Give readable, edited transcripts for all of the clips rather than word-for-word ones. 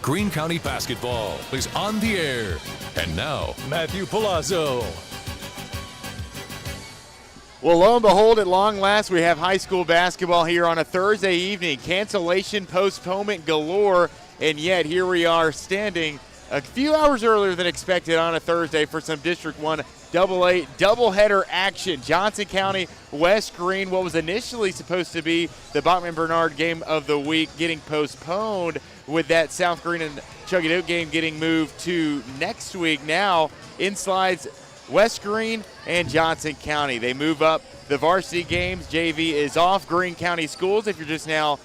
Greene County basketball is on the air. And now, Matthew Palazzo. Well, lo and behold, at long last, we have high school basketball here on a Thursday evening. Cancellation, postponement galore, and yet here we are standing a few hours earlier than expected on a Thursday for some District 1 AA doubleheader action. Johnson County, West Greene, what was initially supposed to be the Bachman-Bernard game of the week, getting postponed with that South Greene and Chuggadook game getting moved to next week. Now, in slides West Greene and Johnson County. They move up the varsity games. JV is off. Greene County schools, if you're just now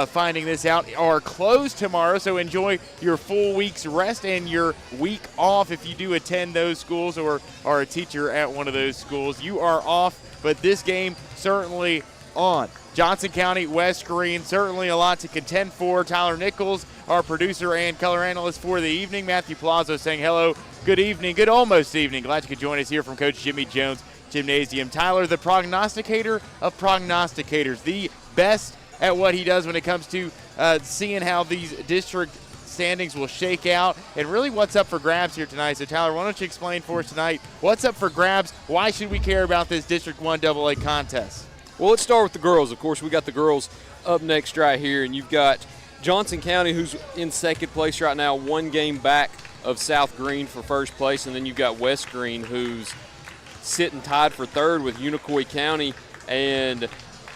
finding this out, are closed tomorrow, so enjoy your full week's rest and your week off if you do attend those schools or are a teacher at one of those schools. You are off, but this game certainly on. Johnson County, West Greene, certainly a lot to contend for. Tyler Nichols, our producer and color analyst for the evening. Matthew Palazzo saying hello, good evening, good almost evening. Glad you could join us here from Coach Jimmy Jones Gymnasium. Tyler, the prognosticator of prognosticators, the best at what he does when it comes to seeing how these district standings will shake out and really what's up for grabs here tonight. So, Tyler, why don't you explain for us tonight what's up for grabs? Why should we care about this District 1 AA contest? Well, let's start with the girls. Of course, we got the girls up next right here, and you've got Johnson County, who's in second place right now, one game back of South Greene for first place, and then you've got West Greene, who's sitting tied for third with Unicoi County. And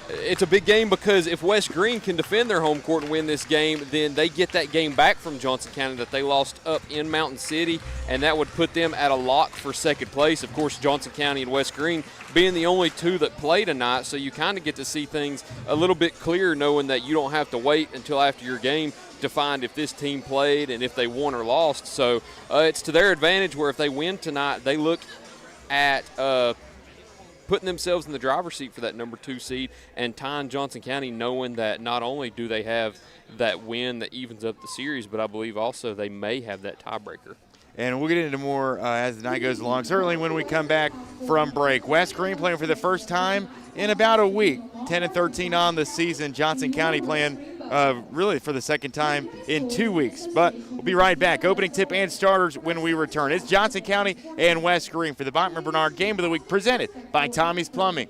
it's a big game because if West Greene can defend their home court and win this game, then they get that game back from Johnson County that they lost up in Mountain City, and that would put them at a lock for second place. Of course, Johnson County and West Greene being the only two that play tonight, so you kind of get to see things a little bit clearer, knowing that you don't have to wait until after your game to find if this team played and if they won or lost. So it's to their advantage where if they win tonight, they look at putting themselves in the driver's seat for that number 2 seed and tying Johnson County, knowing that not only do they have that win that evens up the series, but I believe also they may have that tiebreaker. And we'll get into more as the night goes along, certainly when we come back from break. West Greene playing for the first time in about a week, 10-13 on the season. Johnson County playing really for the second time in 2 weeks. But we'll be right back. Opening tip and starters when we return. It's Johnson County and West Greene for the Bachman-Bernard Game of the Week presented by Tommie's Plumbing.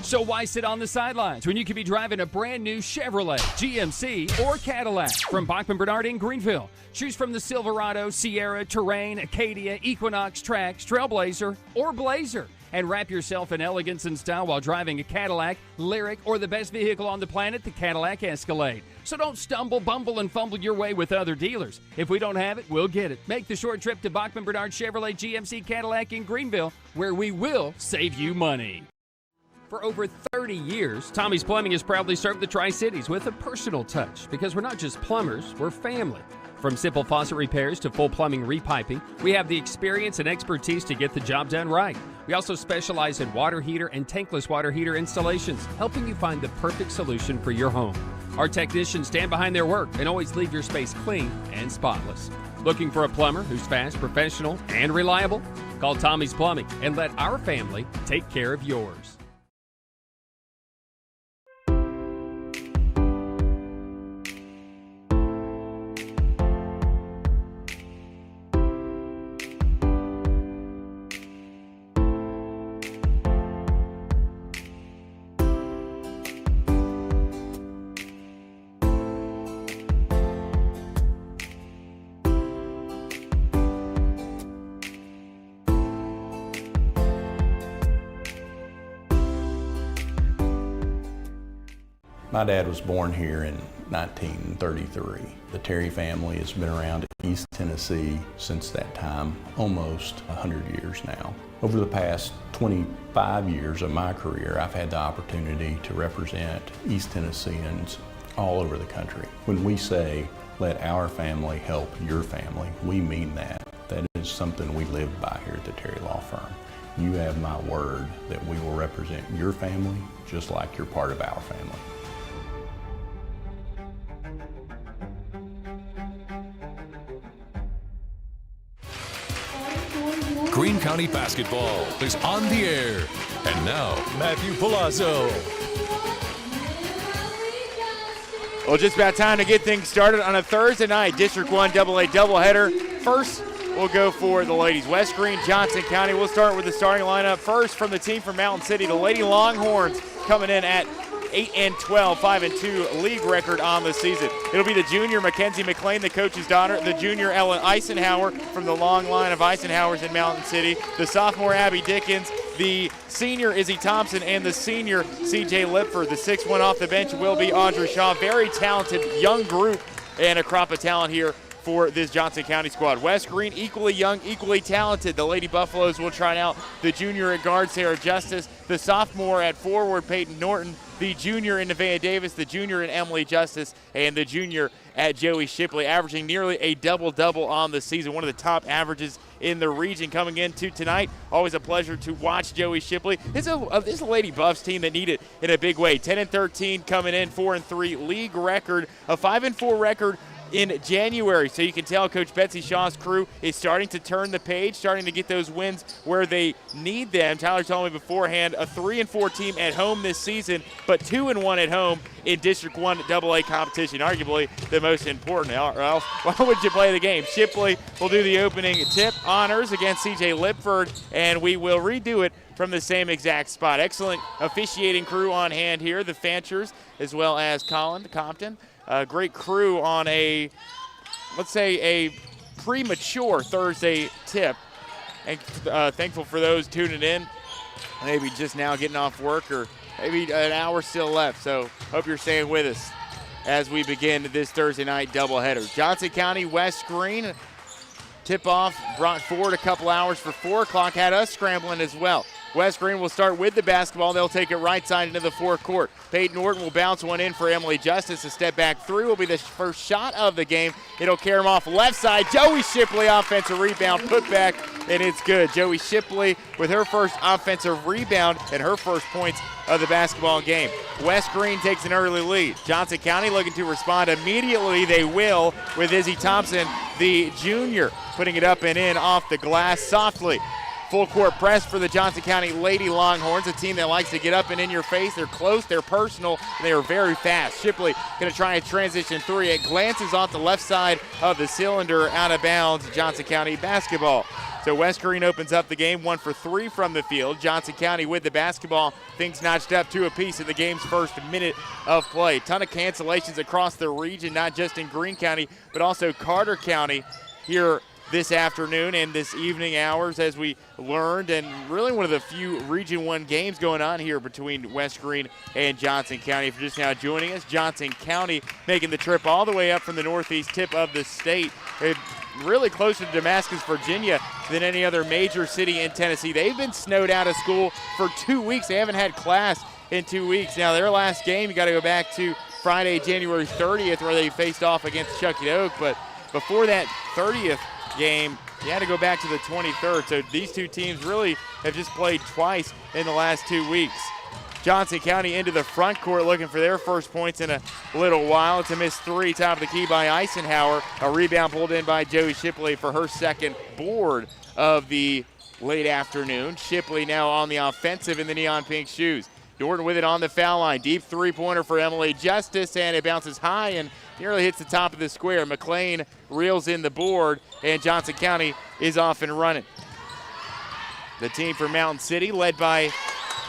So why sit on the sidelines when you could be driving a brand new Chevrolet, GMC, or Cadillac from Bachman-Bernard in Greenville? Choose from the Silverado, Sierra, Terrain, Acadia, Equinox, Trax, Trailblazer, or Blazer. And wrap yourself in elegance and style while driving a Cadillac, Lyric, or the best vehicle on the planet, the Cadillac Escalade. So don't stumble, bumble, and fumble your way with other dealers. If we don't have it, we'll get it. Make the short trip to Bachman-Bernard Chevrolet GMC Cadillac in Greenville, where we will save you money. For over 30 years, Tommie's Plumbing has proudly served the Tri-Cities with a personal touch, because we're not just plumbers, we're family. From simple faucet repairs to full plumbing repiping, we have the experience and expertise to get the job done right. We also specialize in water heater and tankless water heater installations, helping you find the perfect solution for your home. Our technicians stand behind their work and always leave your space clean and spotless. Looking for a plumber who's fast, professional, and reliable? Call Tommie's Plumbing and let our family take care of yours. My dad was born here in 1933. The Terry family has been around East Tennessee since that time, almost 100 years now. Over the past 25 years of my career, I've had the opportunity to represent East Tennesseans all over the country. When we say, let our family help your family, we mean that. That is something we live by here at the Terry Law Firm. You have my word that we will represent your family just like you're part of our family. Greene County basketball is on the air. And now, Matthew Palazzo. Well, just about time to get things started on a Thursday night District 1 AA doubleheader. First, we'll go for the ladies. West Greene Johnson County. We'll start with the starting lineup. First, from the team from Mountain City, the Lady Longhorns coming in at 8-12, 5-2 league record on the season. It'll be the junior Mackenzie McLean, the coach's daughter, the junior Ellen Eisenhower from the long line of Eisenhowers in Mountain City, the sophomore Abby Dickens, the senior Izzy Thompson, and the senior CJ Lipford. The 6-1 off the bench will be Audrey Shaw. Very talented young group and a crop of talent here for this Johnson County squad. West Greene, equally young, equally talented. The Lady Buffaloes will try out the junior at guard, Sarah Justice, the sophomore at forward, Peyton Norton, the junior in Nevaeh Davis, the junior in Emily Justice, and the junior at Joey Shipley, averaging nearly a double-double on the season, one of the top averages in the region coming into tonight. Always a pleasure to watch Joey Shipley. This is a Lady Buffs team that need it in a big way. 10-13 coming in, 4-3 league record, a 5-4 record in January. So you can tell Coach Betsy Shaw's crew is starting to turn the page, starting to get those wins where they need them. Tyler told me beforehand, a 3-4 team at home this season, but 2-1 at home in District 1 AA competition, arguably the most important. Or else, why would you play the game? Shipley will do the opening tip honors against CJ Lipford, and we will redo it from the same exact spot. Excellent officiating crew on hand here, the Fanchers, as well as Colin Compton. Great crew on a, let's say, a premature Thursday tip. And thankful for those tuning in, maybe just now getting off work or maybe an hour still left. So hope you're staying with us as we begin this Thursday night doubleheader. Johnson County, West Greene. Tip-off brought forward a couple hours for 4 o'clock, had us scrambling as well. West Greene will start with the basketball. They'll take it right side into the forecourt. Peyton Norton will bounce one in for Emily Justice. A step back three will be the first shot of the game. It'll carry him off left side. Joey Shipley, offensive rebound, put back, and it's good. Joey Shipley with her first offensive rebound and her first points of the basketball game. West Greene takes an early lead. Johnson County looking to respond immediately. They will with Izzy Thompson, the junior, putting it up and in off the glass softly. Full court press for the Johnson County Lady Longhorns, a team that likes to get up and in your face. They're close, they're personal, and they are very fast. Shipley going to try a transition three. It glances off the left side of the cylinder, out of bounds, Johnson County basketball. So West Greene opens up the game, 1 for 3 from the field. Johnson County with the basketball, things notched up 2 apiece in the game's first minute of play. Ton of cancellations across the region, not just in Greene County, but also Carter County here this afternoon and this evening hours, as we learned, and really one of the few Region 1 games going on here between West Greene and Johnson County. If you're just now joining us, Johnson County making the trip all the way up from the northeast tip of the state. They're really closer to Damascus, Virginia than any other major city in Tennessee. They've been snowed out of school for 2 weeks. They haven't had class in 2 weeks. Now, their last game, you got to go back to Friday, January 30th, where they faced off against Chucky Oak. But before that 30th game, you had to go back to the 23rd. So these two teams really have just played twice in the last 2 weeks. Johnson County into the front court looking for their first points in a little while. It's a missed three, top of the key by Eisenhower. A rebound pulled in by Joey Shipley for her second board of the late afternoon. Shipley now on the offensive in the neon pink shoes. Norton with it on the foul line. Deep three-pointer for Emily Justice, and it bounces high and nearly hits the top of the square. McLean reels in the board, and Johnson County is off and running. The team from Mountain City, led by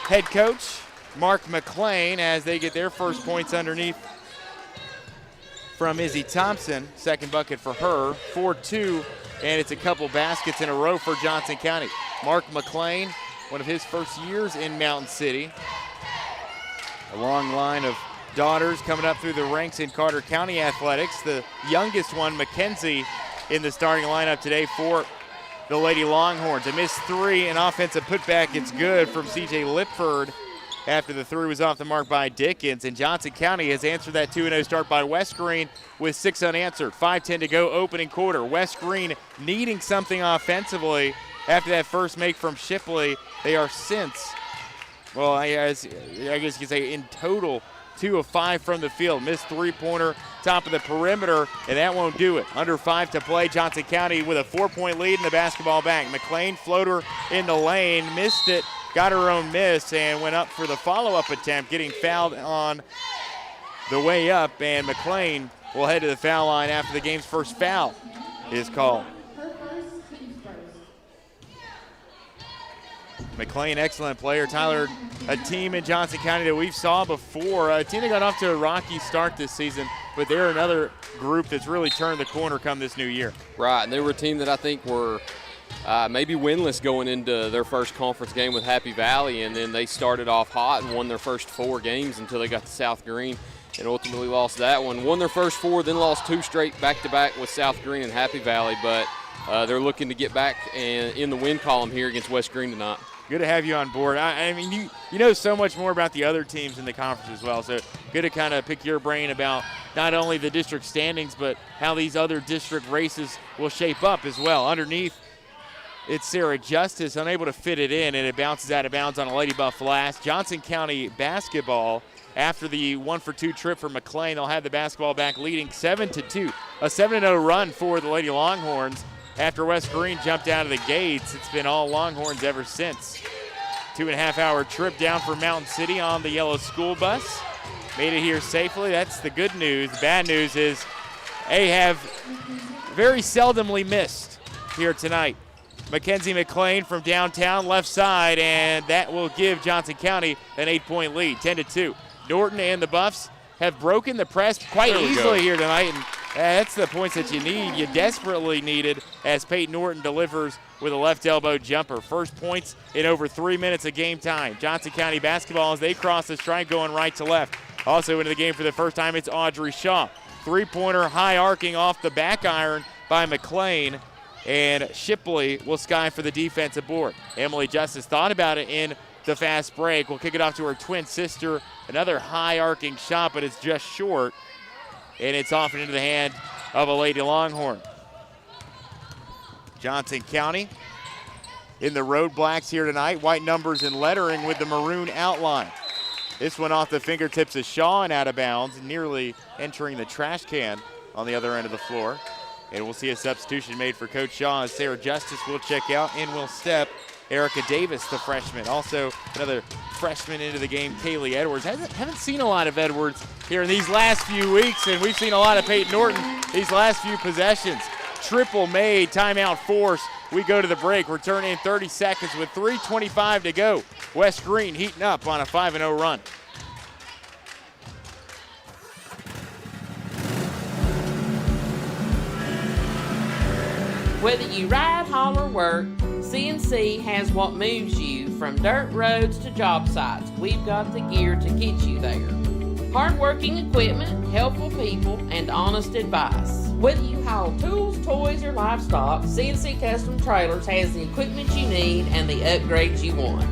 head coach Mark McLean, as they get their first points underneath from Izzy Thompson. Second bucket for her, 4-2, and it's a couple baskets in a row for Johnson County. Mark McLean, one of his first years in Mountain City. A long line of daughters coming up through the ranks in Carter County Athletics. The youngest one, Mackenzie, in the starting lineup today for the Lady Longhorns. A missed three, an offensive putback. It's good from C.J. Lipford after the three was off the mark by Dickens. And Johnson County has answered that 2-0 start by West Greene with 6 unanswered. 5:10 to go, opening quarter. West Greene needing something offensively after that first make from Shipley. They are since, well, I guess you could say in total, 2 of 5 from the field. Missed three-pointer, top of the perimeter, and that won't do it. Under 5 to play. Johnson County with a 4-point lead in the basketball back. McLean floater in the lane, missed it, got her own miss, and went up for the follow-up attempt, getting fouled on the way up, and McLean will head to the foul line after the game's first foul is called. McLean, excellent player. Tyler, a team in Johnson County that we've saw before. A team that got off to a rocky start this season, but they're another group that's really turned the corner come this new year. Right, and they were a team that I think were maybe winless going into their first conference game with Happy Valley, and then they started off hot and won their first 4 games until they got to South Greene and ultimately lost that one. Won their first 4, then lost 2 straight back-to-back with South Greene and Happy Valley, but they're looking to get back in the win column here against West Greene tonight. Good to have you on board. I mean, you know so much more about the other teams in the conference as well, so good to kind of pick your brain about not only the district standings, but how these other district races will shape up as well. Underneath, it's Sarah Justice, unable to fit it in, and it bounces out of bounds on a Lady Buff last. Johnson County basketball, after the 1-for-2 trip for McLean, they'll have the basketball back leading 7-2. A 7-0 run for the Lady Longhorns. After West Greene jumped out of the gates, it's been all Longhorns ever since. 2.5-hour trip down from Mountain City on the yellow school bus. Made it here safely. That's the good news. The bad news is they have very seldomly missed here tonight. Mackenzie McLean from downtown, left side, and that will give Johnson County an 8-point lead, 10-2. Norton and the Buffs have broken the press quite easily here tonight, and that's the points that you need. You desperately needed as Peyton Norton delivers with a left elbow jumper. First points in over 3 minutes of game time. Johnson County basketball as they cross the stripe going right to left. Also into the game for the first time, it's Audrey Shaw. Three-pointer high arcing off the back iron by McLean, and Shipley will sky for the defensive board. Emily Justice thought about it in the fast break. We'll kick it off to her twin sister. Another high arcing shot, but it's just short. And it's off and into the hand of a Lady Longhorn. Johnson County in the road blacks here tonight. White numbers and lettering with the maroon outline. This one off the fingertips of Shaw and out of bounds, nearly entering the trash can on the other end of the floor. And we'll see a substitution made for Coach Shaw as Sarah Justice will check out and will step Erica Davis, the freshman. Also another freshman into the game, Kaylee Edwards. Haven't seen a lot of Edwards here in these last few weeks, and we've seen a lot of Peyton Norton these last few possessions. Triple made, timeout force. We go to the break. Return in 30 seconds with 3:25 to go. West Greene heating up on a 5-0 run. Whether you ride, haul, or work, CNC has what moves you from dirt roads to job sites. We've got the gear to get you there. Hardworking equipment, helpful people, and honest advice. Whether you haul tools, toys, or livestock, CNC Custom Trailers has the equipment you need and the upgrades you want.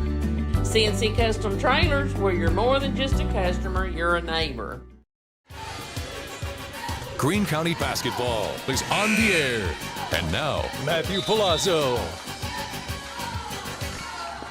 CNC Custom Trailers, where you're more than just a customer, you're a neighbor. Greene County basketball is on the air. And now, Matthew Palazzo.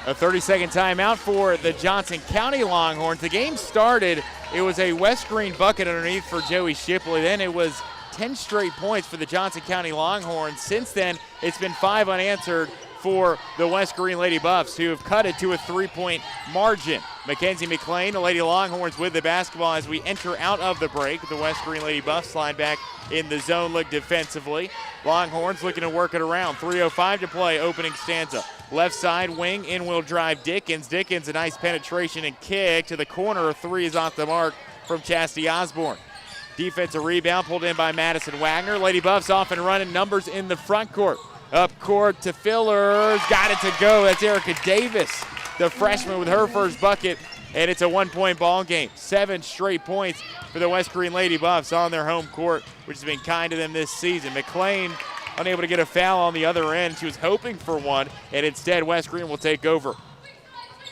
A 30-second timeout for the Johnson County Longhorns. The game started, it was a West Greene bucket underneath for Joey Shipley. Then it was 10 straight points for the Johnson County Longhorns. Since then, it's been 5 unanswered for the West Greene Lady Buffs, who have cut it to a 3-point margin. Mackenzie McLean, the Lady Longhorns, with the basketball as we enter out of the break. The West Greene Lady Buffs slide back in the zone, look defensively. Longhorns looking to work it around. 3:05 to play, opening stanza. Left side wing, in-wheel drive Dickens. Dickens, a nice penetration and kick to the corner. 3 is off the mark from Chastity Osborne. Defensive rebound pulled in by Madison Wagner. Lady Buffs off and running, numbers in the front court. Up court to Fillers, got it to go. That's Erica Davis, the freshman, with her first bucket. and it's a 1-point ball game. 7 straight points for the West Greene Lady Buffs on their home court, which has been kind to them this season. McLean unable to get a foul on the other end. She was hoping for one, and instead West Greene will take over.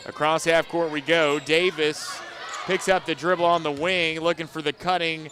Across half court we go. Davis picks up the dribble on the wing, looking for the cutting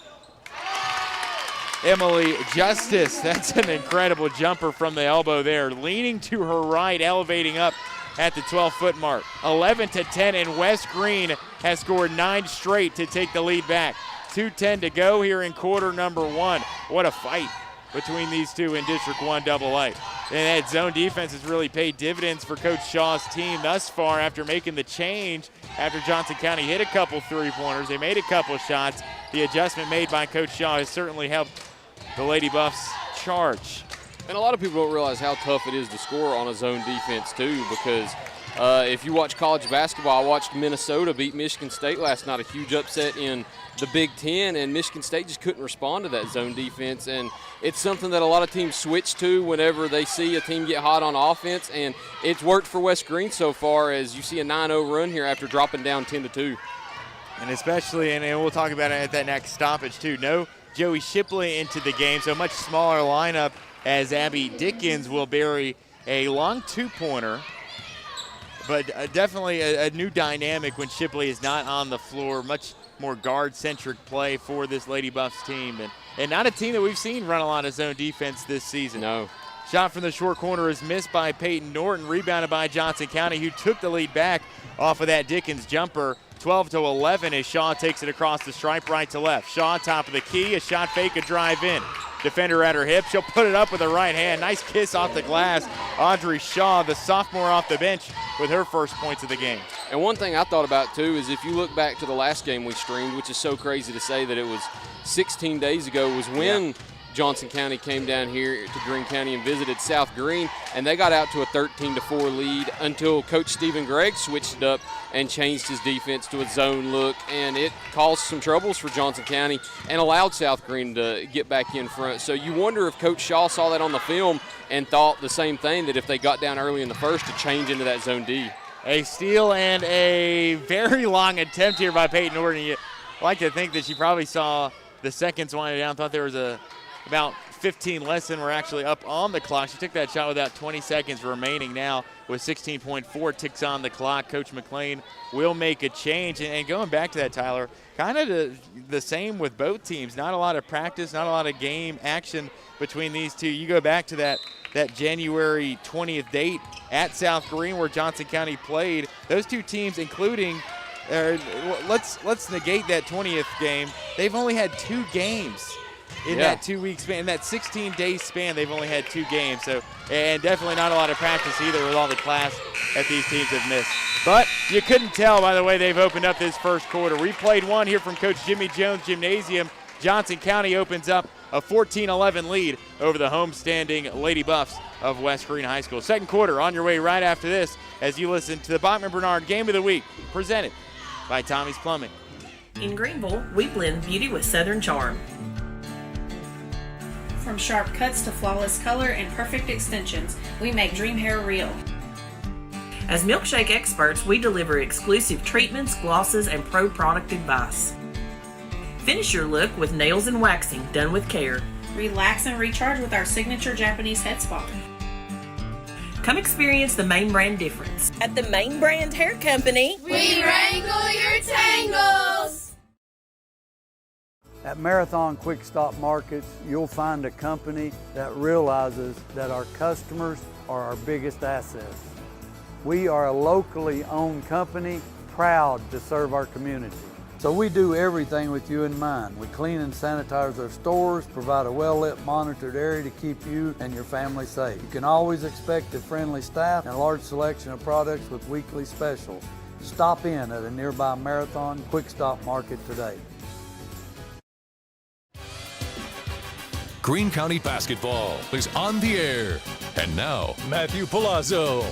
Emily Justice. That's an incredible jumper from the elbow there. Leaning to her right, elevating up at the 12-foot mark. 11-10, and West Greene has scored 9 straight to take the lead back. 2:10 to go here in quarter number 1. What a fight between these two in District 1 AA. And that zone defense has really paid dividends for Coach Shaw's team thus far after making the change after Johnson County hit a couple three-pointers. They made a couple shots. The adjustment made by Coach Shaw has certainly helped the Lady Buffs charge. And a lot of people don't realize how tough it is to score on a zone defense too, because if you watch college basketball, I watched Minnesota beat Michigan State last night, a huge upset in the Big Ten, and Michigan State just couldn't respond to that zone defense. And it's something that a lot of teams switch to whenever they see a team get hot on offense, and it's worked for West Greene so far, as you see a 9-0 run here after dropping down 10-2. And especially, and we'll talk about it at that next stoppage too, no Joey Shipley into the game, so a much smaller lineup as Abby Dickens will bury a long 2-pointer. But definitely a new dynamic when Shipley is not on the floor. Much more guard-centric play for this Lady Buffs team. And not a team that we've seen run a lot of zone defense this season. No. Shot from the short corner is missed by Peyton Norton, rebounded by Johnson County, who took the lead back off of that Dickens jumper. 12-11 as Shaw takes it across the stripe right to left. Shaw top of the key, a shot fake, a drive in. Defender at her hip, she'll put it up with her right hand. Nice kiss off the glass. Audrey Shaw, the sophomore off the bench, with her first points of the game. And one thing I thought about too is if you look back to the last game we streamed, which is so crazy to say that it was 16 days ago, was when Johnson County came down here to Greene County and visited South Greene, and they got out to a 13-4 lead until Coach Stephen Gregg switched it up and changed his defense to a zone look, and it caused some troubles for Johnson County and allowed South Greene to get back in front. So you wonder if Coach Shaw saw that on the film and thought the same thing, that if they got down early in the first to change into that zone D. A steal and a very long attempt here by Peyton Norton. You like to think that she probably saw the seconds winding down, thought there was about 15 less than were actually up on the clock. She took that shot without 20 seconds remaining now with 16.4 ticks on the clock. Coach McLean will make a change. And going back to that, Tyler, kind of the same with both teams. Not a lot of practice, not a lot of game action between these two. You go back to that January 20th date at South Greene where Johnson County played. Those two teams, including let's negate that 20th game. They've only had 2 games in that 2-week span. In that 16-day span, they've only had 2 games. So, and definitely not a lot of practice either with all the class that these teams have missed. But you couldn't tell by the way they've opened up this first quarter. We played one here from Coach Jimmy Jones Gymnasium. Johnson County opens up a 14-11 lead over the homestanding Lady Buffs of West Greene High School. Second quarter on your way right after this as you listen to the Bachman Bernard Game of the Week presented by Tommie's Plumbing. In Greenville, we blend beauty with Southern charm. From sharp cuts to flawless color and perfect extensions, we make dream hair real. As milkshake experts, we deliver exclusive treatments, glosses, and pro product advice. Finish your look with nails and waxing done with care. Relax and recharge with our signature Japanese head spa. Come experience the Main Brand difference. At the Main Brand Hair Company, we wrangle your tangles. At Marathon Quick Stop Markets, you'll find a company that realizes that our customers are our biggest assets. We are a locally owned company, proud to serve our community. So we do everything with you in mind. We clean and sanitize our stores, provide a well-lit, monitored area to keep you and your family safe. You can always expect a friendly staff and a large selection of products with weekly specials. Stop in at a nearby Marathon Quick Stop Market today. Greene County basketball is on the air. And now, Matthew Palazzo.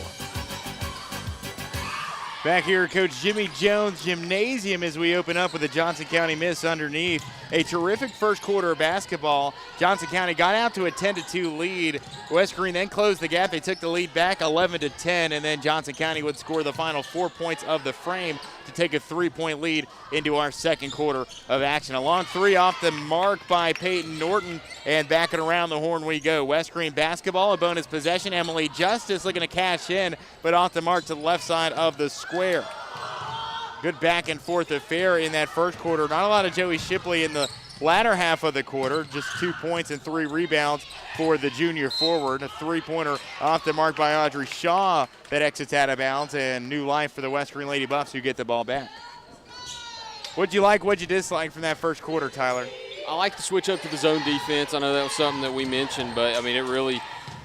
Back here at Coach Jimmy Jones Gymnasium as we open up with a Johnson County miss underneath. A terrific first quarter of basketball. Johnson County got out to a 10-2 lead. West Greene then closed the gap. They took the lead back 11-10, and then Johnson County would score the final 4 points of the frame to take a 3-point lead into our second quarter of action. A long three off the mark by Peyton Norton, and backing around the horn we go. West Greene basketball, a bonus possession. Emily Justice looking to cash in, but off the mark to the left side of the square. Good back and forth affair in that first quarter. Not a lot of Joey Shipley in the latter half of the quarter. Just 2 points and 3 rebounds for the junior forward. A three-pointer off the mark by Audrey Shaw that exits out of bounds, and new life for the West Greene Lady Buffs who get the ball back. What'd you like, what'd you dislike from that first quarter, Tyler? I like to switch up to the zone defense. I know that was something that we mentioned, but, I mean, it really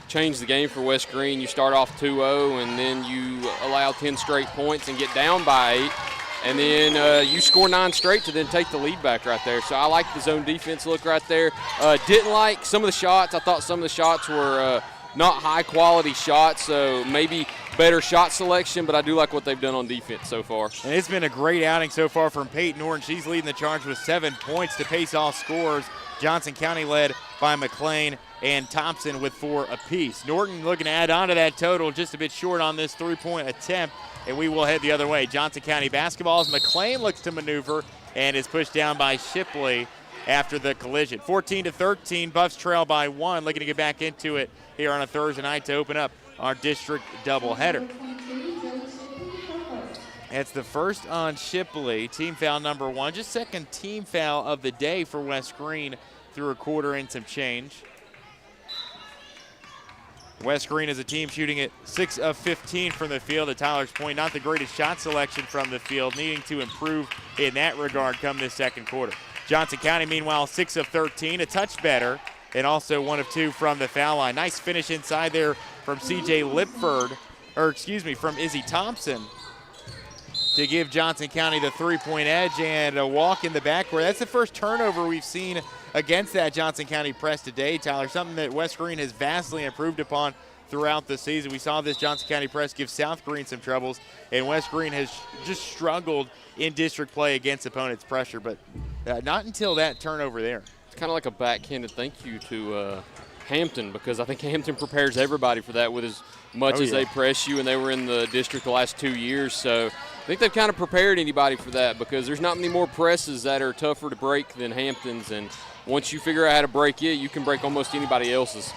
changed the game for West Greene. You start off 2-0, and then you allow 10 straight points and get down by 8. And then you score 9 straight to then take the lead back right there. So I like the zone defense look right there. Didn't like some of the shots. I thought some of the shots were not high-quality shots, so maybe better shot selection, but I do like what they've done on defense so far. And it's been a great outing so far from Peyton Norton. She's leading the charge with 7 points to pace all scores. Johnson County led by McLean and Thompson with 4 apiece. Norton looking to add on to that total, just a bit short on this 3-point attempt, and we will head the other way. Johnson County basketball as McLean looks to maneuver and is pushed down by Shipley after the collision. 14-13, Buffs trail by 1, looking to get back into it here on a Thursday night to open up our district doubleheader. It's the first on Shipley, team foul number 1, just second team foul of the day for West Greene through a quarter and some change. West Greene is a team shooting at 6 of 15 from the field. At Tyler's point, not the greatest shot selection from the field, needing to improve in that regard come this second quarter. Johnson County, meanwhile, 6 of 13, a touch better, and also 1 of 2 from the foul line. Nice finish inside there from C.J. Lipford, from Izzy Thompson to give Johnson County the 3-point edge and a walk in the backcourt. That's the first turnover we've seen against that Johnson County press today, Tyler, something that West Greene has vastly improved upon throughout the season. We saw this Johnson County press give South Greene some troubles, and West Greene has just struggled in district play against opponents' pressure, but not until that turnover there. It's kind of like a backhanded thank you to Hampton, because I think Hampton prepares everybody for that with as much as they press you, and they were in the district the last 2 years. So I think they've kind of prepared anybody for that, because there's not many more presses that are tougher to break than Hampton's, and once you figure out how to break it, you can break almost anybody else's.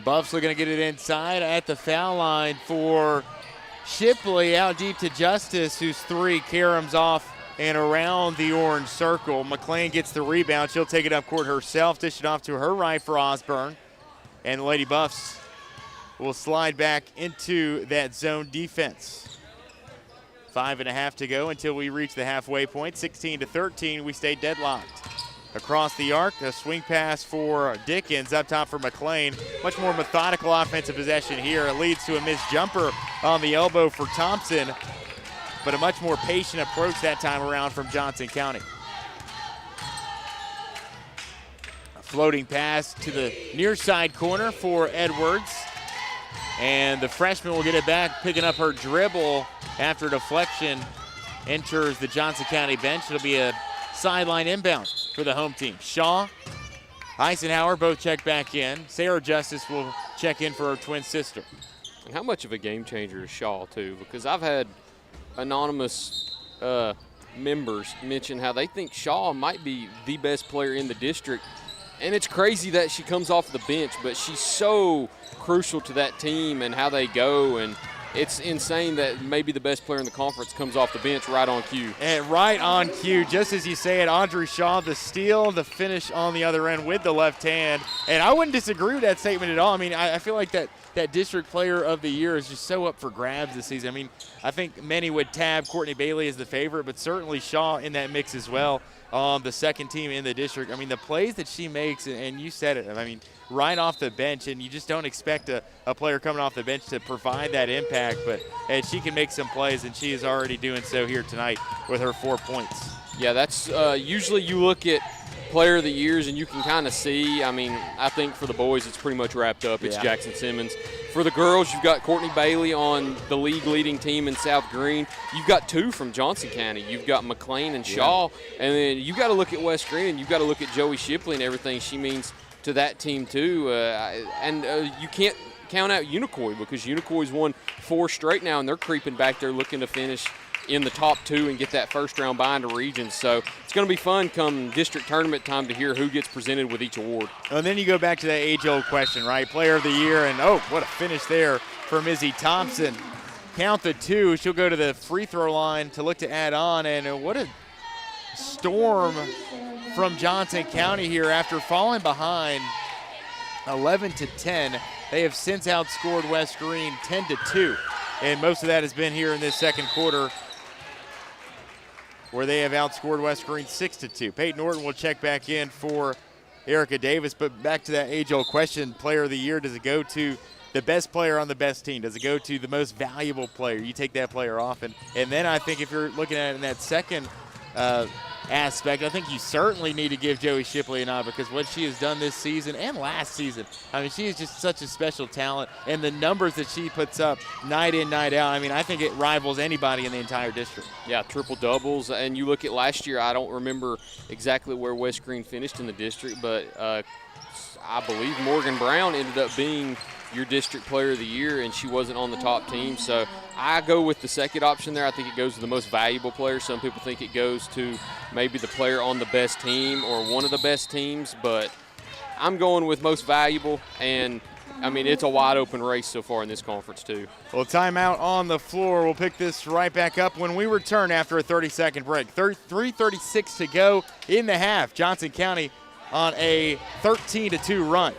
Buffs looking to get it inside at the foul line for Shipley, out deep to Justice, whose 3 caroms off and around the orange circle. McLean gets the rebound. She'll take it up court herself, dish it off to her right for Osborne. And the Lady Buffs will slide back into that zone defense. 5.5 to go until we reach the halfway point. 16-13, we stay deadlocked. Across the arc, a swing pass for Dickens, up top for McLean. Much more methodical offensive possession here. It leads to a missed jumper on the elbow for Thompson, but a much more patient approach that time around from Johnson County. A floating pass to the near side corner for Edwards, and the freshman will get it back, picking up her dribble after deflection enters the Johnson County bench. It'll be a sideline inbound for the home team. Shaw, Eisenhower both check back in. Sarah Justice will check in for her twin sister. And how much of a game changer is Shaw, too? Because I've had anonymous members mention how they think Shaw might be the best player in the district. And it's crazy that she comes off the bench, but she's so crucial to that team and how they go. And it's insane that maybe the best player in the conference comes off the bench right on cue. And right on cue, just as you say it, Audrey Shaw, the steal, the finish on the other end with the left hand. And I wouldn't disagree with that statement at all. I mean, I feel like that district player of the year is just so up for grabs this season. I mean, I think many would tab Courtney Bailey as the favorite, but certainly Shaw in that mix as well. The second team in the district. I mean, the plays that she makes, and you said it, I mean, right off the bench, and you just don't expect a player coming off the bench to provide that impact, but she can make some plays, and she is already doing so here tonight with her 4 points. Yeah, that's usually you look at player of the years and you can kind of see. I mean, I think for the boys it's pretty much wrapped up. It's Jackson Simmons. For the girls, you've got Courtney Bailey on the league-leading team in South Greene. You've got 2 from Johnson County. You've got McLean and Shaw. And then you've got to look at West Greene, and you've got to look at Joey Shipley and everything she means to that team too. You can't count out Unicoi, because Unicoi won 4 straight now, and they're creeping back there looking to finish in the top 2 and get that first-round bye into regions. So it's going to be fun come district tournament time to hear who gets presented with each award. And then you go back to that age-old question, right? Player of the year, and oh, what a finish there from Izzy Thompson. Count the 2. She'll go to the free throw line to look to add on, and what a storm from Johnson County here after falling behind 11-10. They have since outscored West Greene 10-2, and most of that has been here in this second quarter, where they have outscored West Greene 6-2. Peyton Norton will check back in for Erica Davis, but back to that age-old question, player of the year, does it go to the best player on the best team? Does it go to the most valuable player? You take that player off, and then I think if you're looking at it in that second aspect, I think you certainly need to give Joey Shipley a nod, because what she has done this season and last season, I mean, she is just such a special talent, and the numbers that she puts up night in, night out, I mean, I think it rivals anybody in the entire district. Yeah, triple doubles, and you look at last year, I don't remember exactly where West Greene finished in the district, but I believe Morgan Brown ended up being your district player of the year, and she wasn't on the top team. So I go with the second option there. I think it goes to the most valuable player. Some people think it goes to maybe the player on the best team or one of the best teams, but I'm going with most valuable, and I mean, it's a wide open race so far in this conference too. Well, timeout on the floor. We'll pick this right back up when we return after a 30-second break. 3:36 to go in the half. Johnson County on a 13-2 run.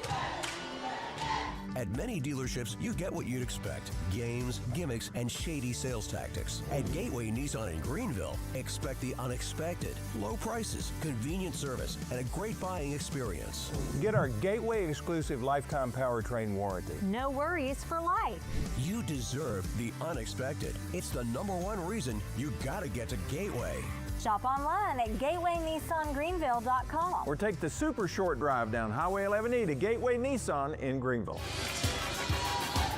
At many dealerships, you get what you'd expect. Games, gimmicks, and shady sales tactics. At Gateway Nissan in Greenville, expect the unexpected. Low prices, convenient service, and a great buying experience. Get our Gateway exclusive lifetime powertrain warranty. No worries for life. You deserve the unexpected. It's the #1 reason you gotta get to Gateway. Shop online at GatewayNissanGreenville.com. Or take the super short drive down Highway 11E to Gateway Nissan in Greenville.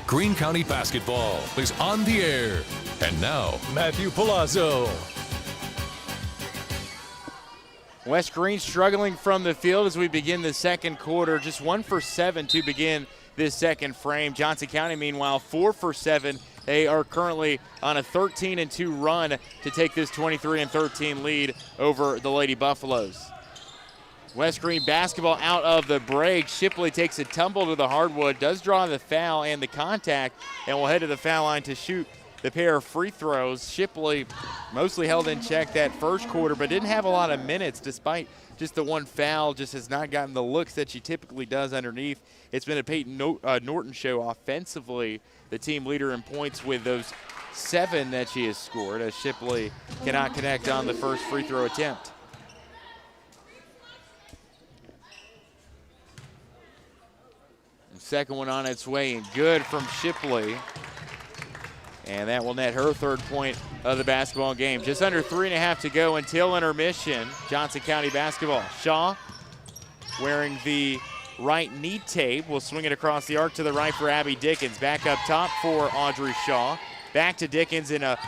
Greene County basketball is on the air. And now, Matthew Palazzo. West Greene struggling from the field as we begin the second quarter. Just 1 for 7 to begin this second frame. Johnson County, meanwhile, 4 for 7. They are currently on a 13-2 run to take this 23-13 lead over the Lady Buffaloes. West Greene basketball out of the break. Shipley takes a tumble to the hardwood, does draw the foul and the contact, and will head to the foul line to shoot the pair of free throws. Shipley mostly held in check that first quarter, but didn't have a lot of minutes despite just the one foul, just has not gotten the looks that she typically does underneath. It's been a Peyton Norton show offensively, the team leader in points with those 7 that she has scored, as Shipley cannot connect on the first free throw attempt. Second one on its way, and good from Shipley. And that will net her 3rd point of the basketball game. Just under 3.5 to go until intermission. Johnson County basketball. Shaw wearing the right knee tape will swing it across the arc to the right for Abby Dickens. Back up top for Audrey Shaw. Back to Dickens in a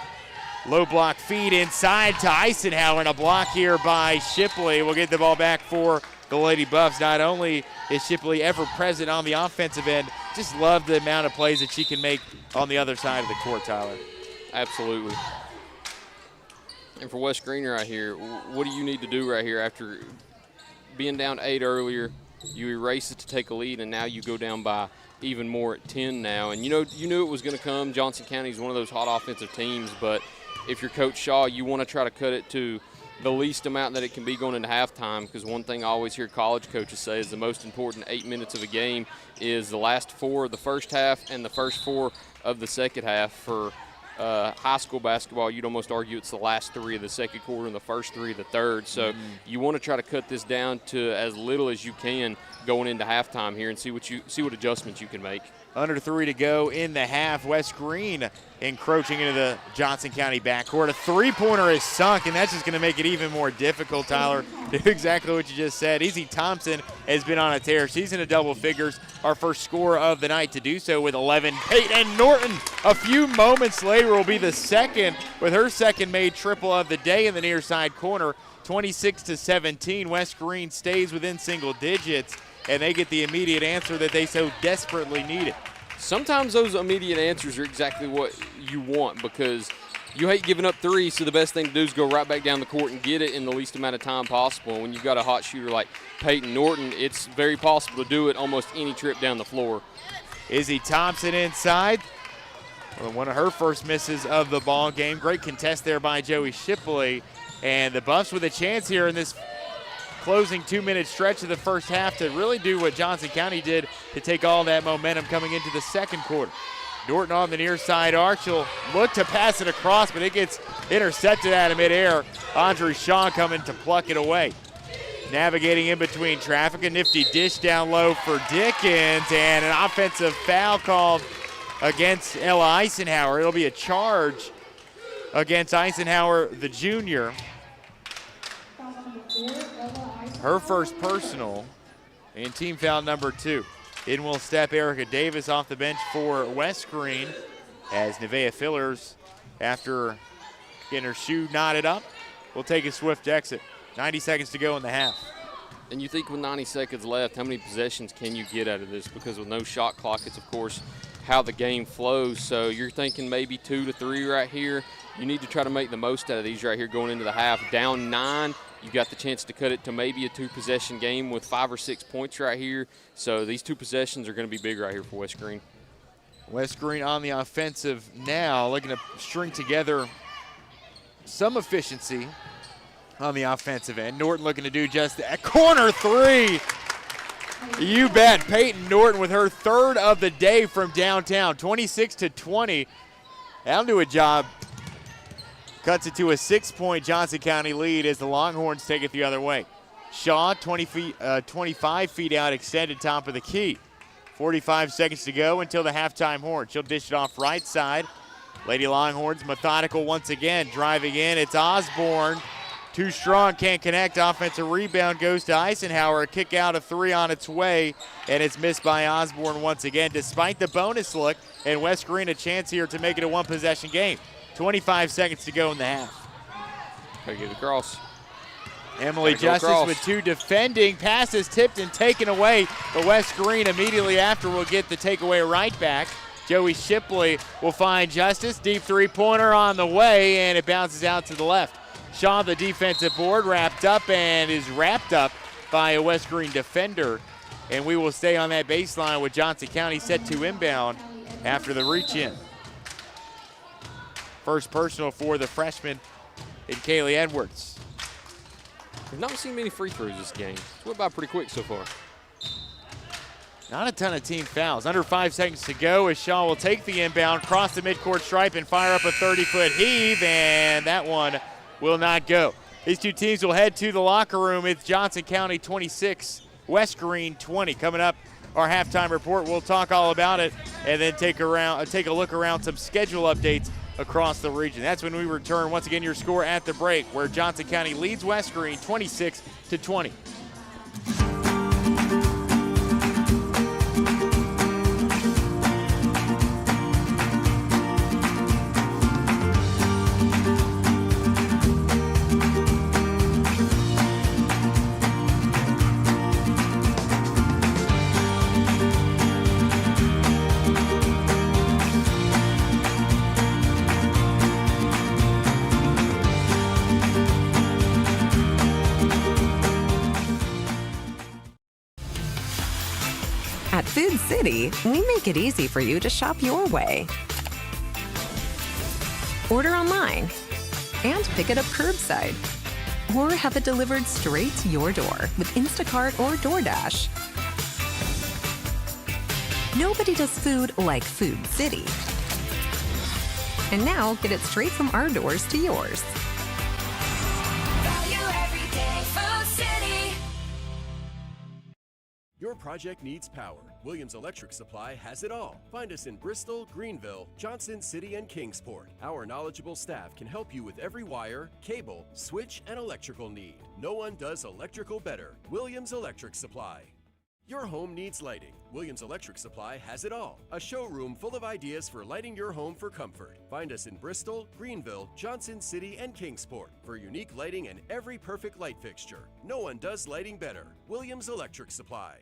low block feed inside to Eisenhower, and a block here by Shipley. We'll get the ball back for the Lady Buffs. Not only is Shipley ever present on the offensive end, just love the amount of plays that she can make on the other side of the court, Tyler. Absolutely. And for West Greene right here, what do you need to do right here after being down 8 earlier? You erase it to take a lead, and now you go down by even more at 10 now. And you knew it was going to come. Johnson County is one of those hot offensive teams, but if you're Coach Shaw, you want to try to cut it to the least amount that it can be going into halftime, because one thing I always hear college coaches say is the most important 8 minutes of a game is the last 4 of the first half and the first 4 of the second half. For high school basketball, you'd almost argue it's the last 3 of the second quarter and the first 3 of the third. So you want to try to cut this down to as little as you can going into halftime here and see what adjustments you can make. Under 3 to go in the half. West Greene encroaching into the Johnson County backcourt. A three-pointer is sunk, and that's just going to make it even more difficult, Tyler. Do exactly what you just said. Izzy Thompson has been on a tear. She's in a double figures. Our first scorer of the night to do so with 11. Peyton Norton, a few moments later, will be the second with her second made triple of the day in the near side corner. 26-17. West Greene stays within single digits, and they get the immediate answer that they so desperately needed. Sometimes those immediate answers are exactly what you want because you hate giving up three, so the best thing to do is go right back down the court and get it in the least amount of time possible. And when you've got a hot shooter like Peyton Norton, it's very possible to do it almost any trip down the floor. Izzy Thompson inside. One of her first misses of the ball game. Great contest there by Joey Shipley. And the Buffs with a chance here in this closing 2-minute stretch of the first half to really do what Johnson County did to take all that momentum coming into the second quarter. Norton on the near side arc. She'll look to pass it across, but it gets intercepted out of midair. Andre Shaw coming to pluck it away. Navigating in between traffic, a nifty dish down low for Dickens, and an offensive foul called against Ella Eisenhower. It'll be a charge against Eisenhower, the junior. Her first personal, and team foul number 2. In will step Erica Davis off the bench for West Greene as Nevaeh Fillers, after getting her shoe knotted up, will take a swift exit. 90 seconds to go in the half. And you think with 90 seconds left, how many possessions can you get out of this? Because with no shot clock, it's, of course, how the game flows. So you're thinking maybe 2 to 3 right here. You need to try to make the most out of these right here going into the half. Down 9. You got the chance to cut it to maybe a 2-possession game with 5 or 6 points right here. So these 2 possessions are going to be big right here for West Greene. West Greene on the offensive now, looking to string together some efficiency on the offensive end. Norton looking to do just that. Corner 3. You bet. Peyton Norton with her third of the day from downtown. 26-20. That'll do a job. Cuts it to a 6-point Johnson County lead as the Longhorns take it the other way. Shaw, 25 feet out, extended top of the key. 45 seconds to go until the halftime horn. She'll dish it off right side. Lady Longhorns methodical once again, driving in. It's Osborne. Too strong, can't connect. Offensive rebound goes to Eisenhower. A kick out, a 3 on its way, and it's missed by Osborne once again. Despite the bonus look, and West Greene a chance here to make it a 1-possession game. 25 seconds to go in the half. Gotta get it across. Emily Justice with 2 defending. Passes tipped and taken away, but West Greene immediately after will get the takeaway right back. Joey Shipley will find Justice. Deep three-pointer on the way, and it bounces out to the left. Shaw, the defensive board, wrapped up and is wrapped up by a West Greene defender. And we will stay on that baseline with Johnson County set to inbound after the reach in. First personal for the freshman in Kaylee Edwards. We've not seen many free throws this game. It's went by pretty quick so far. Not a ton of team fouls. Under 5 seconds to go as Shaw will take the inbound, cross the midcourt stripe, and fire up a 30-foot heave, and that one will not go. These two teams will head to the locker room. It's Johnson County 26, West Greene 20. Coming up, our halftime report. We'll talk all about it and then take a look around some schedule updates across the region. That's when we return. Once again, your score at the break, where Johnson County leads West Greene 26-20. At Food City, we make it easy for you to shop your way. Order online and pick it up curbside, or have it delivered straight to your door with Instacart or DoorDash. Nobody does food like Food City. And now get it straight from our doors to yours. Value every day, Food City. Your project needs power. Williams Electric Supply has it all. Find us in Bristol, Greenville, Johnson City, and Kingsport. Our knowledgeable staff can help you with every wire, cable, switch, and electrical need. No one does electrical better. Williams Electric Supply. Your home needs lighting. Williams Electric Supply has it all. A showroom full of ideas for lighting your home for comfort. Find us in Bristol, Greenville, Johnson City, and Kingsport for unique lighting and every perfect light fixture. No one does lighting better. Williams Electric Supply.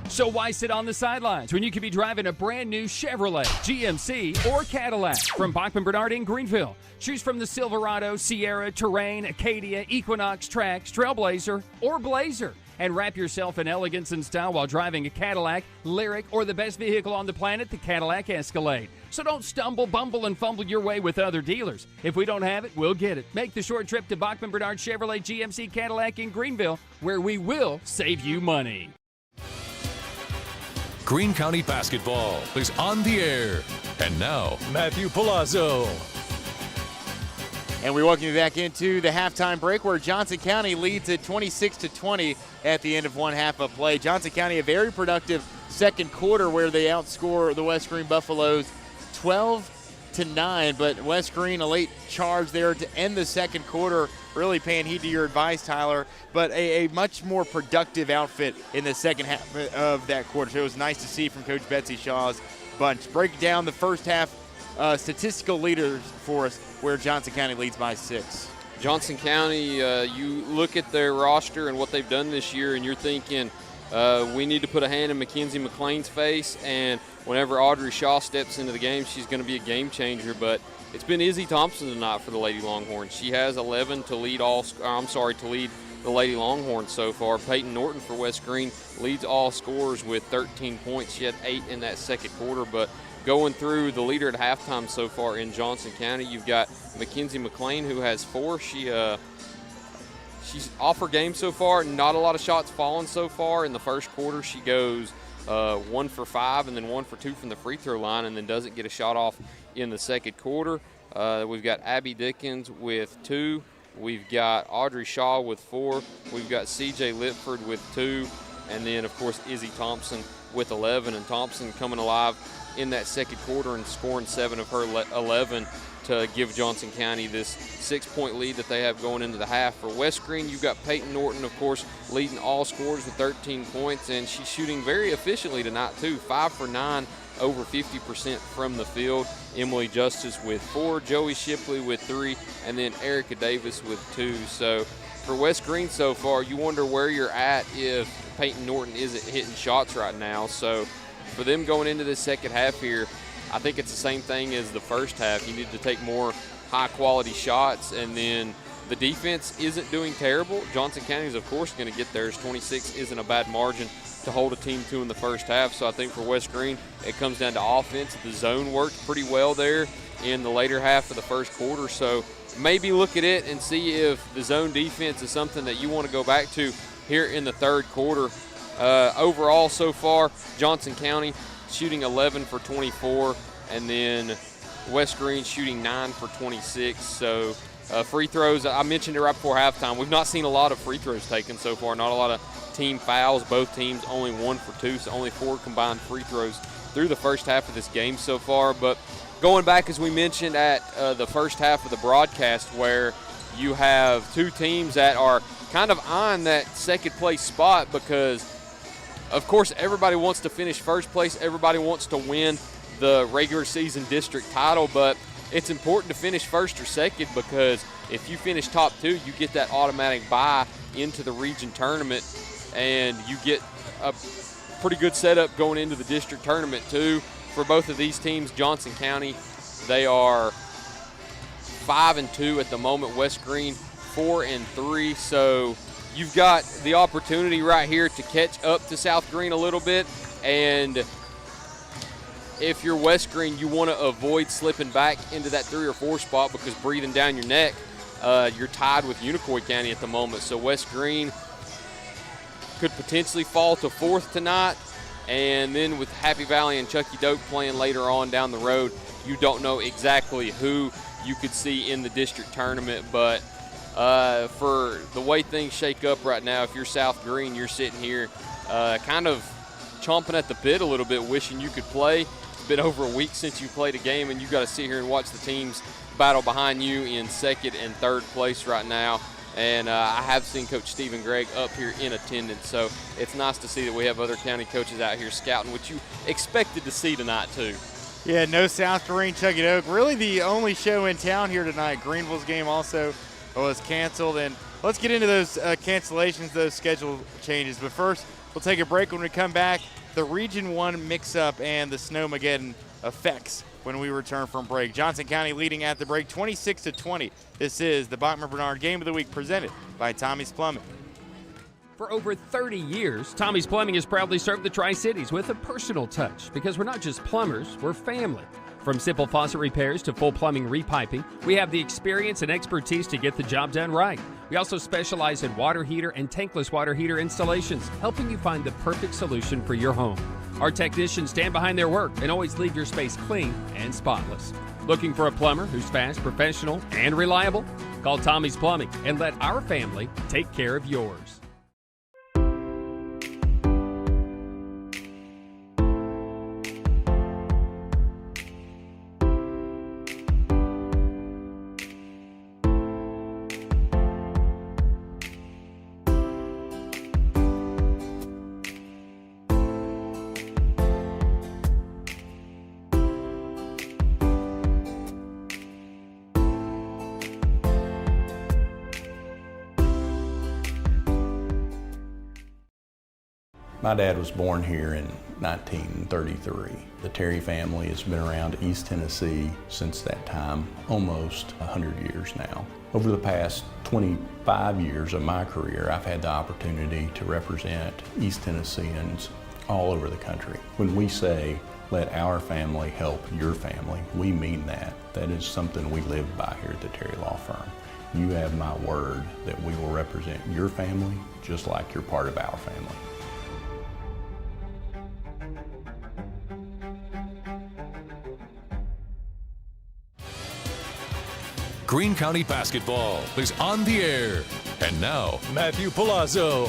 So why sit on the sidelines when you could be driving a brand new Chevrolet, GMC, or Cadillac from Bachman Bernard in Greenville? Choose from the Silverado, Sierra, Terrain, Acadia, Equinox, Trax, Trailblazer, or Blazer. And wrap yourself in elegance and style while driving a Cadillac, Lyric, or the best vehicle on the planet, the Cadillac Escalade. So don't stumble, bumble, and fumble your way with other dealers. If we don't have it, we'll get it. Make the short trip to Bachman Bernard Chevrolet GMC Cadillac in Greenville, where we will save you money. Greene County basketball is on the air. And now, Matthew Palazzo. And we welcome you back into the halftime break where Johnson County leads at 26-20 at the end of one half of play. Johnson County, a very productive second quarter where they outscore the West Greene Buffaloes 12-9, but West Greene, a late charge there to end the second quarter, really paying heed to your advice, Tyler, but a much more productive outfit in the second half of that quarter. So it was nice to see from Coach Betsy Shaw's bunch. Break down the first half statistical leaders for us, where Johnson County leads by 6. Johnson County, you look at their roster and what they've done this year, and you're thinking we need to put a hand in Mackenzie McLean's face, and whenever Audrey Shaw steps into the game, she's going to be a game changer. But it's been Izzy Thompson tonight for the Lady Longhorns. She has 11 to lead the Lady Longhorns so far. Peyton Norton for West Greene leads all scorers with 13 points. She had 8 in that second quarter, but going through the leader at halftime so far in Johnson County, you've got Mackenzie McLean, who has 4. She's off her game so far. Not a lot of shots fallen so far. In the first quarter, she goes 1 for 5 and then 1 for 2 from the free throw line, and then doesn't get a shot off in the second quarter. We've got Abby Dickens with 2. We've got Audrey Shaw with 4. We've got CJ Litford with 2. And then, of course, Izzy Thompson with 11. And Thompson coming alive in that second quarter and scoring 7 of her 11 to give Johnson County this 6-point lead that they have going into the half. For West Greene, you've got Peyton Norton, of course, leading all scorers with 13 points, and she's shooting very efficiently tonight, too. 5 for 9, over 50% from the field. Emily Justice with 4, Joey Shipley with 3, and then Erica Davis with 2. So for West Greene so far, you wonder where you're at if Peyton Norton isn't hitting shots right now. So for them going into this second half here, I think it's the same thing as the first half. You need to take more high-quality shots, and then the defense isn't doing terrible. Johnson County is, of course, going to get theirs. 26 isn't a bad margin to hold a team to in the first half. So I think for West Greene, it comes down to offense. The zone worked pretty well there in the later half of the first quarter. So maybe look at it and see if the zone defense is something that you want to go back to here in the third quarter. Overall so far, Johnson County shooting 11 for 24, and then West Greene shooting 9 for 26. So free throws, I mentioned it right before halftime. We've not seen a lot of free throws taken so far, not a lot of team fouls. Both teams only 1 for 2, so only 4 combined free throws through the first half of this game so far. But going back, as we mentioned at the first half of the broadcast, where you have two teams that are kind of on that second place spot because, of course, everybody wants to finish first place. Everybody wants to win the regular season district title, but it's important to finish first or second because if you finish top 2, you get that automatic bye into the region tournament, and you get a pretty good setup going into the district tournament too. For both of these teams, Johnson County, they are 5-2 at the moment. West Greene 4-3. So you've got the opportunity right here to catch up to South Greene a little bit, and if you're West Greene, you want to avoid slipping back into that 3 or 4 spot because breathing down your neck, you're tied with Unicoi County at the moment. So West Greene could potentially fall to 4th tonight, and then with Happy Valley and Chucky Doak playing later on down the road, you don't know exactly who you could see in the district tournament. But For the way things shake up right now, if you're South Greene, you're sitting here kind of chomping at the bit a little bit, wishing you could play. It's been over a week since you played a game, and you got to sit here and watch the teams battle behind you in second and third place right now. And I have seen Coach Stephen Gregg up here in attendance, so it's nice to see that we have other county coaches out here scouting, which you expected to see tonight too. Yeah, no South Greene Chuggett Oak. Really the only show in town here tonight. Greenville's game also was canceled. And let's get into those cancellations, those schedule changes. But first, we'll take a break. When we come back, the Region 1 mix-up and the Snowmageddon effects when we return from break. Johnson County leading at the break 26-20. This is the Bachman Bernard Game of the Week presented by Tommie's Plumbing. For over 30 years, Tommie's Plumbing has proudly served the Tri-Cities with a personal touch because we're not just plumbers, we're family. From simple faucet repairs to full plumbing repiping, we have the experience and expertise to get the job done right. We also specialize in water heater and tankless water heater installations, helping you find the perfect solution for your home. Our technicians stand behind their work and always leave your space clean and spotless. Looking for a plumber who's fast, professional, and reliable? Call Tommie's Plumbing and let our family take care of yours. My dad was born here in 1933. The Terry family has been around East Tennessee since that time, almost 100 years now. Over the past 25 years of my career, I've had the opportunity to represent East Tennesseans all over the country. When we say, let our family help your family, we mean that. That is something we live by here at the Terry Law Firm. You have my word that we will represent your family just like you're part of our family. Greene County basketball is on the air. And now, Matthew Palazzo.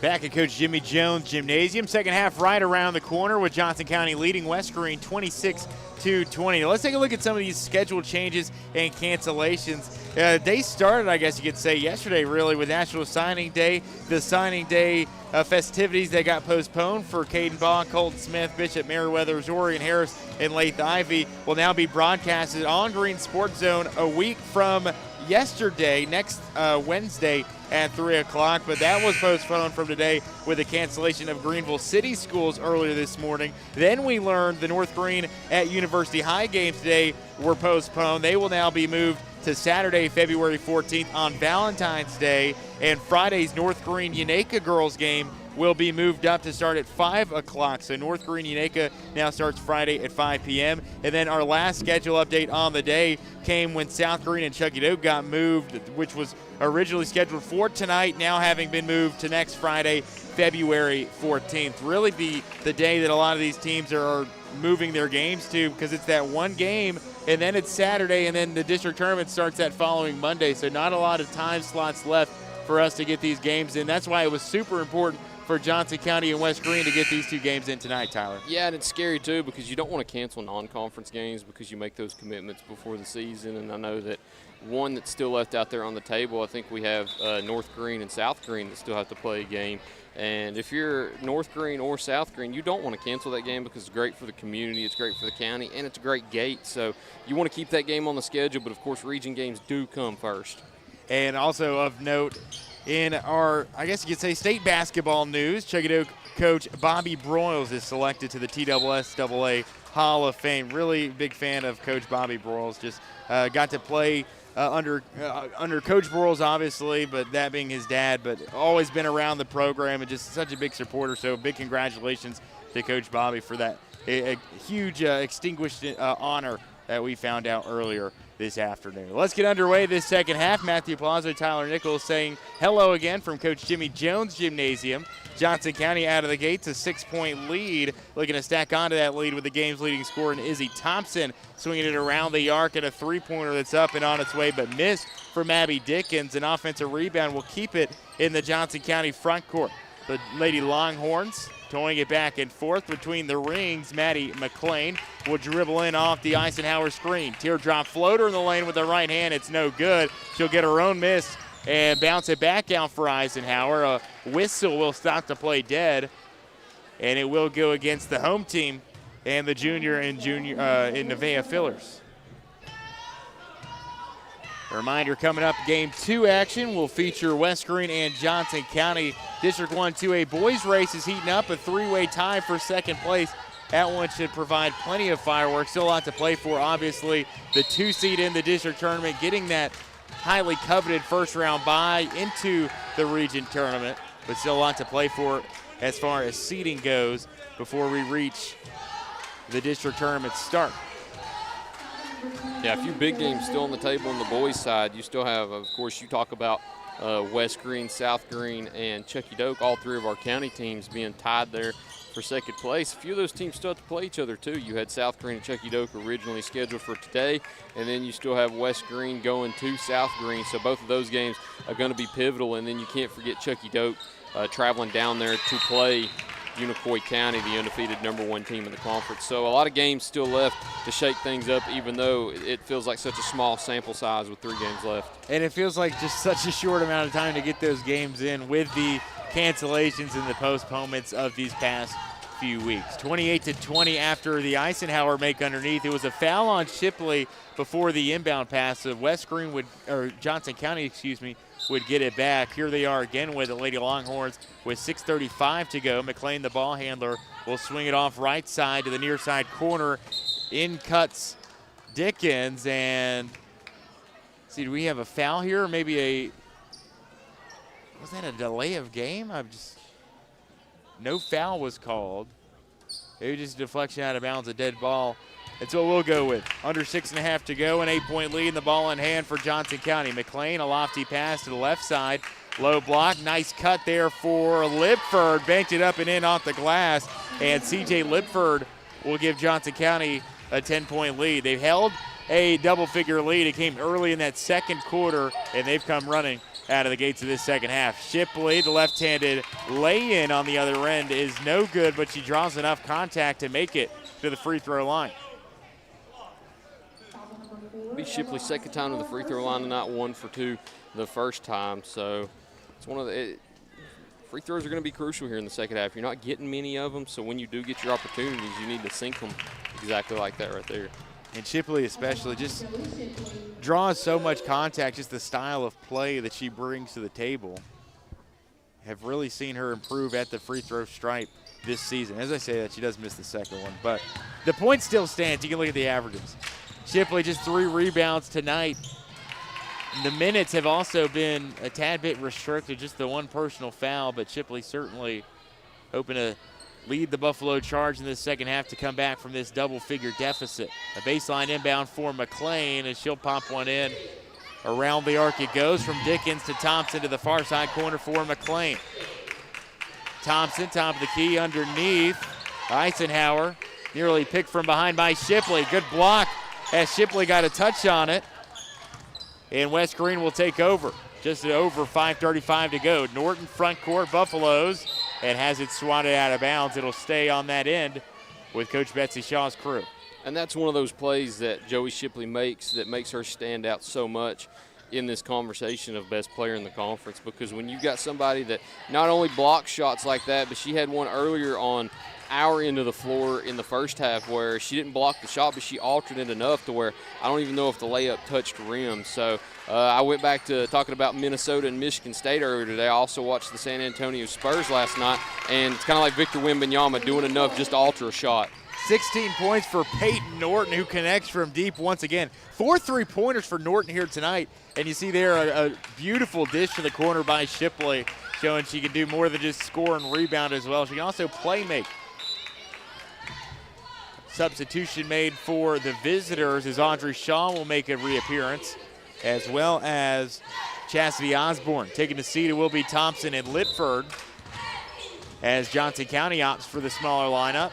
Back at Coach Jimmy Jones Gymnasium. Second half right around the corner with Johnson County leading West Greene 26-20. Let's take a look at some of these schedule changes and cancellations. They started, I guess you could say, yesterday really with National Signing Day. The Signing Day festivities, they got postponed for Caden Baugh, Colton Smith, Bishop Meriwether, Zorian Harris, and Lath Ivy will now be broadcasted on Green Sports Zone a week from yesterday, next Wednesday at 3 o'clock, but that was postponed from today with the cancellation of Greenville City Schools earlier this morning. Then we learned the North Greene at University High games today were postponed. They will now be moved to Saturday, February 14th on Valentine's Day, and Friday's North Greene Unaka girls game will be moved up to start at 5 o'clock. So North Greene Unaka now starts Friday at 5 p.m. And then our last schedule update on the day came when South Greene and Chuggett Oak got moved, which was originally scheduled for tonight, now having been moved to next Friday, February 14th. Really the day that a lot of these teams are moving their games to, because it's that one game, and then it's Saturday, and then the district tournament starts that following Monday. So not a lot of time slots left for us to get these games in. That's why it was super important for Johnson County and West Greene to get these two games in tonight, Tyler. Yeah, and it's scary too because you don't want to cancel non-conference games because you make those commitments before the season. And I know that one that's still left out there on the table, I think we have North Greene and South Greene that still have to play a game. And if you're North Greene or South Greene, you don't want to cancel that game because it's great for the community, it's great for the county, and it's a great gate. So you want to keep that game on the schedule, but of course region games do come first. And also of note, in our, I guess you could say, state basketball news, Chuggett Oak coach Bobby Broyles is selected to the TSSAA Hall of Fame. Really big fan of Coach Bobby Broyles. Just got to play under Coach Broyles, obviously, but that being his dad, but always been around the program and just such a big supporter. So big congratulations to Coach Bobby for that a huge extinguished honor that we found out earlier this afternoon. Let's get underway this second half. Matthew Palazzo, Tyler Nichols saying hello again from Coach Jimmy Jones Gymnasium. Johnson County out of the gates, a 6-point lead. Looking to stack onto that lead with the game's leading scorer, Izzy Thompson, swinging it around the arc at a three-pointer that's up and on its way, but missed from Abby Dickens. An offensive rebound will keep it in the Johnson County front court. The Lady Longhorns towing it back and forth between the rings. Maddie McLean will dribble in off the Eisenhower screen. Teardrop floater in the lane with the right hand. It's no good. She'll get her own miss and bounce it back out for Eisenhower. A whistle will stop the play dead, and it will go against the home team and the junior in Nevaeh Fillers. A reminder coming up, Game 2 action will feature West Greene and Johnson County. District 1 2A boys race is heating up, a three-way tie for second place. That one should provide plenty of fireworks. Still a lot to play for, obviously. The 2 seed in the district tournament, getting that highly coveted first-round bye into the region tournament, but still a lot to play for as far as seeding goes before we reach the district tournament start. Yeah, a few big games still on the table on the boys' side. You still have, of course, you talk about West Greene, South Greene, and Chucky Doak, all three of our county teams being tied there for second place. A few of those teams still have to play each other, too. You had South Greene and Chucky Doak originally scheduled for today, and then you still have West Greene going to South Greene. So both of those games are going to be pivotal, and then you can't forget Chucky Doak traveling down there to play Unicoi County, the undefeated #1 team in the conference. So a lot of games still left to shake things up, even though it feels like such a small sample size with 3 games left. And it feels like just such a short amount of time to get those games in with the cancellations and the postponements of these past few weeks. 28-20 after the Eisenhower make underneath. It was a foul on Shipley before the inbound pass. So West Greene Johnson County, would get it back. Here they are again with the Lady Longhorns with 6:35 to go. McLean, the ball handler, will swing it off right side to the near side corner. In cuts Dickens, and see, do we have a foul here? Or maybe was that a delay of game? No foul was called. Maybe just a deflection out of bounds, a dead ball. That's what we'll go with. Under 6.5 to go, an 8-point lead, and the ball in hand for Johnson County. McLean, a lofty pass to the left side. Low block, nice cut there for Lipford. Banked it up and in off the glass, and C.J. Lipford will give Johnson County a 10-point lead. They've held a double-figure lead. It came early in that second quarter, and they've come running out of the gates of this second half. Shipley, the left-handed lay-in on the other end, is no good, but she draws enough contact to make it to the free throw line. Be Shipley's second time to the free throw line and not 1 for 2 the first time. So it's one of the free throws are going to be crucial here in the second half. You're not getting many of them, so when you do get your opportunities, you need to sink them exactly like that right there. And Shipley especially just draws so much contact, just the style of play that she brings to the table. Have really seen her improve at the free throw stripe this season. As I say that, she does miss the second one, but the point still stands. You can look at the averages. Shipley just 3 rebounds tonight. The minutes have also been a tad bit restricted, just the 1 personal foul, but Shipley certainly hoping to lead the Buffalo Charge in this second half to come back from this double-figure deficit. A baseline inbound for McLean, and she'll pop one in. Around the arc it goes from Dickens to Thompson to the far side corner for McLean. Thompson, top of the key, underneath. Eisenhower nearly picked from behind by Shipley. Good block as Shipley got a touch on it. And West Greene will take over. Just over 5:35 to go. Norton front court, Buffaloes, and has it swatted out of bounds. It'll stay on that end with Coach Betsy Shaw's crew. And that's one of those plays that Joey Shipley makes that makes her stand out so much in this conversation of best player in the conference, because when you've got somebody that not only blocks shots like that, but she had one earlier on our end of the floor in the first half where she didn't block the shot, but she altered it enough to where I don't even know if the layup touched rim. So I went back to talking about Minnesota and Michigan State earlier today. I also watched the San Antonio Spurs last night, and it's kind of like Victor Wembanyama doing enough just to alter a shot. 16 points for Peyton Norton, who connects from deep once again. 4 3-pointers for Norton here tonight. And you see there a beautiful dish to the corner by Shipley, showing she can do more than just score and rebound as well. She can also play make. substitution made for the visitors as Audrey Shaw will make a reappearance, as well as Chastity Osborne. Taking the seat, it will be Thompson and Litford as Johnson County opts for the smaller lineup.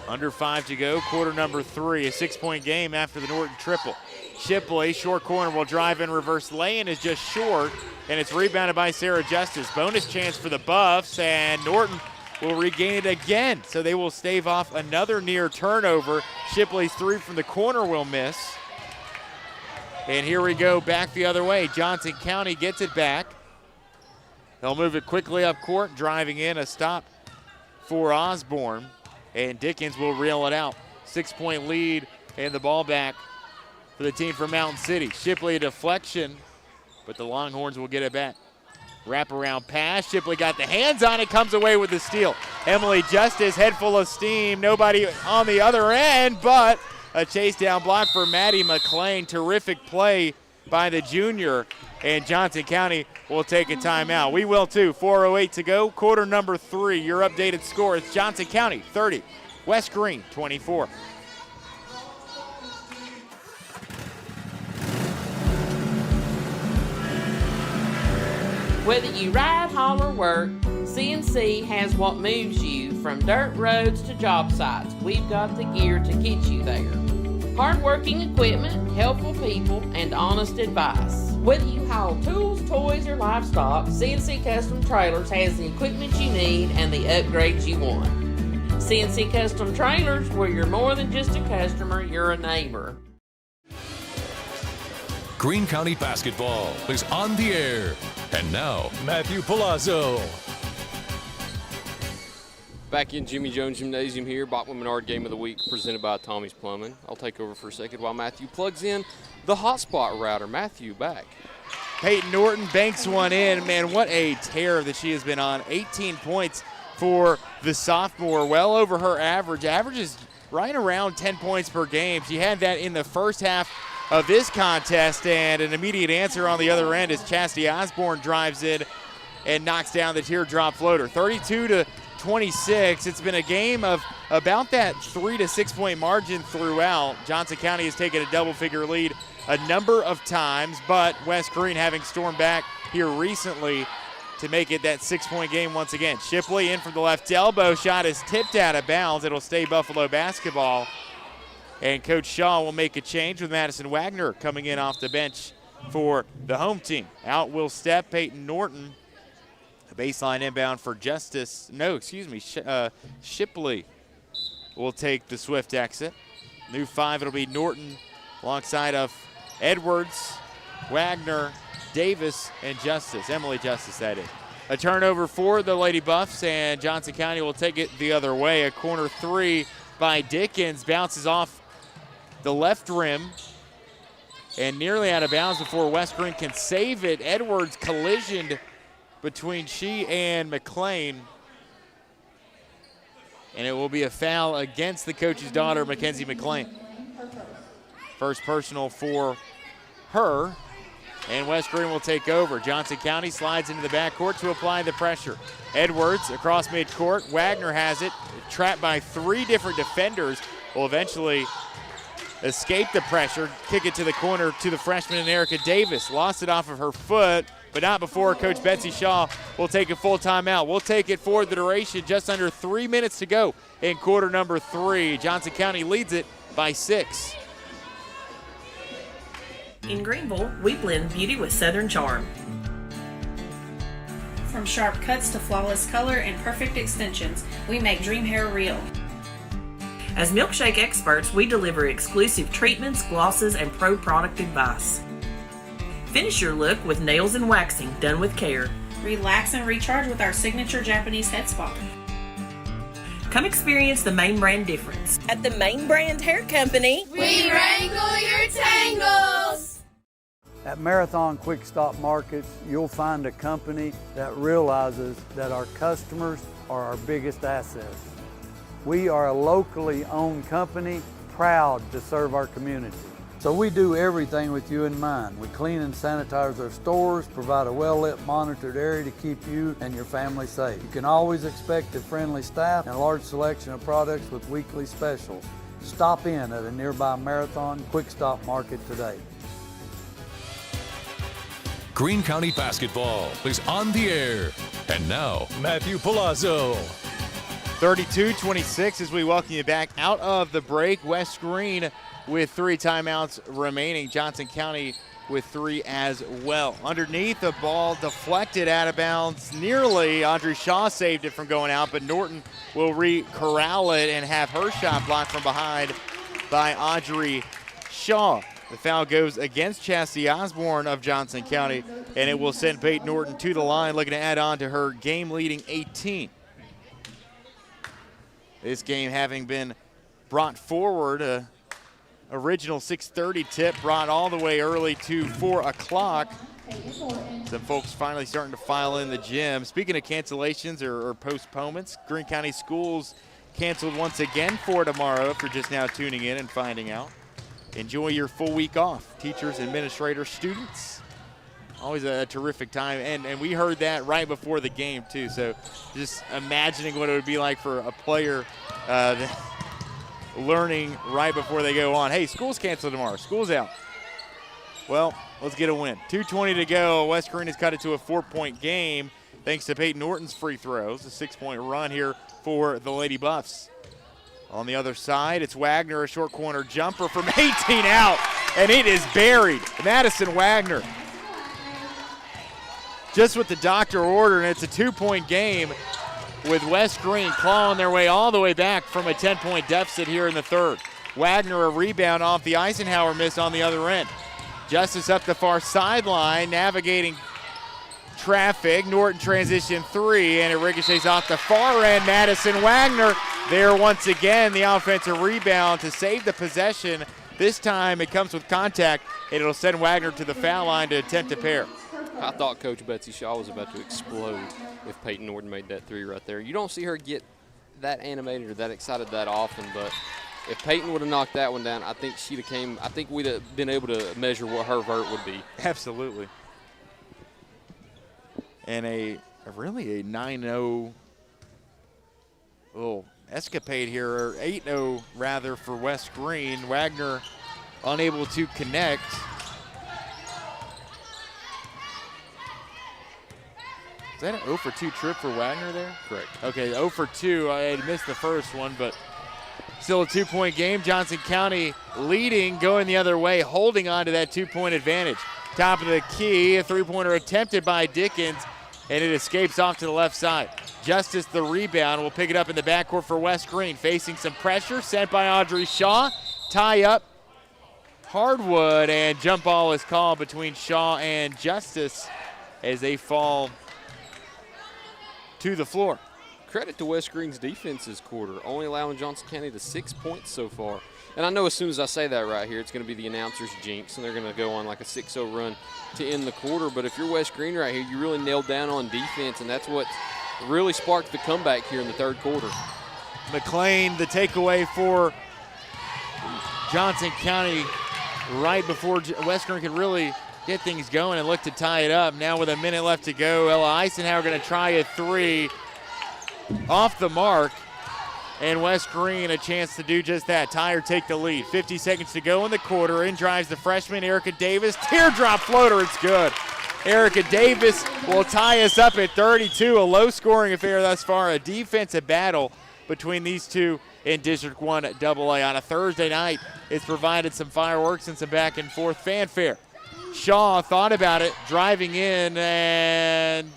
Under 5 to go, quarter number 3, a 6-point game after the Norton triple. Shipley, short corner, will drive in reverse lane, is just short, and it's rebounded by Sarah Justice. Bonus chance for the Buffs, and Norton will regain it again, so they will stave off another near turnover. Shipley's 3 from the corner will miss. And here we go back the other way. Johnson County gets it back. They'll move it quickly up court, driving in, a stop for Osborne. And Dickens will reel it out. 6-point lead and the ball back for the team from Mountain City. Shipley a deflection, but the Longhorns will get it back. Wraparound pass. Shipley got the hands on it, comes away with the steal. Emily Justice, head full of steam. Nobody on the other end, but a chase down block for Maddie McLean. Terrific play by the junior, and Johnson County will take a timeout. We will too. 4:08 to go, quarter number 3. Your updated score is Johnson County 30, West Greene 24. Whether you ride, haul, or work, CNC has what moves you from dirt roads to job sites. We've got the gear to get you there. Hardworking equipment, helpful people, and honest advice. Whether you haul tools, toys, or livestock, CNC Custom Trailers has the equipment you need and the upgrades you want. CNC Custom Trailers, where you're more than just a customer, you're a neighbor. Greene County basketball is on the air. And now, Matthew Palazzo. Back in Jimmy Jones Gymnasium here, Bachman Menard Game of the Week presented by Tommie's Plumbing. I'll take over for a second while Matthew plugs in the hotspot router. Matthew, back. Peyton Norton banks one in. Man, what a tear that she has been on. 18 points for the sophomore, well over her average. Average is right around 10 points per game. She had that in the first half of this contest, and an immediate answer on the other end as Chastity Osborne drives in and knocks down the teardrop floater. 32-26. It's been a game of about that 3 to 6 point margin throughout. Johnson County has taken a double-figure lead a number of times, but West Greene having stormed back here recently to make it that 6-point game once again. Shipley in from the left elbow. Shot is tipped out of bounds. It'll stay Buffalo basketball. And Coach Shaw will make a change with Madison Wagner coming in off the bench for the home team. Out will step Peyton Norton. A baseline inbound for Shipley will take the swift exit. New 5, it'll be Norton alongside of Edwards, Wagner, Davis, and Justice. Emily Justice, that is. A turnover for the Lady Buffs, and Johnson County will take it the other way. A corner 3 by Dickens bounces off the left rim and nearly out of bounds before West Greene can save it. Edwards collisioned between she and McLean, and it will be a foul against the coach's daughter, Mackenzie McLean. First personal for her, and West Greene will take over. Johnson County slides into the backcourt to apply the pressure. Edwards across midcourt. Wagner has it, trapped by 3 different defenders. Will eventually escape the pressure, kick it to the corner to the freshman Erica Davis. Lost it off of her foot, but not before Coach Betsy Shaw will take a full timeout. We'll take it for the duration, just under 3 minutes to go in quarter number 3. Johnson County leads it by 6. In Greenville, we blend beauty with Southern charm. From sharp cuts to flawless color and perfect extensions, we make dream hair real. As milkshake experts, we deliver exclusive treatments, glosses, and pro product advice. Finish your look with nails and waxing done with care. Relax and recharge with our signature Japanese head spa. Come experience the Main Brand difference. At the Main Brand Hair Company, we wrangle your tangles. At Marathon Quick Stop Markets, you'll find a company that realizes that our customers are our biggest assets. We are a locally owned company, proud to serve our community. So we do everything with you in mind. We clean and sanitize our stores, provide a well-lit monitored area to keep you and your family safe. You can always expect a friendly staff and a large selection of products with weekly specials. Stop in at a nearby Marathon Quick Stop Market today. Greene County basketball is on the air. And now, Matthew Palazzo. 32-26 as we welcome you back out of the break. West Greene with 3 timeouts remaining. Johnson County with 3 as well. Underneath, the ball deflected out of bounds nearly. Audrey Shaw saved it from going out, but Norton will corral it and have her shot blocked from behind by Audrey Shaw. The foul goes against Chastity Osborne of Johnson County, and it will send Peyton Norton to the line, looking to add on to her game-leading 18. This game having been brought forward, original 6:30 tip brought all the way early to 4 o'clock. Some folks finally starting to file in the gym. Speaking of cancellations or postponements, Greene County Schools canceled once again for tomorrow if you're just now tuning in and finding out. Enjoy your full week off, teachers, administrators, students. Always a terrific time, and we heard that right before the game too, so just imagining what it would be like for a player learning right before they go on. Hey, school's canceled tomorrow. School's out. Well, let's get a win. 2:20 to go. West Greene has cut it to a 4-point game thanks to Peyton Norton's free throws. A 6-point run here for the Lady Buffs. On the other side, it's Wagner, a short corner jumper from 18 out, and it is buried. Madison Wagner. Just what the doctor ordered, and it's a 2-point game with West Greene clawing their way all the way back from a 10-point deficit here in the third. Wagner a rebound off the Eisenhower miss on the other end. Justice up the far sideline, navigating traffic. Norton transition 3, and it ricochets off the far end. Madison Wagner there once again, the offensive rebound to save the possession. This time it comes with contact, and it'll send Wagner to the foul line to attempt a pair. I thought Coach Betsy Shaw was about to explode if Peyton Norton made that 3 right there. You don't see her get that animated or that excited that often, but if Peyton would have knocked that one down, I think we'd have been able to measure what her vert would be. Absolutely. And a 9-0 little escapade here, or 8-0 rather, for West Greene. Wagner unable to connect. Is that an 0 for 2 trip for Wagner there? Correct. Okay, 0 for 2. I had missed the first one, but still a 2-point game. Johnson County leading, going the other way, holding on to that 2-point advantage. Top of the key, a 3-pointer attempted by Dickens, and it escapes off to the left side. Justice the rebound will pick it up in the backcourt for West Greene. Facing some pressure, sent by Audrey Shaw. Tie up, Hardwood, and jump ball is called between Shaw and Justice as they fall to the floor. Credit to West Greene's defense this quarter, only allowing Johnson County to 6 points so far. And I know as soon as I say that right here, it's going to be the announcer's jinx, and they're going to go on like a 6-0 run to end the quarter. But if you're West Greene right here, you really nailed down on defense, and that's what really sparked the comeback here in the third quarter. McLean, the takeaway for Johnson County right before West Greene could really get things going and look to tie it up. Now with a minute left to go, Ella Eisenhower going to try a 3 off the mark, and West Greene a chance to do just that. Tie or take the lead. 50 seconds to go in the quarter. In drives the freshman, Erica Davis. Teardrop floater, it's good. Erica Davis will tie us up at 32. A low-scoring affair thus far. A defensive battle between these two in District 1 AA. On a Thursday night, it's provided some fireworks and some back-and-forth fanfare. Shaw thought about it, driving in, and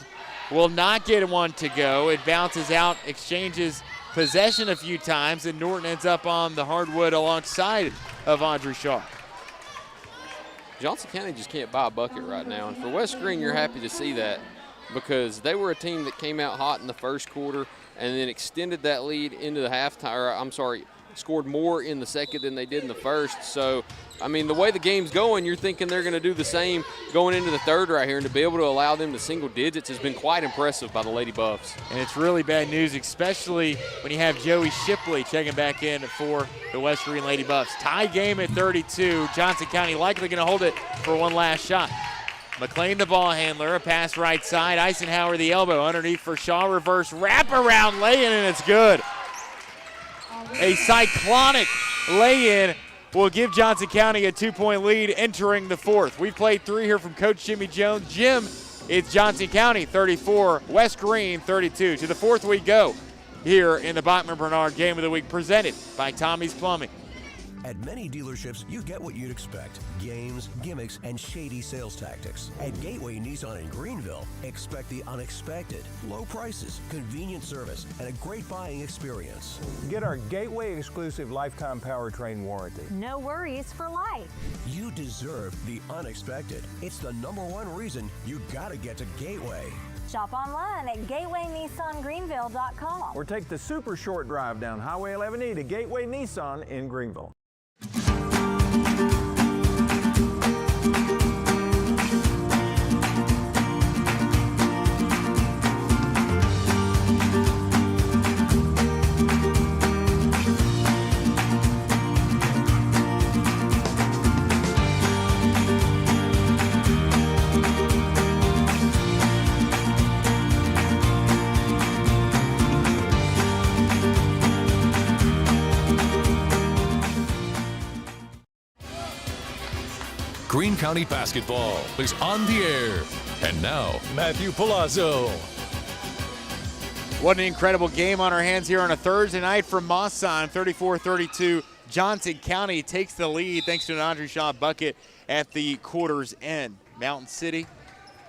will not get one to go. It bounces out, exchanges possession a few times, and Norton ends up on the hardwood alongside of Audrey Shaw. Johnson County just can't buy a bucket right now, and for West Greene, you're happy to see that because they were a team that came out hot in the first quarter and then extended that lead into the halftime, scored more in the second than they did in the first. So, I mean, the way the game's going, you're thinking they're going to do the same going into the third right here, and to be able to allow them to single digits has been quite impressive by the Lady Buffs. And it's really bad news, especially when you have Joey Shipley checking back in for the West Greene Lady Buffs. Tie game at 32. Johnson County likely going to hold it for one last shot. McLean the ball handler, a pass right side. Eisenhower the elbow underneath for Shaw. Reverse wraparound lay-in, and it's good. A cyclonic lay-in will give Johnson County a 2-point lead entering the fourth. We've played 3 here from Coach Jimmy Jones. Jim, it's Johnson County 34, West Greene 32. To the fourth we go here in the Bachman Bernard Game of the Week, presented by Tommie's Plumbing. At many dealerships, you get what you'd expect. Games, gimmicks, and shady sales tactics. At Gateway Nissan in Greenville, expect the unexpected. Low prices, convenient service, and a great buying experience. Get our Gateway exclusive lifetime powertrain warranty. No worries for life. You deserve the unexpected. It's the #1 reason you gotta get to Gateway. Shop online at gatewaynissangreenville.com. Or take the super short drive down Highway 11E to Gateway Nissan in Greenville. Greene County basketball is on the air. And now, Matthew Palazzo. What an incredible game on our hands here on a Thursday night from Moissan. 34-32, Johnson County takes the lead thanks to an Audrey Shaw bucket at the quarter's end. Mountain City,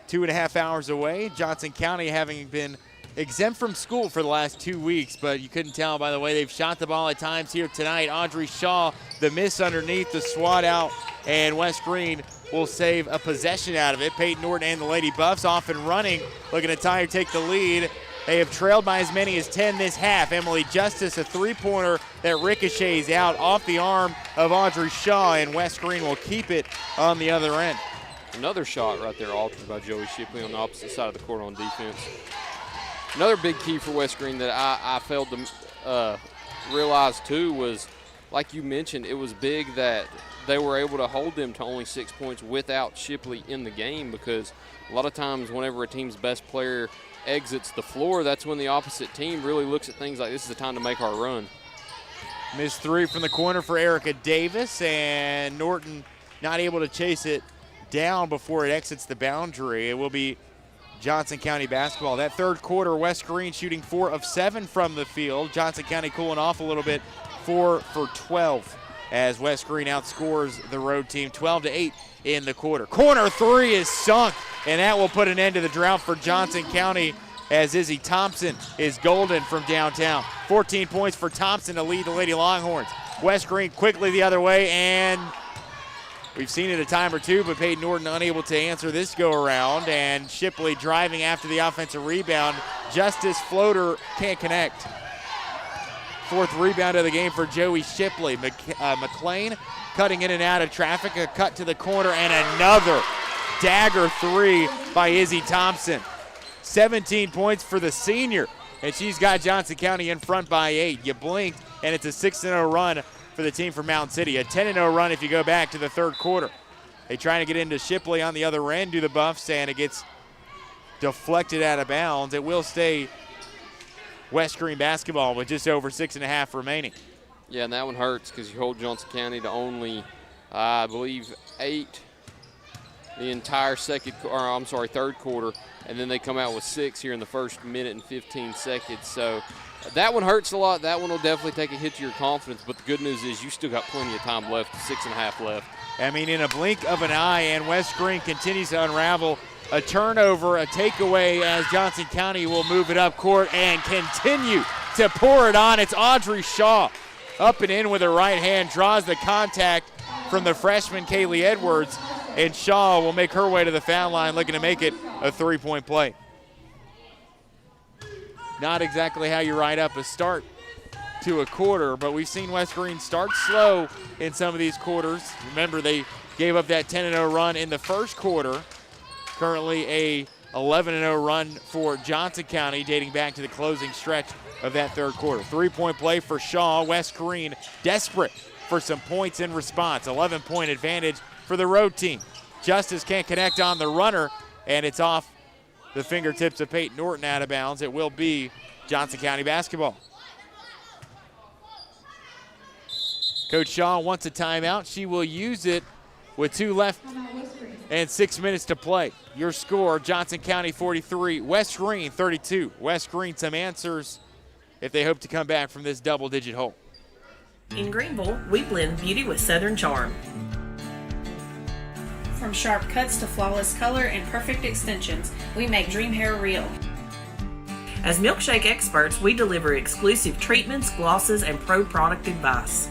2.5 hours away. Johnson County having been exempt from school for the last 2 weeks, but you couldn't tell by the way they've shot the ball at times here tonight. Audrey Shaw, the miss underneath, the swat out, and West Greene will save a possession out of it. Peyton Norton and the Lady Buffs off and running, looking to tie or take the lead. They have trailed by as many as 10 this half. Emily Justice, a three-pointer that ricochets out off the arm of Audrey Shaw, and West Greene will keep it on the other end. Another shot right there altered by Joey Shipley on the opposite side of the court on defense. Another big key for West Greene that I failed to realize too was, like you mentioned, it was big that they were able to hold them to only 6 points without Shipley in the game, because a lot of times whenever a team's best player exits the floor, that's when the opposite team really looks at things like this is the time to make our run. Missed 3 from the corner for Erica Davis, and Norton not able to chase it down before it exits the boundary. It will be Johnson County basketball. That third quarter, West Greene shooting 4 of 7 from the field. Johnson County cooling off a little bit, 4 for 12, as West Greene outscores the road team 12-8 in the quarter. Corner 3 is sunk, and that will put an end to the drought for Johnson County, as Izzy Thompson is golden from downtown. 14 points for Thompson to lead the Lady Longhorns. West Greene quickly the other way, and we've seen it a time or two, but Peyton Norton unable to answer this go-around, and Shipley driving after the offensive rebound. Justice floater can't connect. 4th rebound of the game for Joey Shipley. McLean cutting in and out of traffic, a cut to the corner, and another dagger 3 by Izzy Thompson. 17 points for the senior, and she's got Johnson County in front by 8. You blinked, and it's a 6-0 run for the team from Mountain City. A 10-0 run if you go back to the third quarter. They trying to get into Shipley on the other end, do the Buffs, and it gets deflected out of bounds. It will stay West Greene basketball with just over 6.5 remaining. Yeah, and that one hurts because you hold Johnson County to only, I believe, 8 the entire third quarter, and then they come out with 6 here in the first minute and 15 seconds. So that one hurts a lot. That one will definitely take a hit to your confidence, but the good news is you still got plenty of time left, 6.5 left. I mean, in a blink of an eye, and West Greene continues to unravel. A turnover, a takeaway, as Johnson County will move it up court and continue to pour it on. It's Audrey Shaw up and in with her right hand, draws the contact from the freshman Kaylee Edwards, and Shaw will make her way to the foul line, looking to make it a 3-point play. Not exactly how you write up a start to a quarter, but we've seen West Greene start slow in some of these quarters. Remember, they gave up that 10-0 run in the first quarter. Currently a 11-0 run for Johnson County, dating back to the closing stretch of that third quarter. Three-point play for Shaw. West Greene desperate for some points in response. 11-point advantage for the road team. Justice can't connect on the runner, and it's off the fingertips of Peyton Norton out of bounds. It will be Johnson County basketball. Coach Shaw wants a timeout. She will use it with 2 left and 6 minutes to play. Your score, Johnson County 43, West Greene 32. West Greene some answers if they hope to come back from this double-digit hole. In Greenville, we blend beauty with Southern charm. From sharp cuts to flawless color and perfect extensions, we make dream hair real. As milkshake experts, we deliver exclusive treatments, glosses, and pro product advice.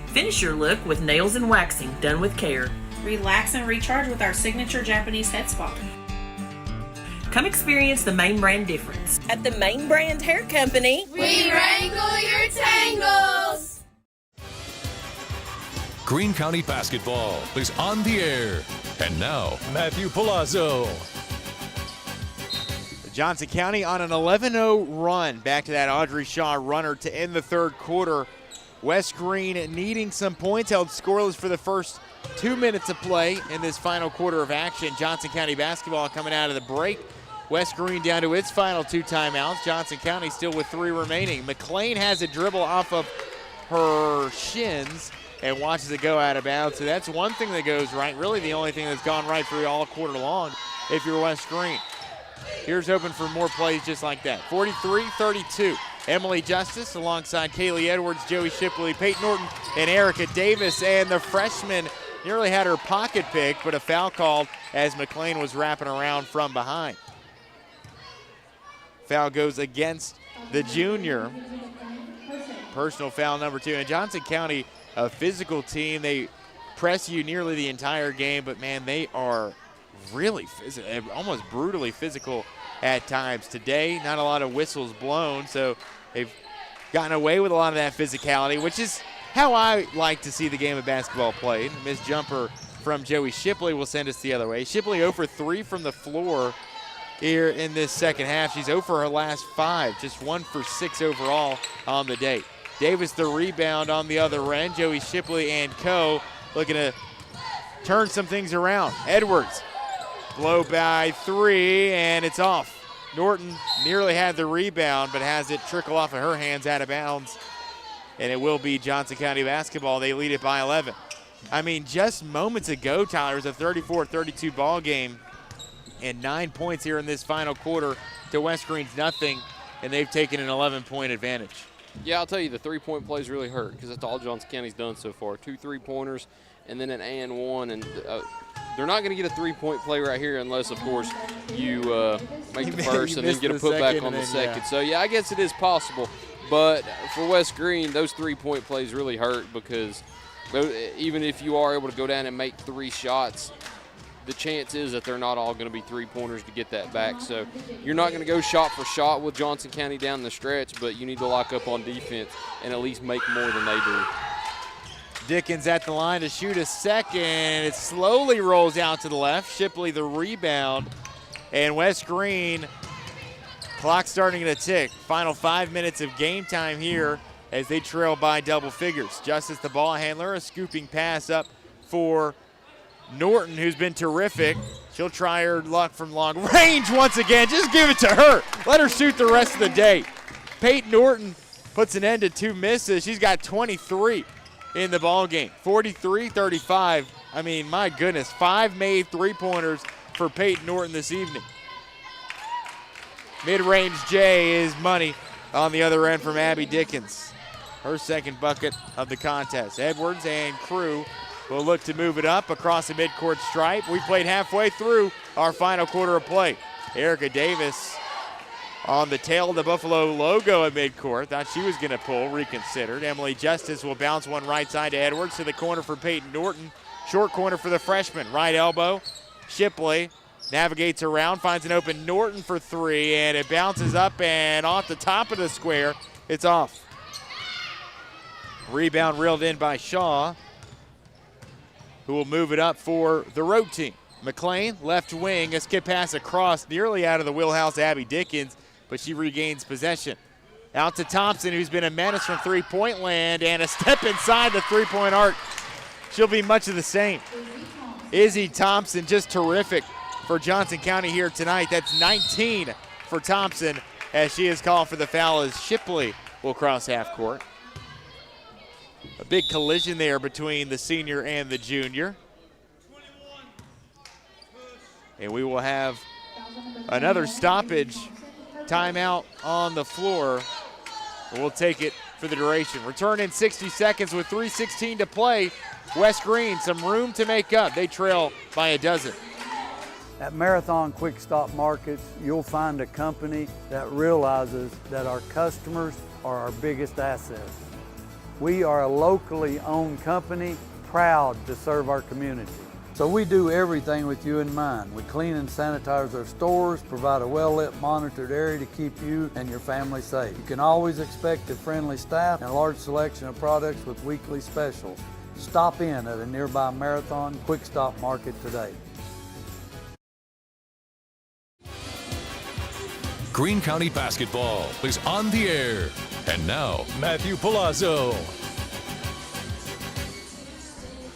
Finish your look with nails and waxing done with care. Relax and recharge with our signature Japanese head spa. Come experience the Main Brand difference. At the Main Brand Hair Company, we wrangle your tangles. Greene County basketball is on the air. And now, Matthew Palazzo. Johnson County on an 11-0 run. Back to that Audrey Shaw runner to end the third quarter. West Greene needing some points, held scoreless for the first 2 minutes of play in this final quarter of action. Johnson County basketball coming out of the break. West Greene down to its final 2 timeouts. Johnson County still with 3 remaining. McLean has a dribble off of her shins and watches it go out of bounds. So that's one thing that goes right. Really the only thing that's gone right for you all quarter long if you're West Greene. Here's hoping for more plays just like that. 43-32. Emily Justice alongside Kaylee Edwards, Joey Shipley, Peyton Norton, and Erica Davis. And the freshman nearly had her pocket picked, but a foul called as McLean was wrapping around from behind. Foul goes against the junior. Personal foul number 2. And Johnson County, a physical team. They press you nearly the entire game, but man, they are really physical, almost brutally physical at times. Today, not a lot of whistles blown, so they've gotten away with a lot of that physicality, which is how I like to see the game of basketball played. Missed jumper from Joey Shipley will send us the other way. Shipley 0 for 3 from the floor here in this second half. She's 0 for her last 5, just 1 for 6 overall on the day. Davis the rebound on the other end. Joey Shipley and co looking to turn some things around. Edwards, blow by 3, and it's off. Norton nearly had the rebound, but has it trickle off of her hands out of bounds, and it will be Johnson County basketball. They lead it by 11. I mean, just moments ago, Tyler, it was a 34-32 ball game, and 9 points here in this final quarter to West Greene's nothing, and they've taken an 11-point advantage. Yeah, I'll tell you, the three-point plays really hurt because that's all Johnson County's done so far. 2 3-pointers and then an and one, and they're not going to get a three-point play right here unless, of course, you make the first and then get a putback on the second. Yeah. So, yeah, I guess it is possible. But for West Greene, those three-point plays really hurt because even if you are able to go down and make 3 shots, the chance is that they're not all going to be three-pointers to get that back. So you're not going to go shot for shot with Johnson County down the stretch, but you need to lock up on defense and at least make more than they do. Dickens at the line to shoot a second. It slowly rolls out to the left. Shipley the rebound. And West Greene, clock starting to tick. Final 5 minutes of game time here as they trail by double figures. Justice the ball handler, a scooping pass up for Norton, who's been terrific. She'll try her luck from long range once again. Just give it to her. Let her shoot the rest of the day. Peyton Norton puts an end to 2 misses. She's got 23 in the ball game. 43-35. I mean, my goodness, 5 made three-pointers for Peyton Norton this evening. Mid-range J is money on the other end from Abby Dickens. Her second bucket of the contest. Edwards and crew will look to move it up across the midcourt stripe. We played halfway through our final quarter of play. Erica Davis on the tail of the Buffalo logo at midcourt. Thought she was going to pull, reconsidered. Emily Justice will bounce one right side to Edwards to the corner for Peyton Norton. Short corner for the freshman. Right elbow. Shipley navigates around, finds an open Norton for 3, and it bounces up and off the top of the square. It's off. Rebound reeled in by Shaw, who will move it up for the road team. McLean, left wing, a skip pass across, nearly out of the wheelhouse, Abby Dickens, but she regains possession. Out to Thompson, who's been a menace from three-point land, and a step inside the three-point arc. She'll be much of the same. Izzy Thompson, just terrific for Johnson County here tonight. That's 19 for Thompson, as she is called for the foul as Shipley will cross half court. A big collision there between the senior and the junior. And we will have another stoppage timeout on the floor. We'll take it for the duration. Return in 60 seconds with 3:16 to play. West Greene, some room to make up. They trail by a dozen. At Marathon Quick Stop Markets, you'll find a company that realizes that our customers are our biggest assets. We are a locally owned company, proud to serve our community. So we do everything with you in mind. We clean and sanitize our stores, provide a well-lit, monitored area to keep you and your family safe. You can always expect a friendly staff and a large selection of products with weekly specials. Stop in at a nearby Marathon Quick Stop Market today. Greene County basketball is on the air. And now, Matthew Palazzo.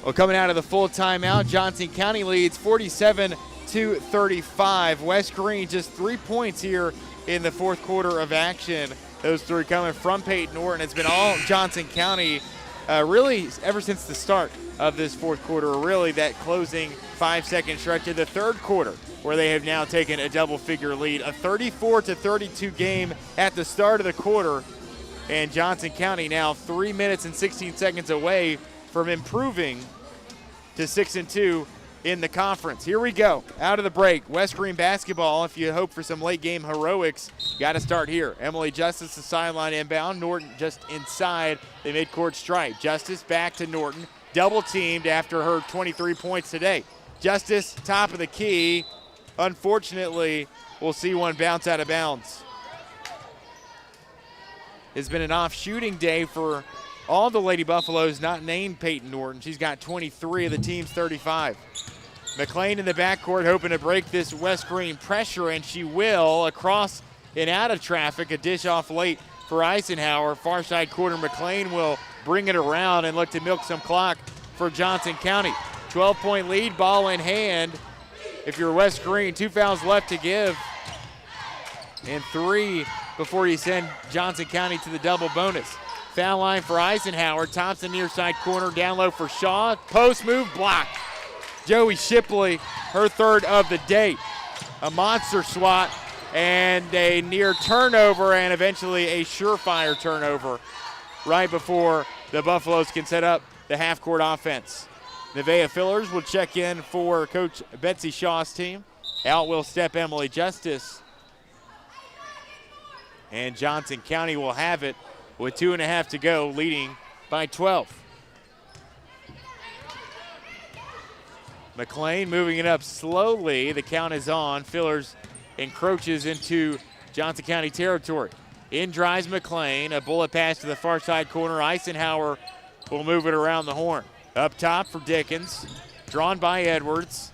Well, coming out of the full timeout, Johnson County leads 47-35. West Greene just 3 points here in the fourth quarter of action. Those three coming from Peyton Norton. It's been all Johnson County really ever since the start of this fourth quarter, really that closing 5-second stretch of the third quarter, where they have now taken a double-figure lead. A 34-32 game at the start of the quarter, and Johnson County now 3 minutes and 16 seconds away from improving to 6-2 in the conference. Here we go, out of the break. West Greene basketball, if you hope for some late game heroics, got to start here. Emily Justice, the sideline inbound. Norton just inside the midcourt stripe. Justice back to Norton, double teamed after her 23 points today. Justice, top of the key. Unfortunately, we'll see one bounce out of bounds. It's been an off shooting day for all the Lady Buffaloes not named Peyton Norton. She's got 23 of the team's 35. McLean in the backcourt hoping to break this West Greene pressure, and she will. Across and out of traffic, a dish off late for Eisenhower. Far side corner, McLean will bring it around and look to milk some clock for Johnson County. 12-point lead, ball in hand. If you're West Greene, 2 fouls left to give, and 3 before you send Johnson County to the double bonus. Foul line for Eisenhower. Thompson near side corner, down low for Shaw. Post move blocked. Joey Shipley, her third of the day. A monster swat and a near turnover, and eventually a surefire turnover right before the Buffaloes can set up the half-court offense. Nevaeh Fillers will check in for Coach Betsy Shaw's team. Out will step Emily Justice. And Johnson County will have it with 2.5 to go, leading by 12. McLean moving it up slowly. The count is on. Fillers encroaches into Johnson County territory. In drives McLean. A bullet pass to the far side corner. Eisenhower will move it around the horn. Up top for Dickens. Drawn by Edwards.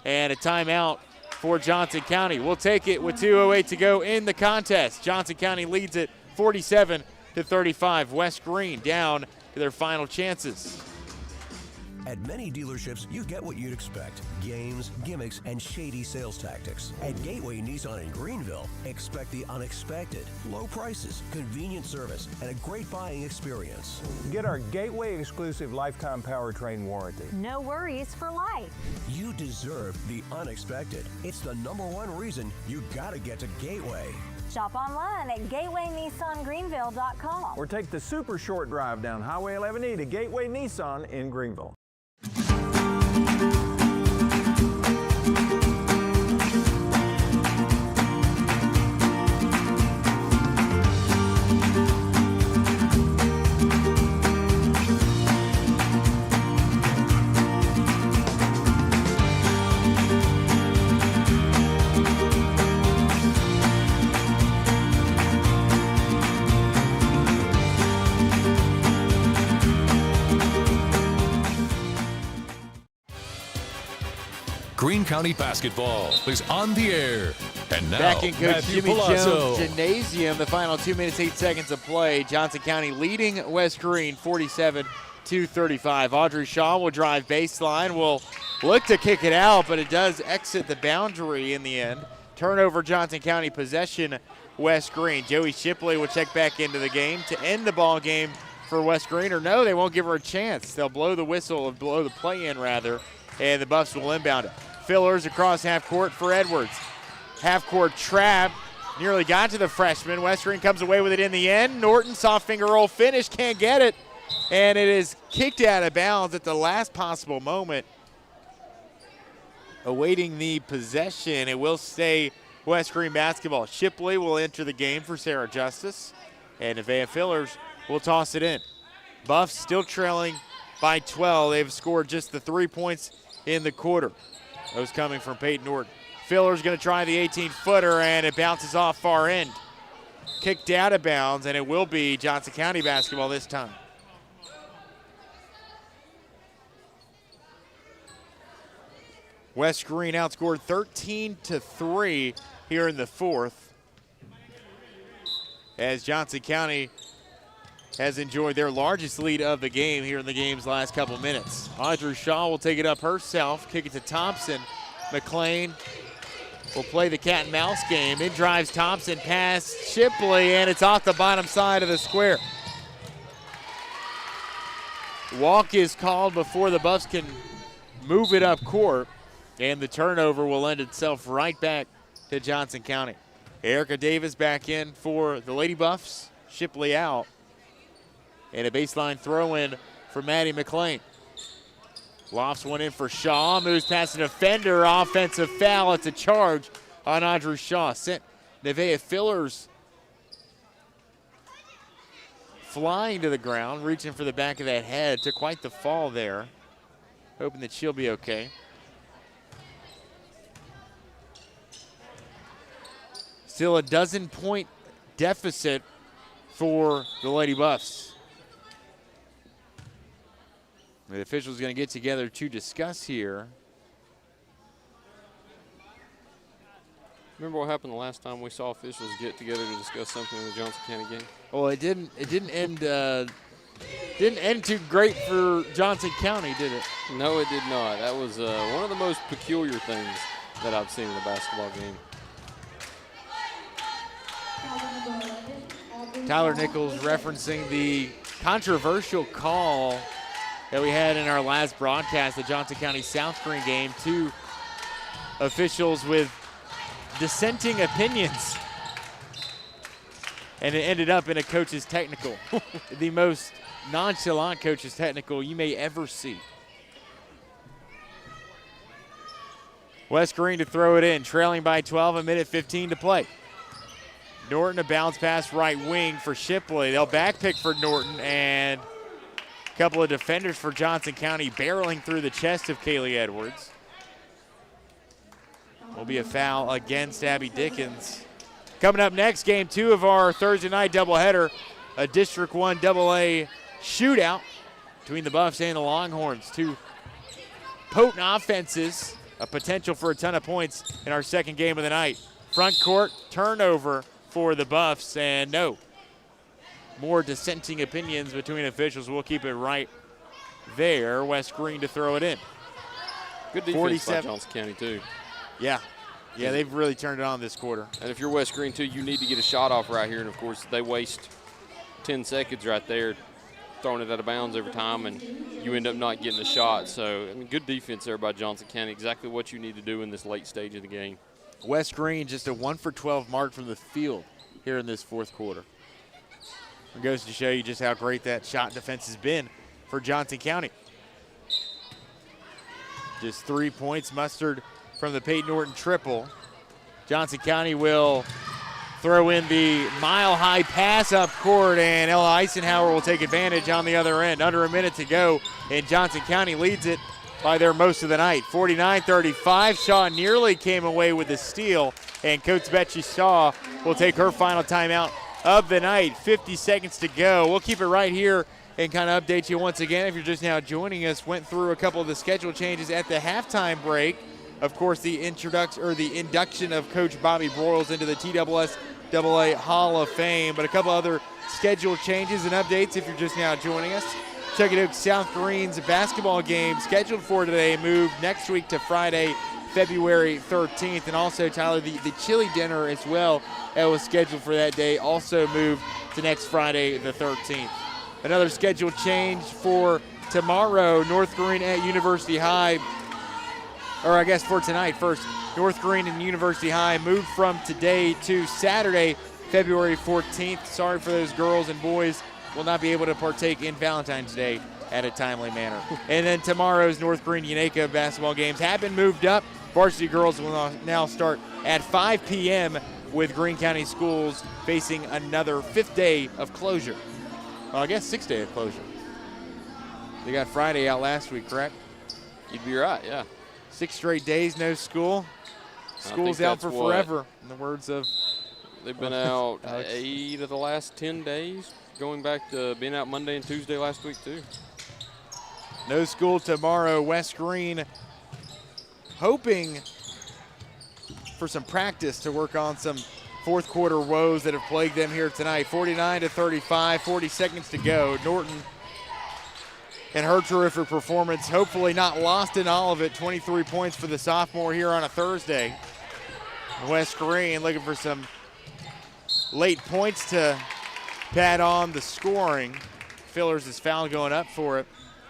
And a timeout for Johnson County. We'll take it with 2:08 to go in the contest. Johnson County leads it 47-35. West Greene down to their final chances. At many dealerships, you get what you'd expect. Games, gimmicks, and shady sales tactics. At Gateway Nissan in Greenville, expect the unexpected. Low prices, convenient service, and a great buying experience. Get our Gateway exclusive lifetime powertrain warranty. No worries for life. You deserve the unexpected. It's the #1 reason you gotta get to Gateway. Shop online at GatewayNissanGreenville.com. Or take the super short drive down Highway 11E to Gateway Nissan in Greenville. Greene County basketball is on the air. And now, back in Coach Matthew Jimmy Palazzo. Jones Gymnasium, the final 2 minutes, 8 seconds of play. Johnson County leading West Greene 47-35. Audrey Shaw will drive baseline, will look to kick it out, but it does exit the boundary in the end. Turnover, Johnson County possession, West Greene. Joey Shipley will check back into the game to end the ball game for West Greene, or no, they won't give her a chance. They'll blow the whistle, or blow the play in rather, and the Buffs will inbound it. Fillers across half court for Edwards. Half court trap, nearly got to the freshman. West Greene comes away with it in the end. Norton, soft finger roll finish, can't get it, and it is kicked out of bounds at the last possible moment. Awaiting the possession, it will stay West Greene basketball. Shipley will enter the game for Sarah Justice, and Nevaeh Fillers will toss it in. Buffs still trailing by 12. They've scored just the 3 points in the quarter. Those coming from Peyton Norton. Fillers going to try the 18-footer, and it bounces off far end. Kicked out of bounds, and it will be Johnson County basketball this time. West Greene outscored 13-3 here in the fourth, as Johnson County has enjoyed their largest lead of the game here in the game's last couple minutes. Audrey Shaw will take it up herself, kick it to Thompson. McLean will play the cat and mouse game. In drives Thompson, pass Shipley, and it's off the bottom side of the square. Walk is called before the Buffs can move it up court, and the turnover will end itself right back to Johnson County. Erica Davis back in for the Lady Buffs. Shipley out. And a baseline throw-in for Maddie McLean. Lofts one in for Shaw, moves past a defender, offensive foul. It's a charge on Audrey Shaw. Sent Nevaeh Fillers flying to the ground, reaching for the back of that head. Took quite the fall there. Hoping that she'll be okay. Still a dozen-point deficit for the Lady Buffs. The officials going to get together to discuss here. Remember what happened the last time we saw officials get together to discuss something in the Johnson County game? Well, it didn't end too great for Johnson County, did it? No, it did not. That was one of the most peculiar things that I've seen in a basketball game. Tyler Nichols referencing the controversial call that we had in our last broadcast, the Johnson County South Greene game. Two officials with dissenting opinions. And it ended up in a coach's technical. The most nonchalant coach's technical you may ever see. West Greene to throw it in, trailing by 12, a minute 15 to play. Norton, a bounce pass right wing for Shipley. They'll back pick for Norton, and a couple of defenders for Johnson County barreling through the chest of Kaylee Edwards. Will be a foul against Abby Dickens. Coming up next, game 2 of our Thursday night doubleheader, a District 1 AA shootout between the Buffs and the Longhorns. Two potent offenses, a potential for a ton of points in our second game of the night. Front court turnover for the Buffs, and no more dissenting opinions between officials. We'll keep it right there. West Greene to throw it in. Good defense by Johnson County, too. Yeah, they've really turned it on this quarter. And if you're West Greene, too, you need to get a shot off right here. And, of course, they waste 10 seconds right there throwing it out of bounds every time, and you end up not getting a shot. So, I mean, good defense there by Johnson County. Exactly what you need to do in this late stage of the game. West Greene just a 1 for 12 mark from the field here in this fourth quarter. It goes to show you just how great that shot defense has been for Johnson County. Just 3 points mustered from the Peyton Norton triple. Johnson County will throw in the mile-high pass up court, and Ella Eisenhower will take advantage on the other end. Under a minute to go, and Johnson County leads it by their most of the night. 49-35. Shaw nearly came away with the steal, and Coach Betsy Shaw will take her final timeout of the night. 50 seconds to go. We'll keep it right here and kind of update you once again if you're just now joining us. Went through a couple of the schedule changes at the halftime break. of course, the induction of Coach Bobby Broyles into the TSSAA Hall of Fame. But a couple other schedule changes and updates if you're just now joining us. Chuckadoo South Green's basketball game scheduled for today moved next week to Friday, February 13th. And also, Tyler, the chili dinner as well that was scheduled for that day also moved to next Friday, the 13th. Another schedule change for tomorrow, North Greene at University High, or I guess for tonight first, North Greene and University High moved from today to Saturday, February 14th. Sorry for those girls and boys will not be able to partake in Valentine's Day at a timely manner. And then tomorrow's North Greene Unaka basketball games have been moved up. Varsity girls will now start at 5 p.m. with Greene County Schools facing another 5th day of closure. Well, I guess 6th day of closure. They got Friday out last week, correct? You'd be right, yeah. 6 straight days, no school. School's out for forever, in the words of... They've been out 8 of the last 10 days, going back to being out Monday and Tuesday last week, too. No school tomorrow. West Greene hoping for some practice to work on some fourth quarter woes that have plagued them here tonight. 49-35, 40 seconds to go. Norton and her terrific performance, hopefully not lost in all of it. 23 points for the sophomore here on a Thursday. West Greene looking for some late points to pad on the scoring. Fillers' foul going up for it.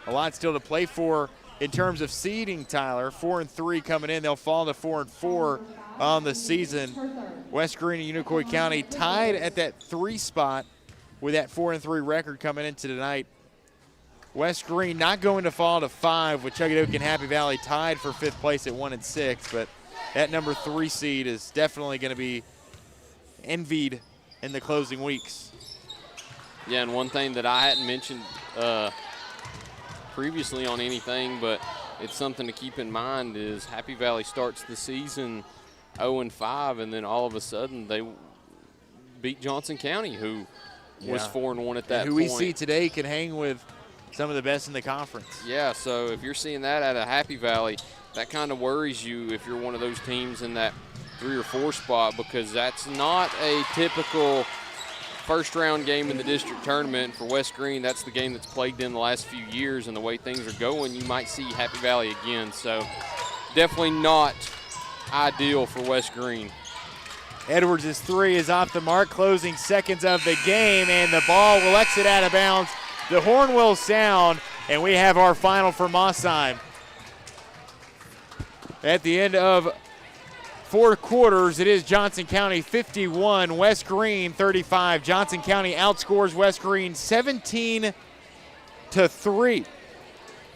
A lot still to play for in terms of seeding, Tyler. 4-3 coming in. They'll fall to 4-4 on the season. West Greene and Unicoi County tied at that 3 spot with that 4-3 record coming into tonight. West Greene not going to fall to 5 with Chuckadoo and Happy Valley tied for 5th place at 1-6, but that number 3 seed is definitely going to be envied in the closing weeks. Yeah, and one thing that I hadn't mentioned previously on anything, but it's something to keep in mind, is Happy Valley starts the season 0-5, and then all of a sudden they beat Johnson County, who was 4-1 at that point. Who we see today can hang with some of the best in the conference. Yeah, so if you're seeing that out of Happy Valley, that kind of worries you if you're one of those teams in that 3 or 4 spot, because that's not a typical first-round game in the district tournament. For West Greene, that's the game that's plagued them the last few years, and the way things are going, you might see Happy Valley again. So definitely not ideal for West Greene. Edwards' 3 is off the mark, closing seconds of the game, and the ball will exit out of bounds. The horn will sound, and we have our final for Mossheim. At the end of 4 quarters, it is Johnson County 51, West Greene 35. Johnson County outscores West Greene 17-3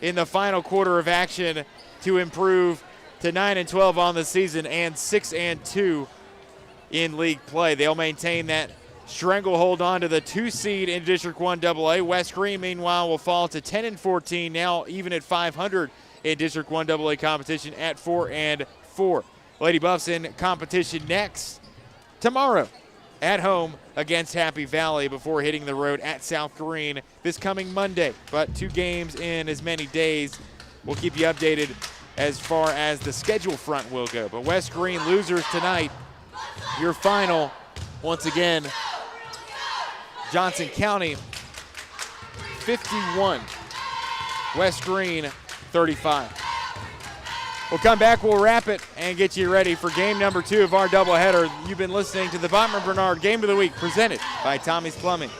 in the final quarter of action to improve to 9-12 on the season and 6-2 in league play. They'll maintain that stranglehold on to the 2 seed in District 1 AA. West Greene, meanwhile, will fall to 10-14, now even at 500 in District 1 AA competition at 4-4. Lady Buffs in competition next tomorrow at home against Happy Valley before hitting the road at South Greene this coming Monday. But 2 games in as many days. We'll keep you updated as far as the schedule front will go. But West Greene losers tonight. Your final, once again, Johnson County 51, West Greene 35. We'll come back, we'll wrap it, and get you ready for game number 2 of our doubleheader. You've been listening to the Bachman Bernard Game of the Week presented by Tommie's Plumbing.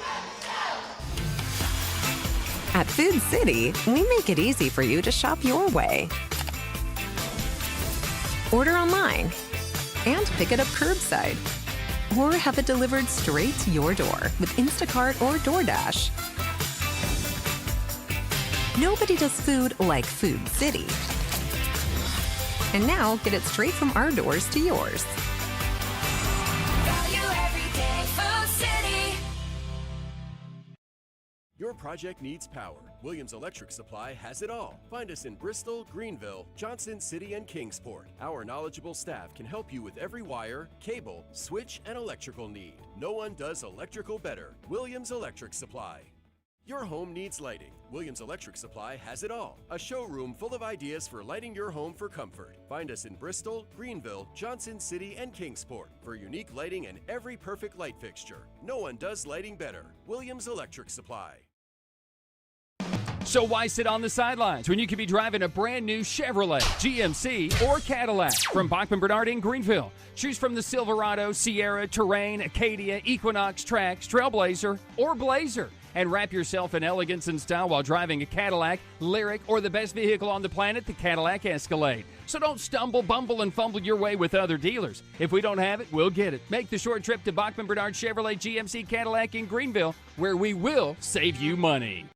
At Food City, we make it easy for you to shop your way. Order online and pick it up curbside, or have it delivered straight to your door with Instacart or DoorDash. Nobody does food like Food City. And now, get it straight from our doors to yours. Value every day, Food City. Your project needs power. Williams Electric Supply has it all. Find us in Bristol, Greenville, Johnson City, and Kingsport. Our knowledgeable staff can help you with every wire, cable, switch, and electrical need. No one does electrical better. Williams Electric Supply. Your home needs lighting. Williams Electric Supply has it all. A showroom full of ideas for lighting your home for comfort. Find us in Bristol, Greenville, Johnson City, and Kingsport for unique lighting and every perfect light fixture. No one does lighting better. Williams Electric Supply. So why sit on the sidelines when you could be driving a brand new Chevrolet, GMC, or Cadillac from Bachman Bernard in Greenville? Choose from the Silverado, Sierra, Terrain, Acadia, Equinox, Trax, Trailblazer, or Blazer. And wrap yourself in elegance and style while driving a Cadillac, Lyric, or the best vehicle on the planet, the Cadillac Escalade. So don't stumble, bumble, and fumble your way with other dealers. If we don't have it, we'll get it. Make the short trip to Bachman Bernard Chevrolet GMC Cadillac in Greenville, where we will save you money.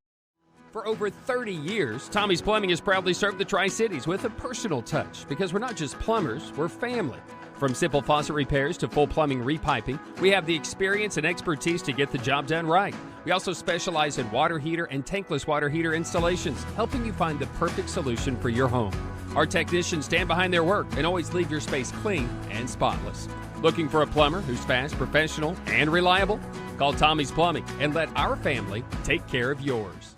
For over 30 years, Tommie's Plumbing has proudly served the Tri-Cities with a personal touch, because we're not just plumbers, we're family. From simple faucet repairs to full plumbing repiping, we have the experience and expertise to get the job done right. We also specialize in water heater and tankless water heater installations, helping you find the perfect solution for your home. Our technicians stand behind their work and always leave your space clean and spotless. Looking for a plumber who's fast, professional, and reliable? Call Tommie's Plumbing and let our family take care of yours.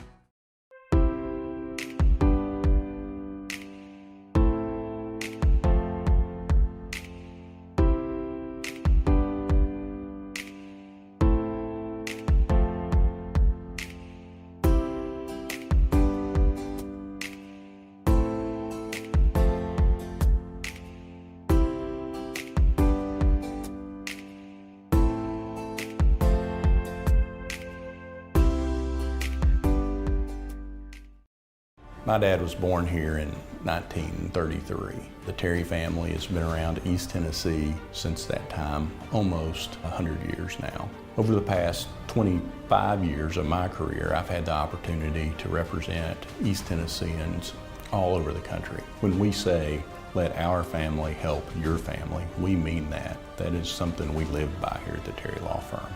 My dad was born here in 1933. The Terry family has been around East Tennessee since that time, almost 100 years now. Over the past 25 years of my career, I've had the opportunity to represent East Tennesseans all over the country. When we say, let our family help your family, we mean that. That is something we live by here at the Terry Law Firm.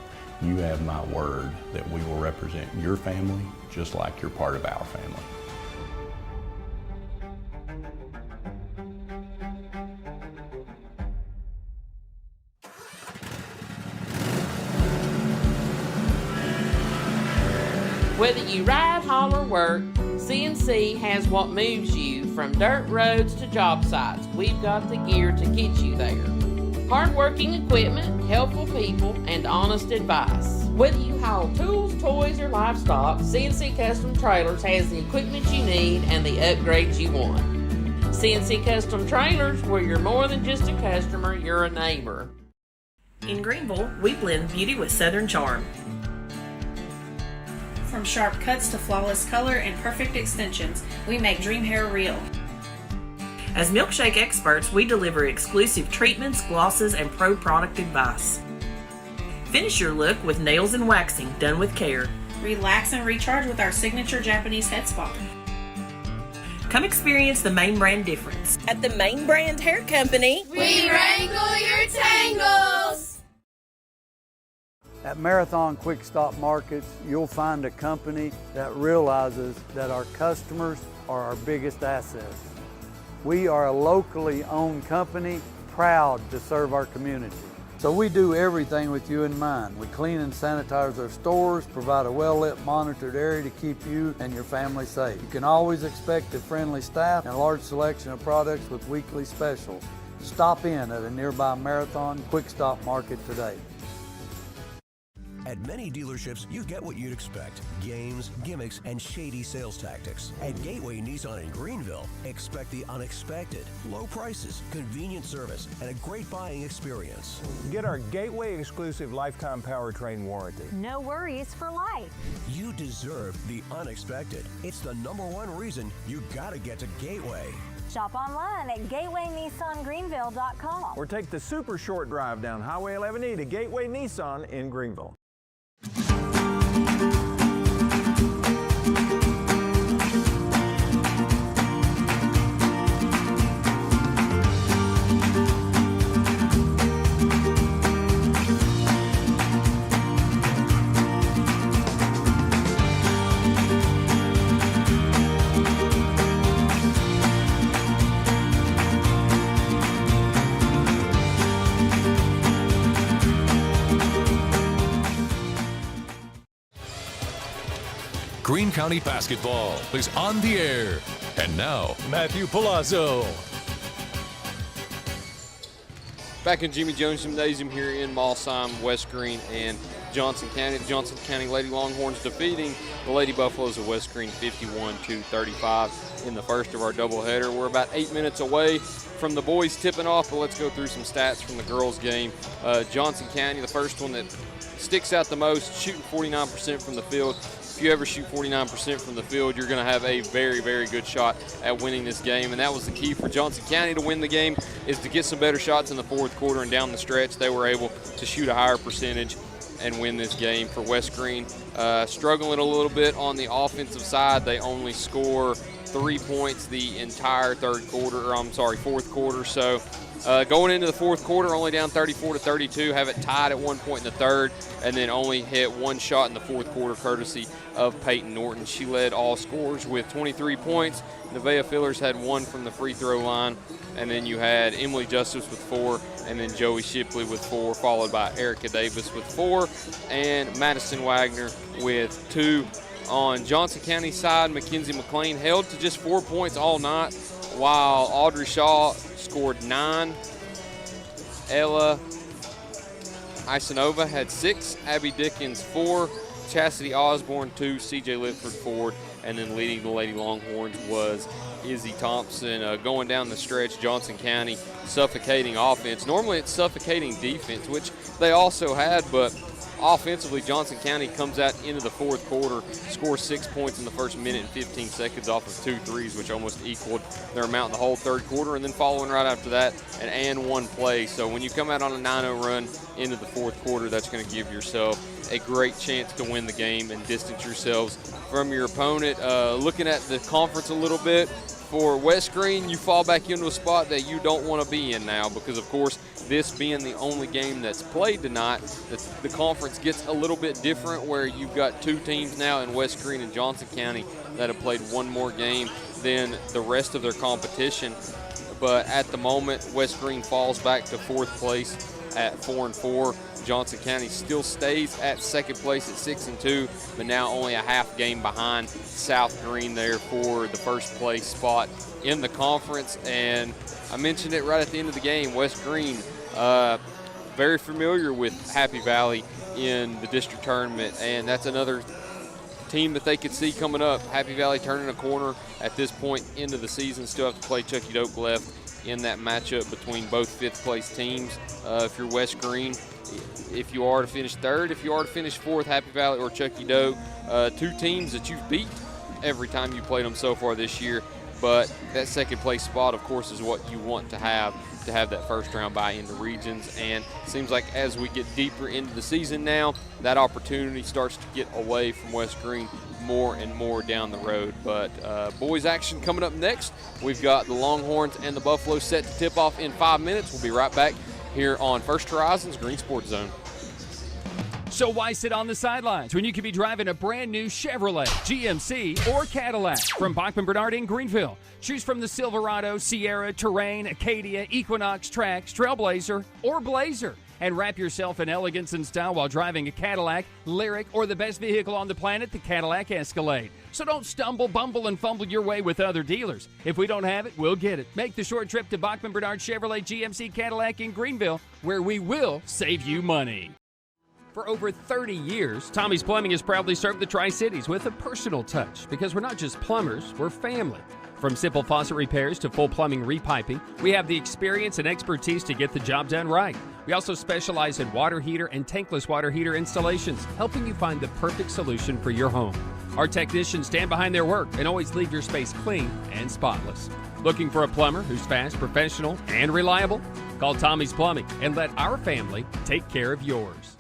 You have my word that we will represent your family just like you're part of our family. Whether you ride, haul, or work, CNC has what moves you from dirt roads to job sites. We've got the gear to get you there. Hard-working equipment, helpful people, and honest advice. Whether you haul tools, toys, or livestock, CNC Custom Trailers has the equipment you need and the upgrades you want. CNC Custom Trailers, where you're more than just a customer, you're a neighbor. In Greenville, we blend beauty with Southern charm. From sharp cuts to flawless color and perfect extensions, we make dream hair real. As milkshake experts, we deliver exclusive treatments, glosses, and pro product advice. Finish your look with nails and waxing done with care. Relax and recharge with our signature Japanese head spa. Come experience the Main Brand difference. At the Main Brand Hair Company, we wrangle your tangles. At Marathon Quick Stop Markets, you'll find a company that realizes that our customers are our biggest assets. We are a locally owned company, proud to serve our community. So we do everything with you in mind. We clean and sanitize our stores, provide a well-lit, monitored area to keep you and your family safe. You can always expect a friendly staff and a large selection of products with weekly specials. Stop in at a nearby Marathon Quick Stop Market today. At many dealerships, you get what you'd expect. Games, gimmicks, and shady sales tactics. At Gateway Nissan in Greenville, expect the unexpected. Low prices, convenient service, and a great buying experience. Get our Gateway exclusive lifetime powertrain warranty. No worries for life. You deserve the unexpected. It's the #1 reason you gotta get to Gateway. Shop online at gatewaynissangreenville.com. Or take the super short drive down Highway 11E to Gateway Nissan in Greenville. Greene County basketball is on the air. And now, Matthew Palazzo. Back in Jimmy Jones Gymnasium here in Malsheim, West Greene, and Johnson County. The Johnson County Lady Longhorns defeating the Lady Buffaloes of West Greene 51-35 in the first of our doubleheader. We're about 8 minutes away from the boys tipping off, but let's go through some stats from the girls' game. Johnson County, the first one that sticks out the most, shooting 49% from the field. If you ever shoot 49% from the field, you're going to have a very, very good shot at winning this game. And that was the key for Johnson County to win the game, is to get some better shots in the fourth quarter, and down the stretch they were able to shoot a higher percentage and win this game. For West Greene, struggling a little bit on the offensive side. They only score 3 points the entire fourth quarter. So going into the fourth quarter, only down 34-32, have it tied at 1 point in the third, and then only hit one shot in the fourth quarter courtesy of Peyton Norton. She led all scorers with 23 points. Nevaeh Fillers had 1 from the free throw line, and then you had Emily Justice with 4, and then Joey Shipley with 4, followed by Erica Davis with 4, and Madison Wagner with 2. On Johnson County side, Mackenzie McLean held to just 4 points all night, while Audrey Shaw scored 9. Ella Isanova had 6. Abby Dickens 4. Chastity Osborne 2. CJ Litford 4. And then leading the Lady Longhorns was Izzy Thompson. Going down the stretch, Johnson County suffocating offense. Normally it's suffocating defense, which they also had, but offensively, Johnson County comes out into the fourth quarter, scores 6 points in the first minute and 15 seconds off of 2 threes, which almost equaled their amount in the whole third quarter. And then following right after that, an and one play. So when you come out on a 9-0 run into the fourth quarter, that's going to give yourself a great chance to win the game and distance yourselves from your opponent. Looking at the conference a little bit, for West Greene, you fall back into a spot that you don't want to be in now, because, of course, this being the only game that's played tonight, the conference gets a little bit different, where you've got 2 teams now in West Greene and Johnson County that have played one more game than the rest of their competition. But at the moment, West Greene falls back to 4th place at 4-4. Johnson County still stays at 2nd place at 6-2, but now only a half game behind South Greene there for the first place spot in the conference. And I mentioned it right at the end of the game, West Greene very familiar with Happy Valley in the district tournament, and that's another team that they could see coming up. Happy Valley turning a corner at this point into the season. Still have to play Chucky Doak left in that matchup between both 5th place teams. If you're West Greene, if you are to finish 3rd, if you are to finish 4th, Happy Valley or Chucky Doak, 2 teams that you've beat every time you played them so far this year. But that 2nd place spot, of course, is what you want to have that first round bye into regions. And it seems like as we get deeper into the season now, that opportunity starts to get away from West Greene more and more down the road. But boys action coming up next. We've got the Longhorns and the Buffaloes set to tip off in 5 minutes. We'll be right back here on First Horizons Green Sports Zone. So why sit on the sidelines when you could be driving a brand new Chevrolet, GMC, or Cadillac from Bachman Bernard in Greenville? Choose from the Silverado, Sierra, Terrain, Acadia, Equinox, Trax, Trailblazer, or Blazer, and wrap yourself in elegance and style while driving a Cadillac, Lyric, or the best vehicle on the planet, the Cadillac Escalade. So don't stumble, bumble, and fumble your way with other dealers. If we don't have it, we'll get it. Make the short trip to Bachman Bernard Chevrolet GMC Cadillac in Greenville, where we will save you money. For over 30 years, Tommie's Plumbing has proudly served the Tri-Cities with a personal touch, because we're not just plumbers, we're family. From simple faucet repairs to full plumbing repiping, we have the experience and expertise to get the job done right. We also specialize in water heater and tankless water heater installations, helping you find the perfect solution for your home. Our technicians stand behind their work and always leave your space clean and spotless. Looking for a plumber who's fast, professional, and reliable? Call Tommie's Plumbing and let our family take care of yours.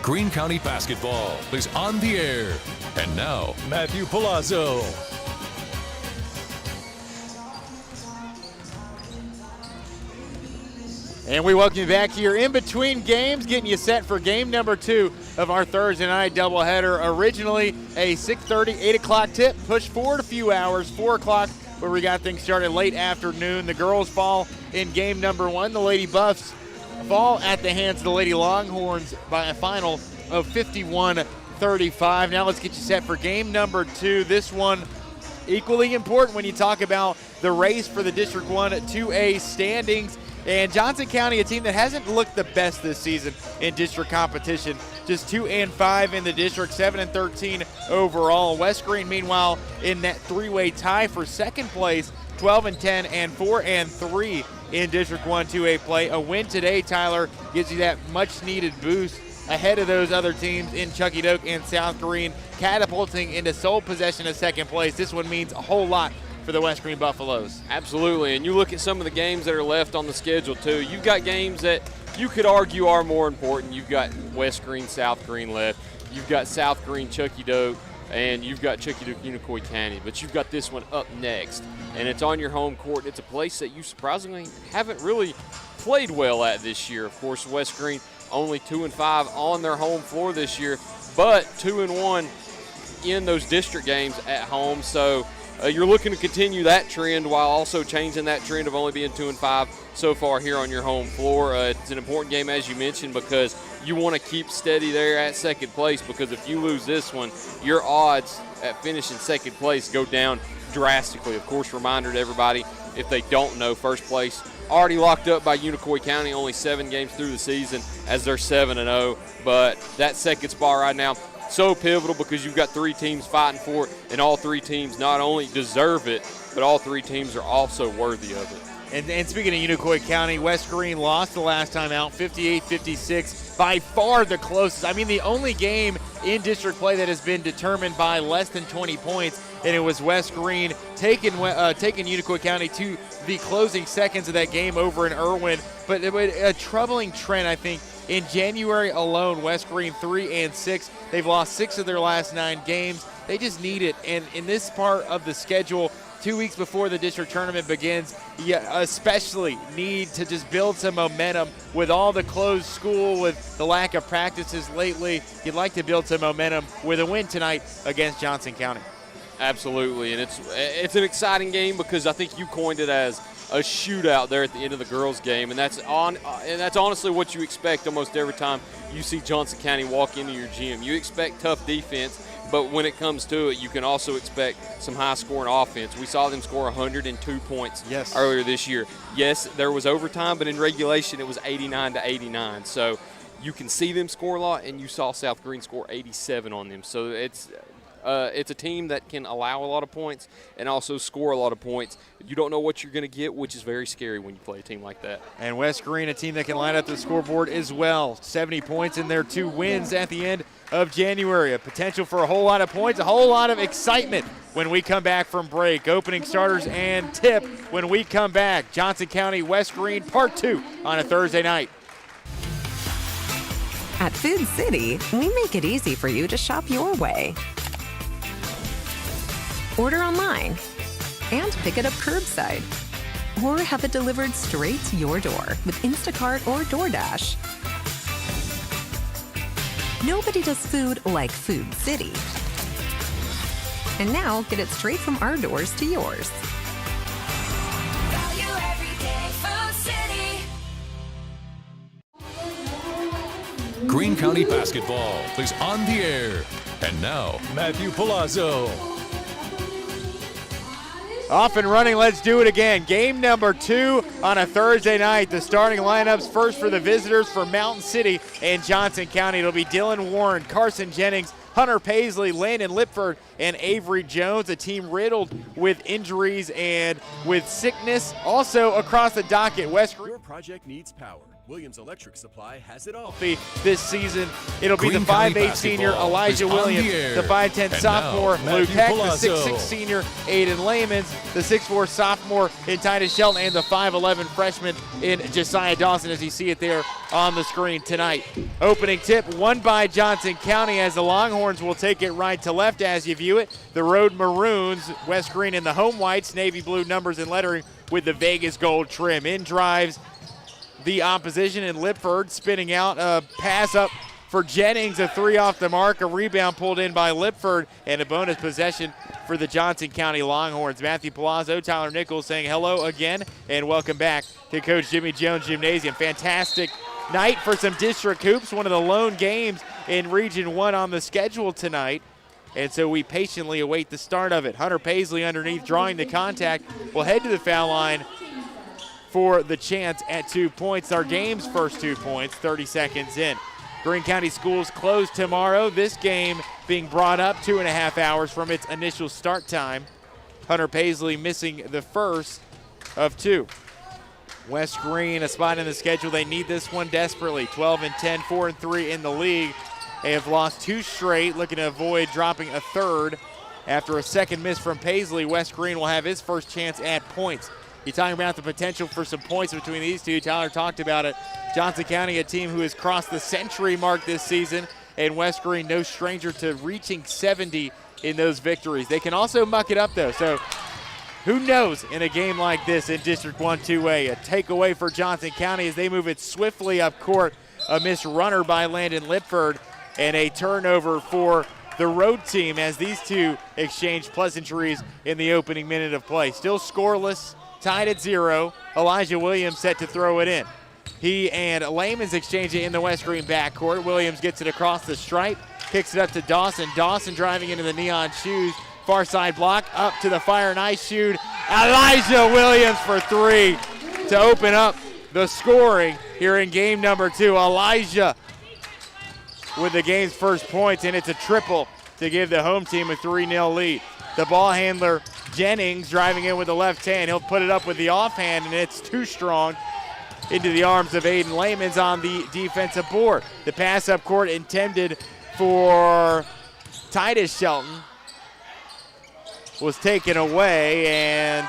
Greene County basketball is on the air. And now, Matthew Palazzo. And we welcome you back here in between games, getting you set for game number 2 of our Thursday night doubleheader. Originally a 6:30, 8 o'clock tip, pushed forward a few hours, 4 o'clock, where we got things started late afternoon. The girls fall in game number 1. The Lady Buffs fall at the hands of the Lady Longhorns by a final of 51-35. Now let's get you set for game number 2. This one equally important when you talk about the race for the District 1 2A standings. And Johnson County, a team that hasn't looked the best this season in district competition. Just 2-5 in the district, 7-13 overall. West Greene, meanwhile, in that three-way tie for second place, 12-10 and 4-3 in District 1 2A play. A win today, Tyler, gives you that much-needed boost ahead of those other teams in Chuckey Doak and South Greene, catapulting into sole possession of second place. This one means a whole lot for the West Greene Buffaloes. Absolutely, and you look at some of the games that are left on the schedule too. You've got games that you could argue are more important. You've got West Greene, South Greene left. You've got South Greene, Chuckey Doak, and you've got Chuckey Doak, Unicoi County. But you've got this one up next, and it's on your home court. It's a place that you surprisingly haven't really played well at this year. Of course, West Greene only 2-5 on their home floor this year, but 2-1 in those district games at home. So you're looking to continue that trend while also changing that trend of only being 2-5 so far here on your home floor. It's an important game, as you mentioned, because you want to keep steady there at second place, because if you lose this one, your odds at finishing second place go down drastically. Of course, reminder to everybody, if they don't know, first place already locked up by Unicoi County, only 7 games through the season as they're 7-0. But that second spot right now, so pivotal, because you've got 3 teams fighting for it, and all 3 teams not only deserve it, but all 3 teams are also worthy of it. And speaking of Unicoi County, West Greene lost the last time out, 58-56, by far the closest. I mean, the only game in district play that has been determined by less than 20 points, and it was West Greene taking Unicoi County to the closing seconds of that game over in Irwin. But a troubling trend, I think. In January alone, West Greene 3-6. They've lost 6 of their last 9 games. They just need it. And in this part of the schedule, 2 weeks before the district tournament begins, you especially need to just build some momentum with all the closed school, with the lack of practices lately. You'd like to build some momentum with a win tonight against Johnson County. Absolutely, and it's an exciting game, because I think you coined it as a shootout there at the end of the girls' game, and that's honestly what you expect almost every time you see Johnson County walk into your gym. You expect tough defense, but when it comes to it, you can also expect some high-scoring offense. We saw them score 102 points earlier this year. Yes, there was overtime, but in regulation it was 89-89. So you can see them score a lot, and you saw South Greene score 87 on them. So it's a team that can allow a lot of points and also score a lot of points. You don't know what you're going to get, which is very scary when you play a team like that. And West Greene, a team that can line up the scoreboard as well. 70 points in their 2 wins at the end of January. A potential for a whole lot of points, a whole lot of excitement when we come back from break. Opening starters and tip when we come back. Johnson County, West Greene, Part 2 on a Thursday night. At Food City, we make it easy for you to shop your way. Order online and pick it up curbside, or have it delivered straight to your door with Instacart or DoorDash. Nobody does food like Food City. And now get it straight from our doors to yours. Value every day, Food City. Greene County basketball is on the air. And now, Matthew Palazzo. Off and running, let's do it again. Game number 2 on a Thursday night. The starting lineups first for the visitors for Mountain City and Johnson County. It'll be Dylan Warren, Carson Jennings, Hunter Paisley, Landon Lipford, and Avery Jones, a team riddled with injuries and with sickness. Also across the docket, West Greene. Your project needs power. Williams Electric Supply has it all. This season, it'll be Greene the County 5'8 senior basketball Elijah is on Williams, the air. the 5'10 And sophomore now, Luke Matthew Heck, Palazzo. the 6'6 senior Aiden Lamons, the 6'4 sophomore in Titus Shelton, and the 5'11 freshman in Josiah Dawson, as you see it there on the screen tonight. Opening tip won by Johnson County, as the Longhorns will take it right to left as you view it. The Road Maroons, West Greene in the home whites, navy blue numbers and lettering with the Vegas gold trim. In drives the opposition, and Lipford spinning out a pass up for Jennings, a 3 off the mark, a rebound pulled in by Lipford, and a bonus possession for the Johnson County Longhorns. Matthew Palazzo, Tyler Nichols saying hello again and welcome back to Coach Jimmy Jones Gymnasium. Fantastic night for some district hoops, one of the lone games in Region 1 on the schedule tonight. And so we patiently await the start of it. Hunter Paisley underneath drawing the contact will head to the foul line for the chance at 2 points. Our game's first 2 points, 30 seconds in. Greene County schools closed tomorrow. This game being brought up 2.5 hours from its initial start time. Hunter Paisley missing the first of 2. West Greene, a spot in the schedule. They need this one desperately. 12-10, 4-3 in the league. They have lost 2 straight, looking to avoid dropping a third. After a second miss from Paisley, West Greene will have his first chance at points. You're talking about the potential for some points between these two. Tyler talked about it. Johnson County, a team who has crossed the century mark this season, and West Greene, no stranger to reaching 70 in those victories. They can also muck it up, though. So who knows in a game like this in District 1 2A. A takeaway for Johnson County as they move it swiftly up court. A missed runner by Landon Lipford, and a turnover for the road team as these two exchange pleasantries in the opening minute of play. Still scoreless, tied at 0. Elijah Williams set to throw it in. He and Lamons exchange it in the West Greene backcourt. Williams gets it across the stripe, kicks it up to Dawson. Dawson driving into the neon shoes. Far side block, up to the fire and ice shoot. Elijah Williams for 3 to open up the scoring here in game number 2. Elijah with the game's first points, and it's a triple to give the home team a 3-0 lead. The ball handler, Jennings, driving in with the left hand. He'll put it up with the offhand, and it's too strong into the arms of Aiden Lamons on the defensive board. The pass up court intended for Titus Shelton was taken away, and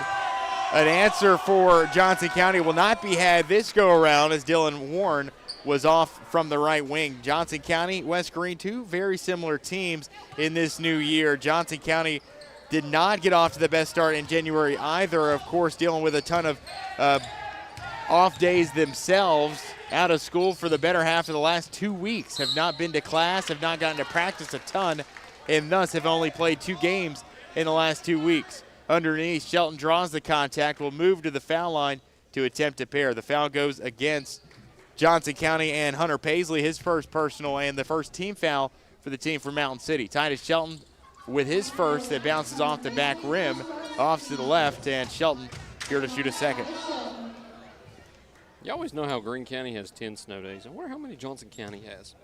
an answer for Johnson County will not be had this go-around as Dylan Warren was off from the right wing. Johnson County, West Greene, two very similar teams in this new year. Johnson County did not get off to the best start in January either, of course, dealing with a ton of off days themselves, out of school for the better half of the last 2 weeks, have not been to class, have not gotten to practice a ton, and thus have only played 2 games in the last 2 weeks. Underneath, Shelton draws the contact, will move to the foul line to attempt a pair. The foul goes against Johnson County and Hunter Paisley, his first personal and the first team foul for the team from Mountain City. Titus Shelton with his first that bounces off the back rim, off to the left, and Shelton here to shoot a second. You always know how Greene County has 10 snow days. I wonder how many Johnson County has.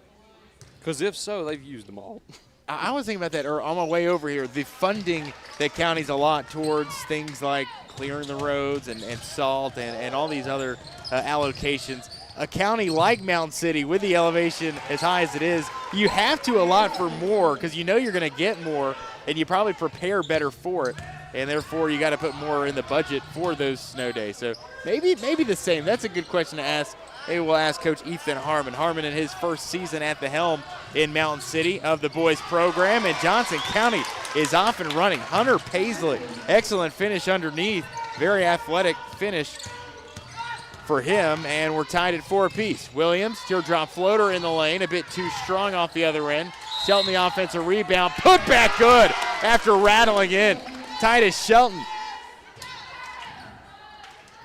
Because if so, they've used them all. I was thinking about that on my way over here. The funding that counties a lot towards things like clearing the roads and salt and all these other allocations. A county like Mountain City, with the elevation as high as it is, you have to allot for more because you know you're going to get more, and you probably prepare better for it, and therefore you got to put more in the budget for those snow days. So maybe the same. That's a good question to ask. Maybe we'll ask Coach Ethan Harmon. Harmon in his first season at the helm in Mountain City of the boys program, and Johnson County is off and running. Hunter Paisley, excellent finish underneath, very athletic finish for him, and we're tied at 4 apiece. Williams, teardrop floater in the lane, a bit too strong off the other end. Shelton the offensive rebound, put back good after rattling in. Titus Shelton.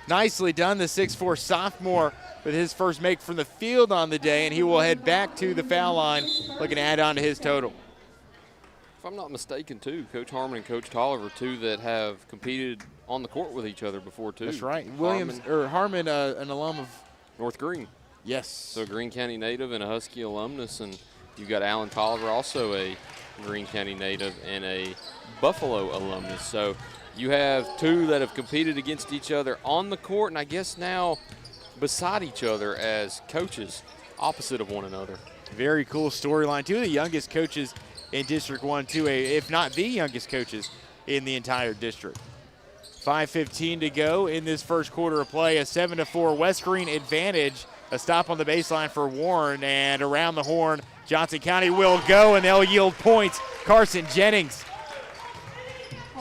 Nicely done, the 6'4 sophomore with his first make from the field on the day, and he will head back to the foul line, looking to add on to his total. If I'm not mistaken, too, Coach Harmon and Coach Tolliver, two that have competed on the court with each other before, too. That's right. Harmon, an alum of North Greene. Yes. So Greene County native and a Husky alumnus, and you've got Alan Tolliver, also a Greene County native and a Buffalo alumnus. So you have two that have competed against each other on the court, and I guess now beside each other as coaches opposite of one another. Very cool storyline. Two of the youngest coaches in District 1, if not the youngest coaches in the entire district. 5:15 to go in this first quarter of play. A 7-4 West Greene advantage. A stop on the baseline for Warren, and around the horn, Johnson County will go, and they'll yield points. Carson Jennings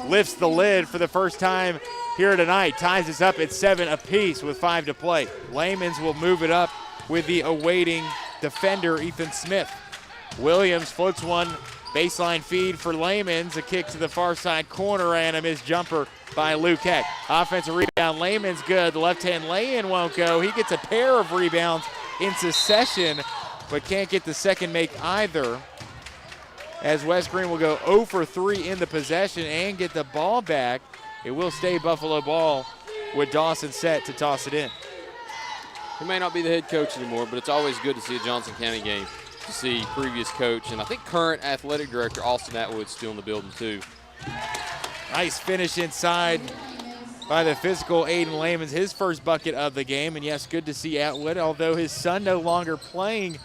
lifts the lid for the first time here tonight. Ties us up at 7 apiece with 5 to play. Layman's will move it up with the awaiting defender, Ethan Smith. Williams floats one baseline feed for Layman's. A kick to the far side corner and a missed jumper by Luke Heck. Offensive rebound, Layman's good. The left-hand lay-in won't go. He gets a pair of rebounds in succession, but can't get the second make either, as West Greene will go 0 for 3 in the possession and get the ball back. It will stay Buffalo ball with Dawson set to toss it in. He may not be the head coach anymore, but it's always good to see a Johnson County game, to see previous coach, and I think current athletic director Austin Atwood still in the building too. Nice finish inside by the physical Aiden Layman's, his first bucket of the game. And yes, good to see Atwood, although his son no longer playing,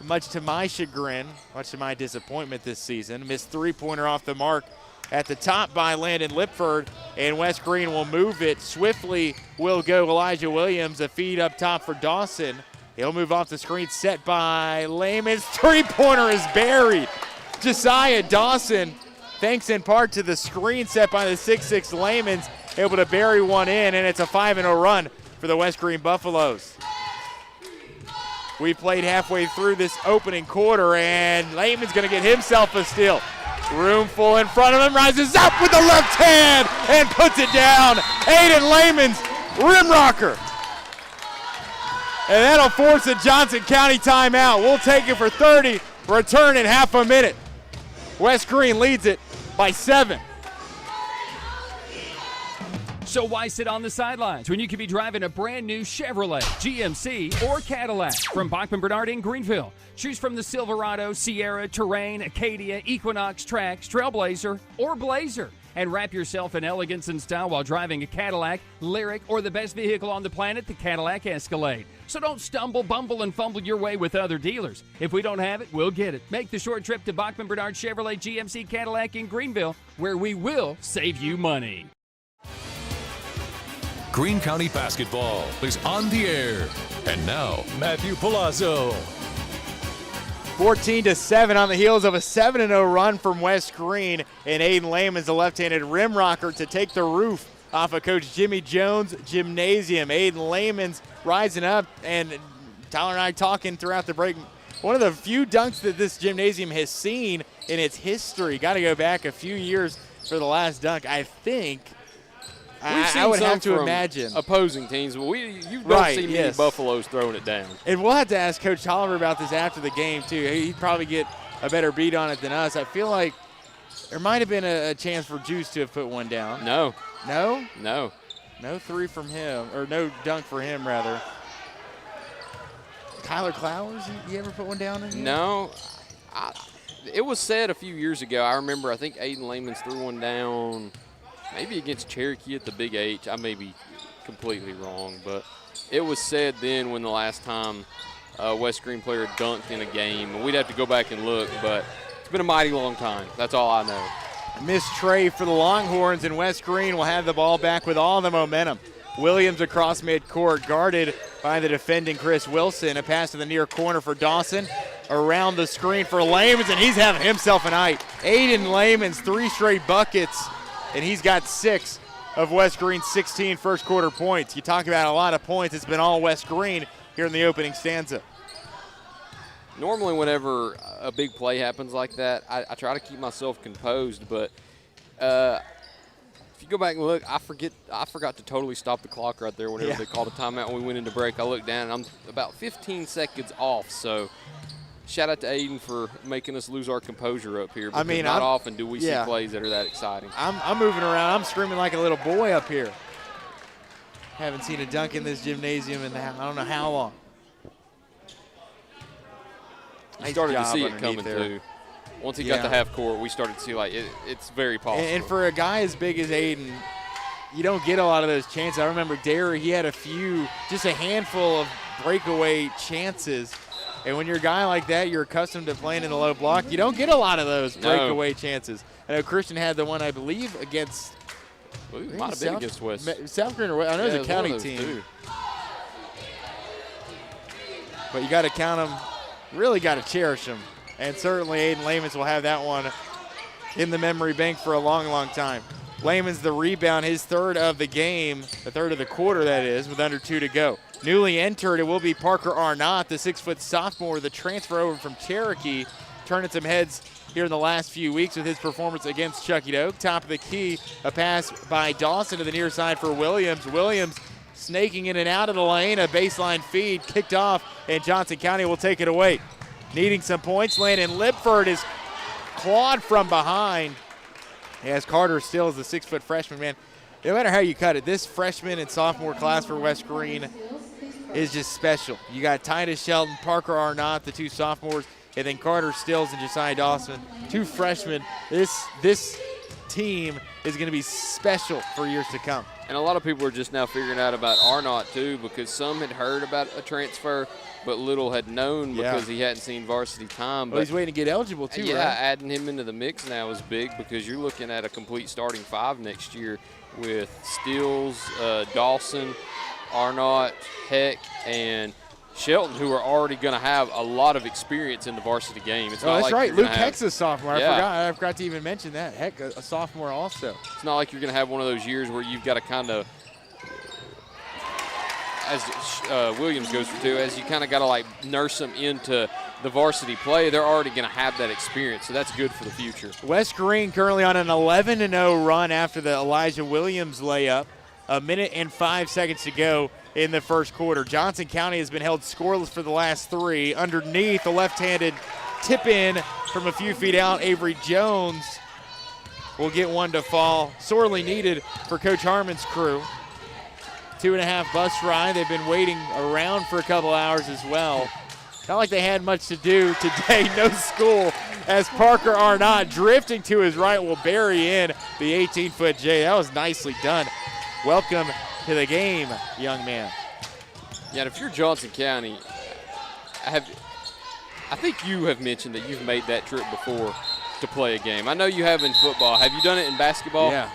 much to my chagrin, much to my disappointment this season. Missed three-pointer off the mark at the top by Landon Lipford, and West Greene will move it. Swiftly will go Elijah Williams, a feed up top for Dawson. He'll move off the screen, set by Layman's. Three-pointer is buried. Josiah Dawson, thanks in part to the screen set by the 6'6 Layman's, able to bury one in, and it's a 5-0 run for the West Greene Buffaloes. We played halfway through this opening quarter, and Layman's going to get himself a steal. Room full in front of him, rises up with the left hand and puts it down. Aiden Layman's rim rocker. And that'll force a Johnson County timeout. We'll take it for 30, return in half a minute. West Greene leads it by 7. So why sit on the sidelines when you could be driving a brand new Chevrolet, GMC, or Cadillac from Bachman Bernard in Greenville? Choose from the Silverado, Sierra, Terrain, Acadia, Equinox, Trax, Trailblazer, or Blazer. And wrap yourself in elegance and style while driving a Cadillac, Lyric, or the best vehicle on the planet, the Cadillac Escalade. So don't stumble, bumble, and fumble your way with other dealers. If we don't have it, we'll get it. Make the short trip to Bachman Bernard Chevrolet GMC Cadillac in Greenville, where we will save you money. Greene County basketball is on the air. And now, Matthew Palazzo. 14-7 on the heels of a 7-0 run from West Greene, and Aiden Layman's the left-handed rim rocker to take the roof off of Coach Jimmy Jones Gymnasium. Aiden Layman's rising up, and Tyler and I talking throughout the break. One of the few dunks that this gymnasium has seen in its history. Got to go back a few years for the last dunk, I think. I would have to imagine opposing teams, but you don't see many Buffaloes throwing it down. And we'll have to ask Coach Tolliver about this after the game too. He'd probably get a better beat on it than us. I feel like there might have been a chance for Juice to have put one down. No three from him, or no dunk for him rather. Tyler Clowers, you ever put one down in here? No. It was said a few years ago. I remember, I think Aiden Layman's threw one down maybe against Cherokee at the Big H. I may be completely wrong, but it was said then when the last time a West Greene player dunked in a game. And we'd have to go back and look, but it's been a mighty long time. That's all I know. Missed tray for the Longhorns, and West Greene will have the ball back with all the momentum. Williams across midcourt, guarded by the defending Chris Wilson. A pass to the near corner for Dawson. Around the screen for Layman's, and he's having himself a night. Aiden Layman's 3 straight buckets, and he's got 6 of West Greene's 16 first quarter points. You talk about a lot of points. It's been all West Greene here in the opening stanza. Normally whenever a big play happens like that, I try to keep myself composed, but if you go back and look, I forgot to totally stop the clock right there whenever they called a timeout when we went into break. I looked down, and I'm about 15 seconds off, so shout out to Aiden for making us lose our composure up here. Because not often do we see plays that are that exciting. I'm moving around. I'm screaming like a little boy up here. Haven't seen a dunk in this gymnasium in I don't know how long. I started to see it coming too. Once he got to half court, we started to see it's very possible. And for a guy as big as Aiden, you don't get a lot of those chances. I remember Derry, he had just a handful of breakaway chances. And when you're a guy like that, you're accustomed to playing in the low block, you don't get a lot of those breakaway chances. I know Christian had the one, I believe, against it might have been against West. South Greene, or I know it was a county team. Two. But you got to count them, really got to cherish them. And certainly Aiden Layman's will have that one in the memory bank for a long, long time. Layman's the rebound, his third of the game, the third of the quarter, that is, with under 2 to go. Newly entered, it will be Parker Arnott, the 6-foot sophomore, the transfer over from Cherokee, turning some heads here in the last few weeks with his performance against Chucky Doak. Top of the key, a pass by Dawson to the near side for Williams. Williams snaking in and out of the lane, a baseline feed kicked off, and Johnson County will take it away. Needing some points, Landon Lipford is clawed from behind. As Carter still is the 6-foot freshman, man. No matter how you cut it, this freshman and sophomore class for West Greene is just special. You got Titus Shelton, Parker Arnott, the 2 sophomores, and then Carter Stills and Josiah Dawson, 2 freshmen. This team is going to be special for years to come. And a lot of people are just now figuring out about Arnott too, because some had heard about a transfer, but little had known because he hadn't seen varsity time. Well, he's waiting to get eligible too, yeah, right? Adding him into the mix now is big because you're looking at a complete starting 5 next year with Stills, Dawson, Arnott, Heck, and Shelton, who are already going to have a lot of experience in the varsity game. It's not that's like right. you're Luke gonna Heck's have, a sophomore. I forgot to even mention that. Heck, a sophomore also. It's not like you're going to have one of those years where you've got to kind of, as Williams goes for 2, as you kind of got to like nurse them into the varsity play. They're already going to have that experience, so that's good for the future. West Greene currently on an 11-0 run after the Elijah Williams layup. 1 minute and 5 seconds to go in the first quarter. Johnson County has been held scoreless for the last 3. Underneath, the left-handed tip in from a few feet out. Avery Jones will get one to fall. Sorely needed for Coach Harmon's crew. 2.5 bus ride. They've been waiting around for a couple hours as well. Not like they had much to do today. No school, as Parker Arnott drifting to his right will bury in the 18-foot J. That was nicely done. Welcome to the game, young man. Yeah, and if you're Johnson County, I think you have mentioned that you've made that trip before to play a game. I know you have in football. Have you done it in basketball? Yeah.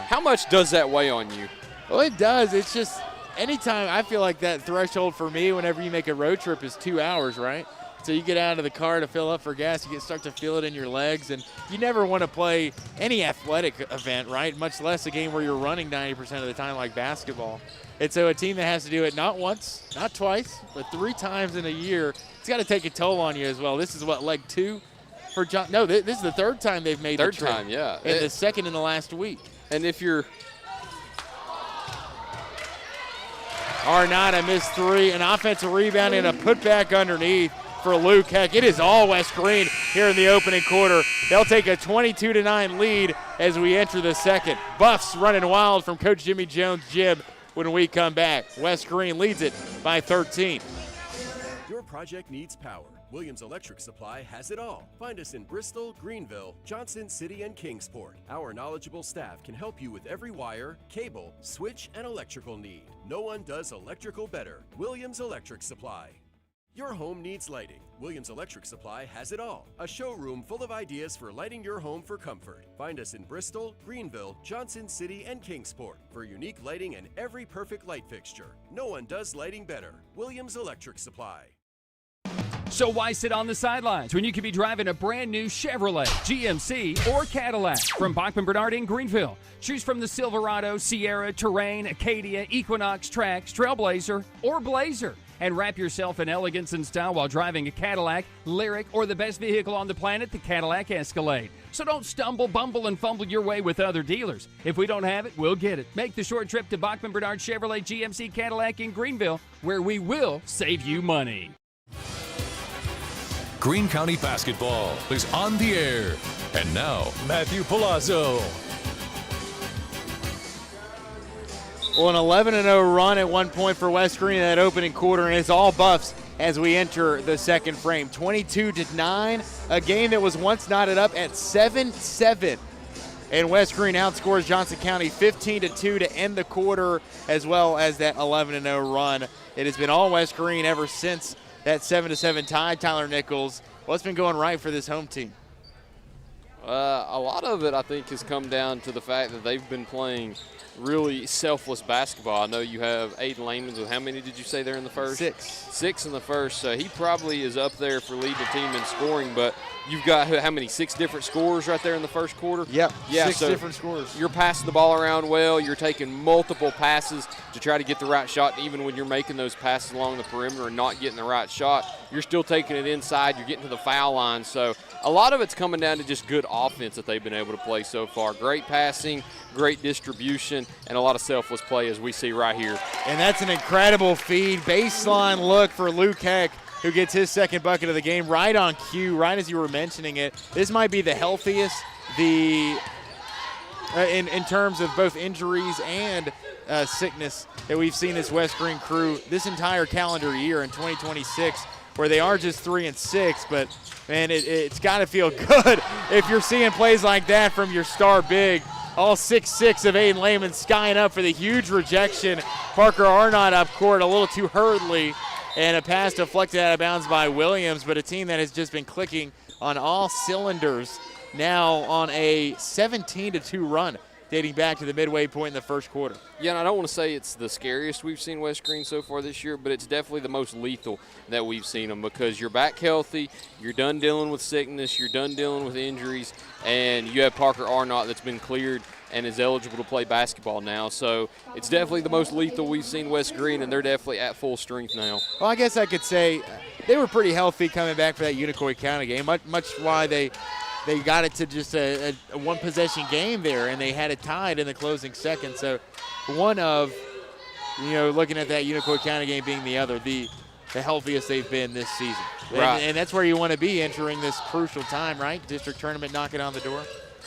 How much does that weigh on you? Well, it does. It's just anytime I feel like that threshold for me whenever you make a road trip is 2 hours, right? So you get out of the car to fill up for gas, you start to feel it in your legs, and you never want to play any athletic event, right? Much less a game where you're running 90% of the time like basketball. And so a team that has to do it not once, not twice, but 3 times in a year, it's got to take a toll on you as well. This is what, leg 2 for John? No, this is the 3rd time they've made the trip. 3rd time, yeah. And the 2nd in the last week. And if you're Arnott, a missed 3, an offensive rebound and a putback underneath for Luke Heck. It is all West Greene here in the opening quarter. They'll take a 22-9 lead as we enter the second. Buffs running wild from Coach Jimmy Jones Gym when we come back. West Greene leads it by 13. Your project needs power. Williams Electric Supply has it all. Find us in Bristol, Greenville, Johnson City, and Kingsport. Our knowledgeable staff can help you with every wire, cable, switch, and electrical need. No one does electrical better. Williams Electric Supply. Your home needs lighting. Williams Electric Supply has it all. A showroom full of ideas for lighting your home for comfort. Find us in Bristol, Greenville, Johnson City, and Kingsport for unique lighting and every perfect light fixture. No one does lighting better. Williams Electric Supply. So why sit on the sidelines when you could be driving a brand new Chevrolet, GMC, or Cadillac from Bachman Bernard in Greenville? Choose from the Silverado, Sierra, Terrain, Acadia, Equinox, Trax, Trailblazer, or Blazer. And wrap yourself in elegance and style while driving a Cadillac, Lyric, or the best vehicle on the planet, the Cadillac Escalade. So don't stumble, bumble, and fumble your way with other dealers. If we don't have it, we'll get it. Make the short trip to Bachman Bernard Chevrolet GMC Cadillac in Greenville, where we will save you money. Greene County basketball is on the air. And now, Matthew Palazzo. Well, an 11-0 run at one point for West Greene in that opening quarter, and it's all Buffs as we enter the second frame. 22-9, a game that was once knotted up at 7-7. And West Greene outscores Johnson County 15-2 to end the quarter, as well as that 11-0 run. It has been all West Greene ever since that 7-7 tie. Tyler Nichols, what's been going right for this home team? A lot of it, I think, has come down to the fact that they've been playing really selfless basketball. I know you have Aiden Lamans with how many did you say there in the first? 6. 6 in the first. So he probably is up there for leading the team in scoring, but you've got how many? 6 different scores right there in the first quarter? Yep, yeah, 6 so different scores. You're passing the ball around well. You're taking multiple passes to try to get the right shot. And even when you're making those passes along the perimeter and not getting the right shot, you're still taking it inside. You're getting to the foul line. So a lot of it's coming down to just good offense that they've been able to play so far. Great passing, great distribution, and a lot of selfless play as we see right here. And that's an incredible feed. Baseline look for Luke Heck, who gets his second bucket of the game right on cue, right as you were mentioning it. This might be the healthiest in terms of both injuries and sickness that we've seen this West Greene crew this entire calendar year in 2026, where they are just 3-6, but man, it's got to feel good if you're seeing plays like that from your star big. All 6'6" of Aiden Layman skying up for the huge rejection. Parker Arnott up court a little too hurriedly, and a pass deflected out of bounds by Williams, but a team that has just been clicking on all cylinders now on a 17-2 run dating back to the midway point in the first quarter. Yeah, and I don't want to say it's the scariest we've seen West Greene so far this year, but it's definitely the most lethal that we've seen them, because you're back healthy, you're done dealing with sickness, you're done dealing with injuries, and you have Parker Arnott that's been cleared and is eligible to play basketball now. So it's definitely the most lethal we've seen West Greene, and they're definitely at full strength now. Well, I guess I could say they were pretty healthy coming back for that Unicoi County game, much why they got it to just a one-possession game there, and they had it tied in the closing seconds. So one of, looking at that Unicoi County game being the other, the healthiest they've been this season. Right. And that's where you want to be entering this crucial time, right? District tournament knocking on the door.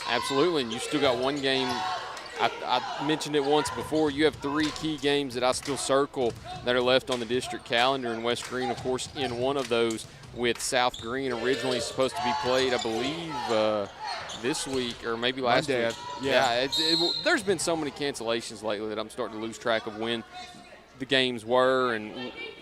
Absolutely, and you still got one game. I mentioned it once before. You have 3 key games that I still circle that are left on the district calendar, and West Greene, of course, in one of those with South Greene, originally supposed to be played, I believe, this week or maybe last week. Yeah. There's been so many cancellations lately that I'm starting to lose track of when the games were and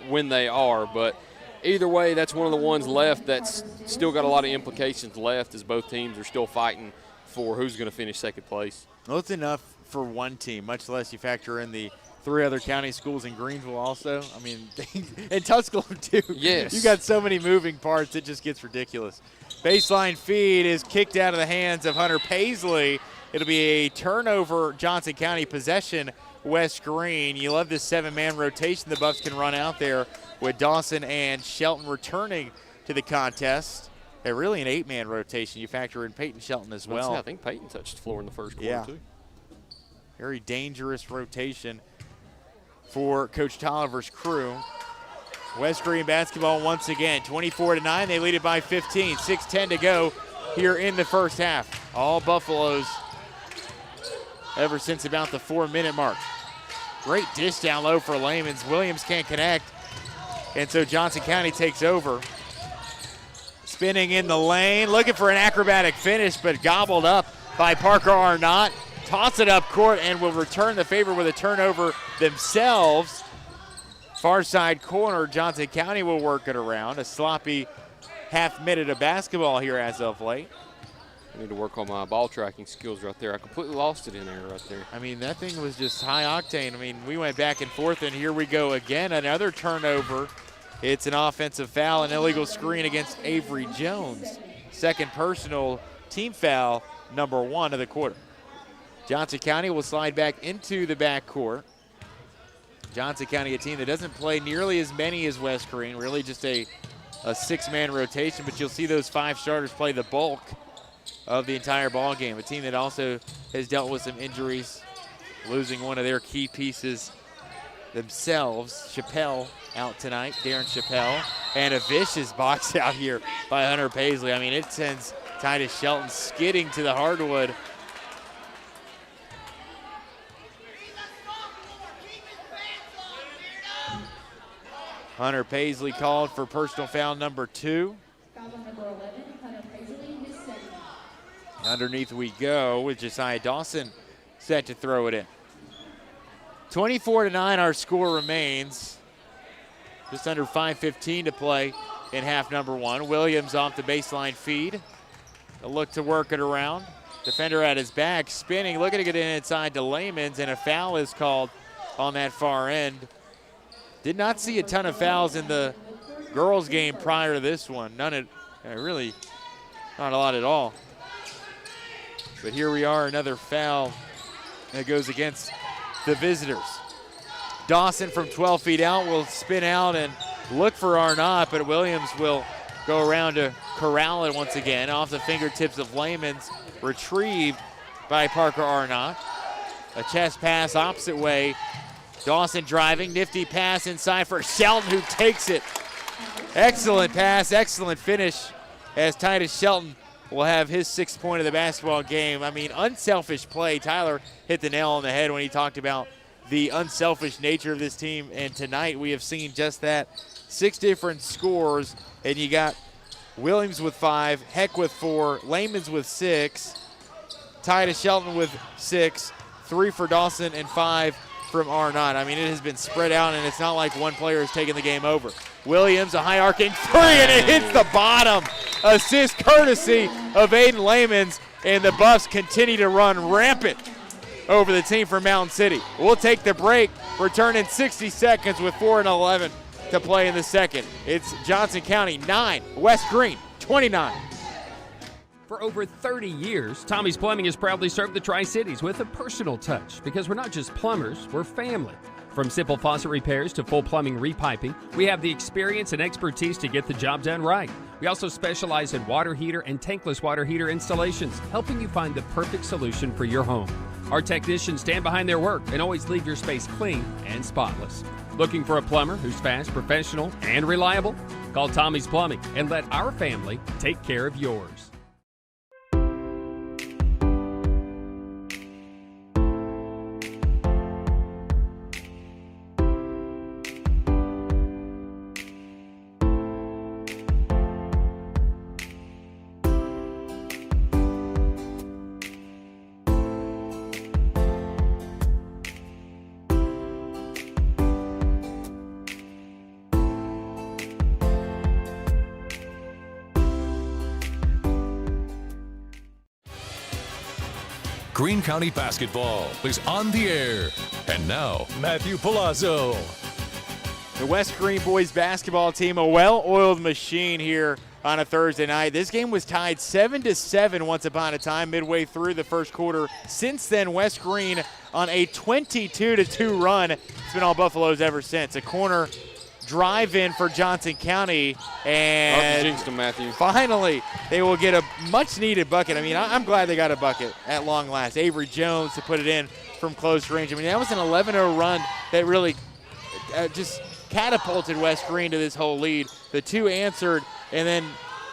when they are. But either way, that's one of the ones left that's still got a lot of implications left, as both teams are still fighting for who's going to finish second place. Well, it's enough for one team, much less you factor in the 3 other county schools in Greenville also. I mean, and Tusculum too. Yes. You got so many moving parts, it just gets ridiculous. Baseline feed is kicked out of the hands of Hunter Paisley. It'll be a turnover, Johnson County possession, West Greene. You love this 7-man rotation the Buffs can run out there with Dawson and Shelton returning to the contest. Really an 8-man rotation. You factor in Peyton Shelton as well. I think Peyton touched the floor in the first quarter too. Very dangerous rotation for Coach Tolliver's crew. West Greene basketball once again, 24-9. They lead it by 15, 6:10 to go here in the first half. All Buffaloes ever since about the 4-minute mark. Great dish down low for Layman's. Williams can't connect, and so Johnson County takes over. Spinning in the lane, looking for an acrobatic finish, but gobbled up by Parker Arnott. Toss it up court and will return the favor with a turnover themselves. Far side corner, Johnson County will work it around. A sloppy half-minute of basketball here as of late. I need to work on my ball tracking skills right there. I completely lost it in there right there. I mean, that thing was just high octane. I mean, we went back and forth, and here we go again. Another turnover. It's an offensive foul, an illegal screen against Avery Jones. Second personal, team foul, number 1 of the quarter. Johnson County will slide back into the backcourt. Johnson County, a team that doesn't play nearly as many as West Greene, really just a 6-man rotation, but you'll see those 5 starters play the bulk of the entire ball game. A team that also has dealt with some injuries, losing one of their key pieces themselves. Chappelle out tonight, Darren Chappelle, and a vicious box out here by Hunter Paisley. I mean, it sends Titus Shelton skidding to the hardwood. Hunter Paisley called for personal foul number 2. Underneath we go with Josiah Dawson set to throw it in. 24-9 our score remains. Just under 5:15 to play in half number one. Williams off the baseline feed. A look to work it around. Defender at his back, spinning, looking to get in inside to Layman's, and a foul is called on that far end. Did not see a ton of fouls in the girls' game prior to this one. Really not a lot at all. But here we are, another foul that goes against the visitors. Dawson from 12 feet out will spin out and look for Arnott, but Williams will go around to corral it once again off the fingertips of Layman's, retrieved by Parker Arnott. A chest pass opposite way. Dawson driving, nifty pass inside for Shelton, who takes it. Excellent pass, excellent finish, as Titus Shelton will have his 6th point of the basketball game. I mean, unselfish play. Tyler hit the nail on the head when he talked about the unselfish nature of this team, and tonight we have seen just that. 6 different scores, and you got Williams with 5, Heck with 4, Layman's with 6, Titus Shelton with 6, 3 for Dawson, and 5 from Arnott. I mean, it has been spread out, and it's not like one player is taking the game over. Williams, a high arcing 3, and it hits the bottom. Assist courtesy of Aiden Layman's, and the Buffs continue to run rampant over the team from Mountain City. We'll take the break, return in 60 seconds with 4:11 to play in the second. It's Johnson County 9, West Greene 29. For over 30 years, Tommie's Plumbing has proudly served the Tri-Cities with a personal touch, because we're not just plumbers, we're family. From simple faucet repairs to full plumbing repiping, we have the experience and expertise to get the job done right. We also specialize in water heater and tankless water heater installations, helping you find the perfect solution for your home. Our technicians stand behind their work and always leave your space clean and spotless. Looking for a plumber who's fast, professional, and reliable? Call Tommie's Plumbing and let our family take care of yours. Greene County basketball is on the air. And now, Matthew Palazzo. The West Greene boys basketball team, a well-oiled machine here on a Thursday night. This game was tied 7-7 once upon a time midway through the first quarter. Since then, West Greene on a 22-2 run. It's been all Buffaloes ever since. A corner drive-in for Johnson County, and jinxed them, Matthew. Finally they will get a much-needed bucket. I mean, I'm glad they got a bucket at long last. Avery Jones to put it in from close range. I mean, that was an 11-0 run that really just catapulted West Greene to this whole lead. The two answered, and then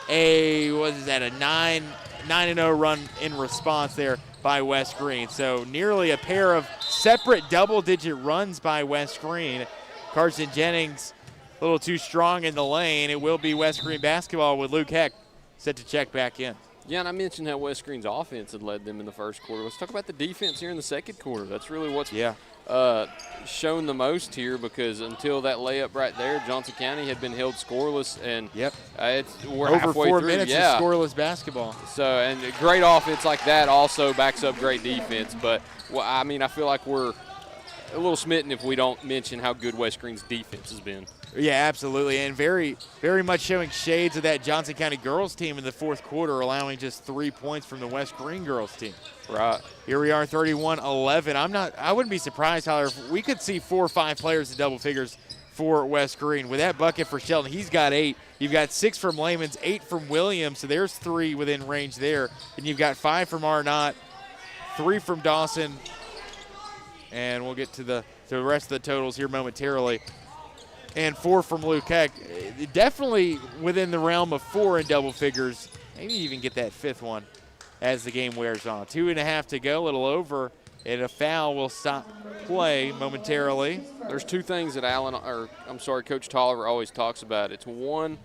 a 9-0 run in response there by West Greene. So nearly a pair of separate double-digit runs by West Greene. Carson Jennings a little too strong in the lane. It will be West Greene basketball with Luke Heck set to check back in. Yeah, and I mentioned how West Greene's offense had led them in the first quarter. Let's talk about the defense here in the second quarter. That's really what's shown the most here, because until that layup right there, Johnson County had been held scoreless, and we're over halfway 4 through. minutes of scoreless basketball. So, and great offense like that also backs up great defense. But I mean, I feel like we're a little smitten if we don't mention how good West Greene's defense has been. Yeah, absolutely, and very, very much showing shades of that Johnson County girls team in the fourth quarter, allowing just 3 points from the West Greene girls team. Right. Here we are, 31-11. I wouldn't be surprised, however, if we could see 4 or 5 players in double figures for West Greene. With that bucket for Shelton, he's got 8. You've got 6 from Layman's, 8 from Williams, so there's 3 within range there. And you've got 5 from Arnott, 3 from Dawson, and we'll get to the rest of the totals here momentarily. And 4 from Luke Heck. Definitely within the realm of 4 in double figures. Maybe even get that 5th one as the game wears on. 2.5 to go, a little over, and a foul will stop play momentarily. There's 2 things that Coach Tolliver always talks about. It's one,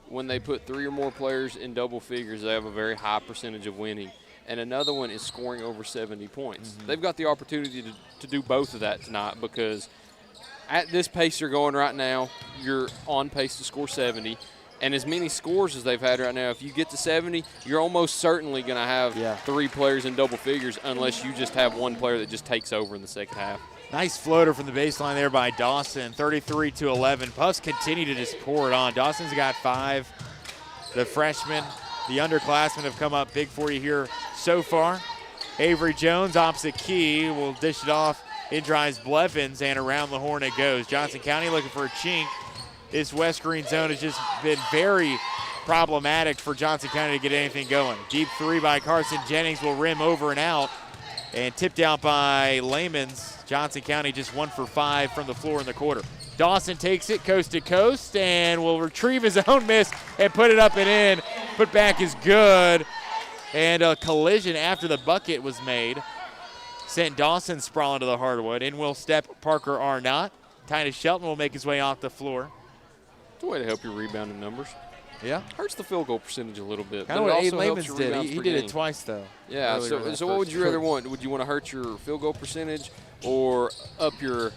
when they put 3 or more players in double figures, they have a very high percentage of winning. and another one is scoring over 70 points. They've got the opportunity to do both of that tonight, because at this pace you're going right now, you're on pace to score 70. And as many scores as they've had right now, if you get to 70, you're almost certainly going to have 3 players in double figures, unless you just have one player that just takes over in the second half. Nice floater from the baseline there by Dawson, 33-11. Puffs continue to just pour it on. Dawson's got 5. The freshmen, the underclassmen have come up big for you here so far. Avery Jones, opposite key, will dish it off. It drives Blevins, and around the horn it goes. Johnson County looking for a chink. This West Greene zone has just been very problematic for Johnson County to get anything going. Deep 3 by Carson Jennings will rim over and out, and tipped out by Layman's. Johnson County just 1 for 5 from the floor in the quarter. Dawson takes it coast to coast and will retrieve his own miss and put it up and in. Put back is good, and a collision after the bucket was made sent Dawson sprawling to the hardwood. In will step Parker Arnott. Titus Shelton will make his way off the floor. It's a way to help your rebounding numbers. Yeah. Hurts the field goal percentage a little bit. Kind of what Aiden Layman's did. He did it twice, though. Yeah, so what would you rather want? Would you want to hurt your field goal percentage or up your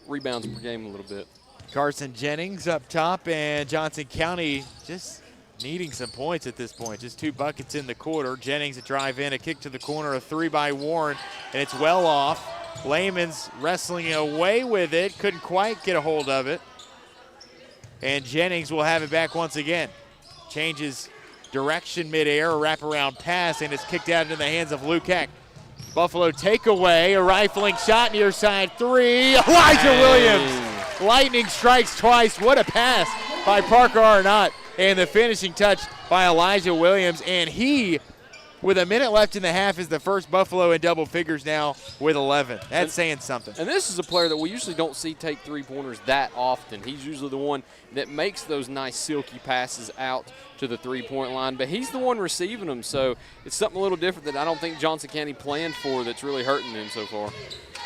rebounds per game a little bit? Carson Jennings up top, and Johnson County just needing some points at this point. Just 2 buckets in the quarter. Jennings a drive in, a kick to the corner, a 3 by Warren, and it's well off. Layman's wrestling away with it, couldn't quite get a hold of it. And Jennings will have it back once again. Changes direction midair, a wraparound pass, and it's kicked out into the hands of Luke Heck. Buffalo takeaway, a rifling shot near side 3. Elijah Williams. Lightning strikes twice. What a pass by Parker Arnott. And the finishing touch by Elijah Williams. And he, with a minute left in the half, is the first Buffalo in double figures now with 11. That's saying something. And this is a player that we usually don't see take 3-pointers that often. He's usually the one that makes those nice silky passes out to the 3-point line, but he's the one receiving them, so it's something a little different that I don't think Johnson County planned for that's really hurting him so far.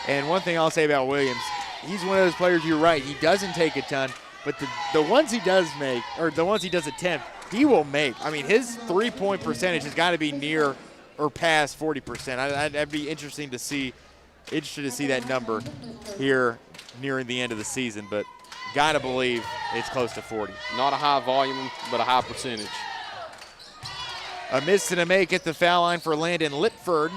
And one thing I'll say about Williams, he's one of those players, you're right, he doesn't take a ton, but the ones he does make, or the ones he does attempt, he will make. I mean, his 3-point percentage has got to be near or past 40%. I'd be interested to see that number here nearing the end of the season, but got to believe it's close to 40. Not a high volume, but a high percentage. A miss and a make at the foul line for Landon Lipford.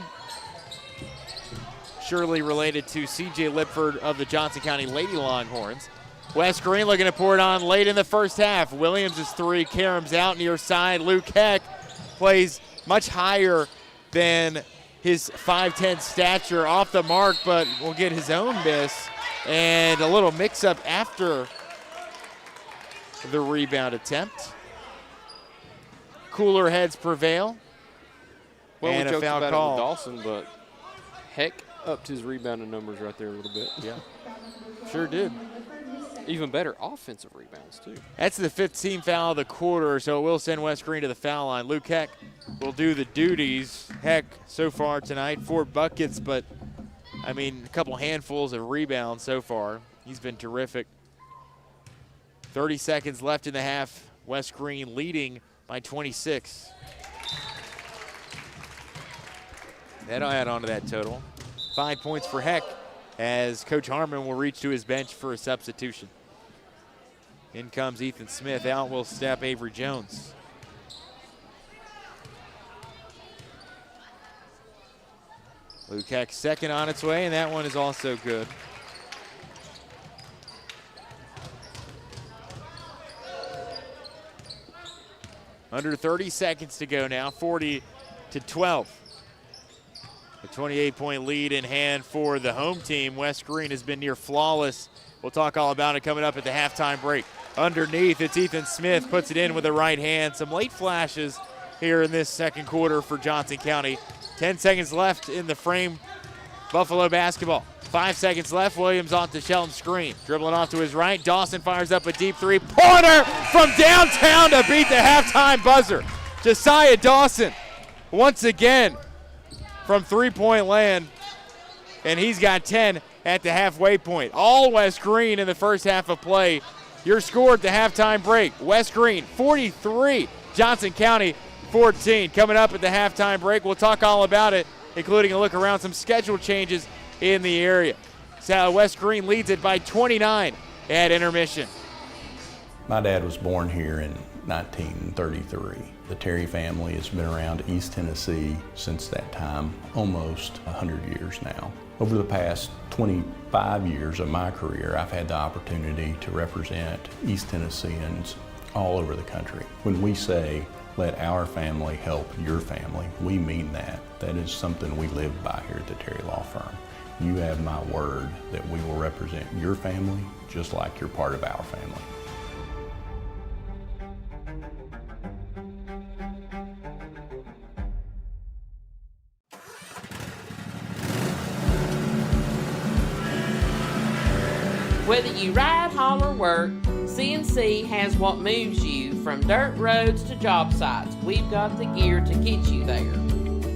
Surely related to C.J. Lipford of the Johnson County Lady Longhorns. West Greene looking to pour it on late in the first half. Williams' 3, Karam's out near side. Luke Heck plays much higher than his 5'10" stature, off the mark, but will get his own miss. And a little mix-up after the rebound attempt. Cooler heads prevail. Well, and we a joked foul about call. it with Dawson, but Heck upped his rebounding numbers right there a little bit. Yeah, sure did. Even better offensive rebounds, too. That's the 5th team foul of the quarter, so it will send West Greene to the foul line. Luke Heck will do the duties. Heck, so far tonight, 4 buckets, but, I mean, a couple handfuls of rebounds so far. He's been terrific. 30 seconds left in the half. West Greene leading by 26. That'll add on to that total. 5 points for Heck, as Coach Harmon will reach to his bench for a substitution. In comes Ethan Smith. Out will step Avery Jones. Luke Heck second on its way, and that one is also good. Under 30 seconds to go now, 40-12. A 28-point lead in hand for the home team. West Greene has been near flawless. We'll talk all about it coming up at the halftime break. Underneath, it's Ethan Smith, puts it in with the right hand. Some late flashes here in this second quarter for Johnson County. 10 seconds left in the frame. Buffalo basketball. 5 seconds left. Williams off the Shelton screen. Dribbling off to his right. Dawson fires up a deep 3-pointer from downtown to beat the halftime buzzer. Josiah Dawson once again from 3-point land, and he's got 10 at the halfway point. All West Greene in the first half of play. Your score at the halftime break. West Greene 43, Johnson County 14. Coming up at the halftime break, we'll talk all about it, including a look around some schedule changes in the area. So West Greene leads it by 29 at intermission. My dad was born here in 1933. The Terry family has been around East Tennessee since that time, almost 100 years now. Over the past 25 years of my career, I've had the opportunity to represent East Tennesseans all over the country. When we say, let our family help your family, we mean that. That is something we live by here at the Terry Law Firm. You have my word that we will represent your family just like you're part of our family. Whether you ride, haul, or work, CNC has what moves you from dirt roads to job sites. We've got the gear to get you there.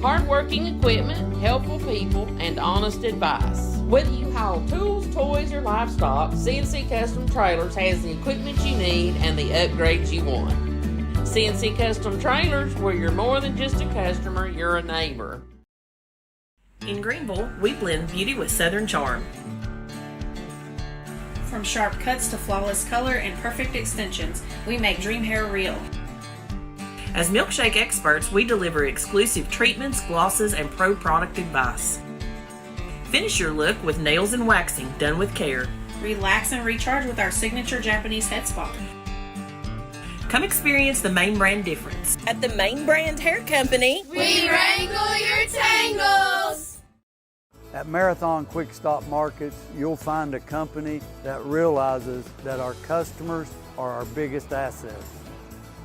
Hard-working equipment, helpful people, and honest advice. Whether you haul tools, toys, or livestock, CNC Custom Trailers has the equipment you need and the upgrades you want. CNC Custom Trailers, where you're more than just a customer, you're a neighbor. In Greenville, we blend beauty with Southern charm. From sharp cuts to flawless color and perfect extensions, we make dream hair real. As milkshake experts, we deliver exclusive treatments, glosses, and pro product advice. Finish your look with nails and waxing done with care. Relax and recharge with our signature Japanese head spa. Come experience the Main Brand difference. At the Main Brand Hair Company, we wrangle your tangles. At Marathon Quick Stop Markets, you'll find a company that realizes that our customers are our biggest assets.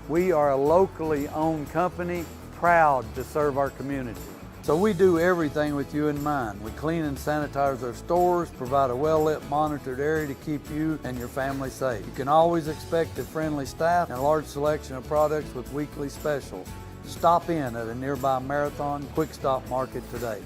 We are a locally owned company, proud to serve our community. So we do everything with you in mind. We clean and sanitize our stores, provide a well-lit, monitored area to keep you and your family safe. You can always expect a friendly staff and a large selection of products with weekly specials. Stop in at a nearby Marathon Quick Stop Market today.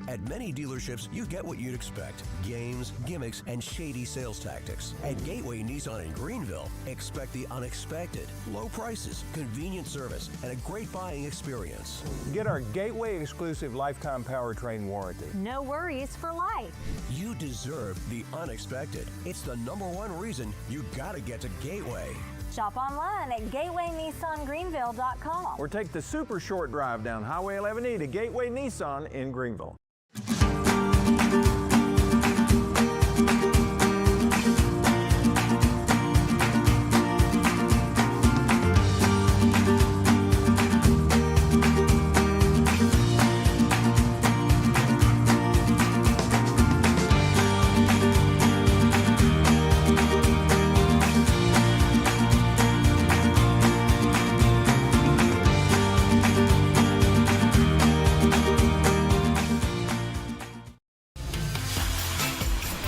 At many dealerships, you get what you'd expect. Games, gimmicks, and shady sales tactics. At Gateway Nissan in Greenville, expect the unexpected. Low prices, convenient service, and a great buying experience. Get our Gateway exclusive lifetime powertrain warranty. No worries for life. You deserve the unexpected. It's the #1 reason you gotta get to Gateway. Shop online at gatewaynissangreenville.com. Or take the super short drive down Highway 11E to Gateway Nissan in Greenville.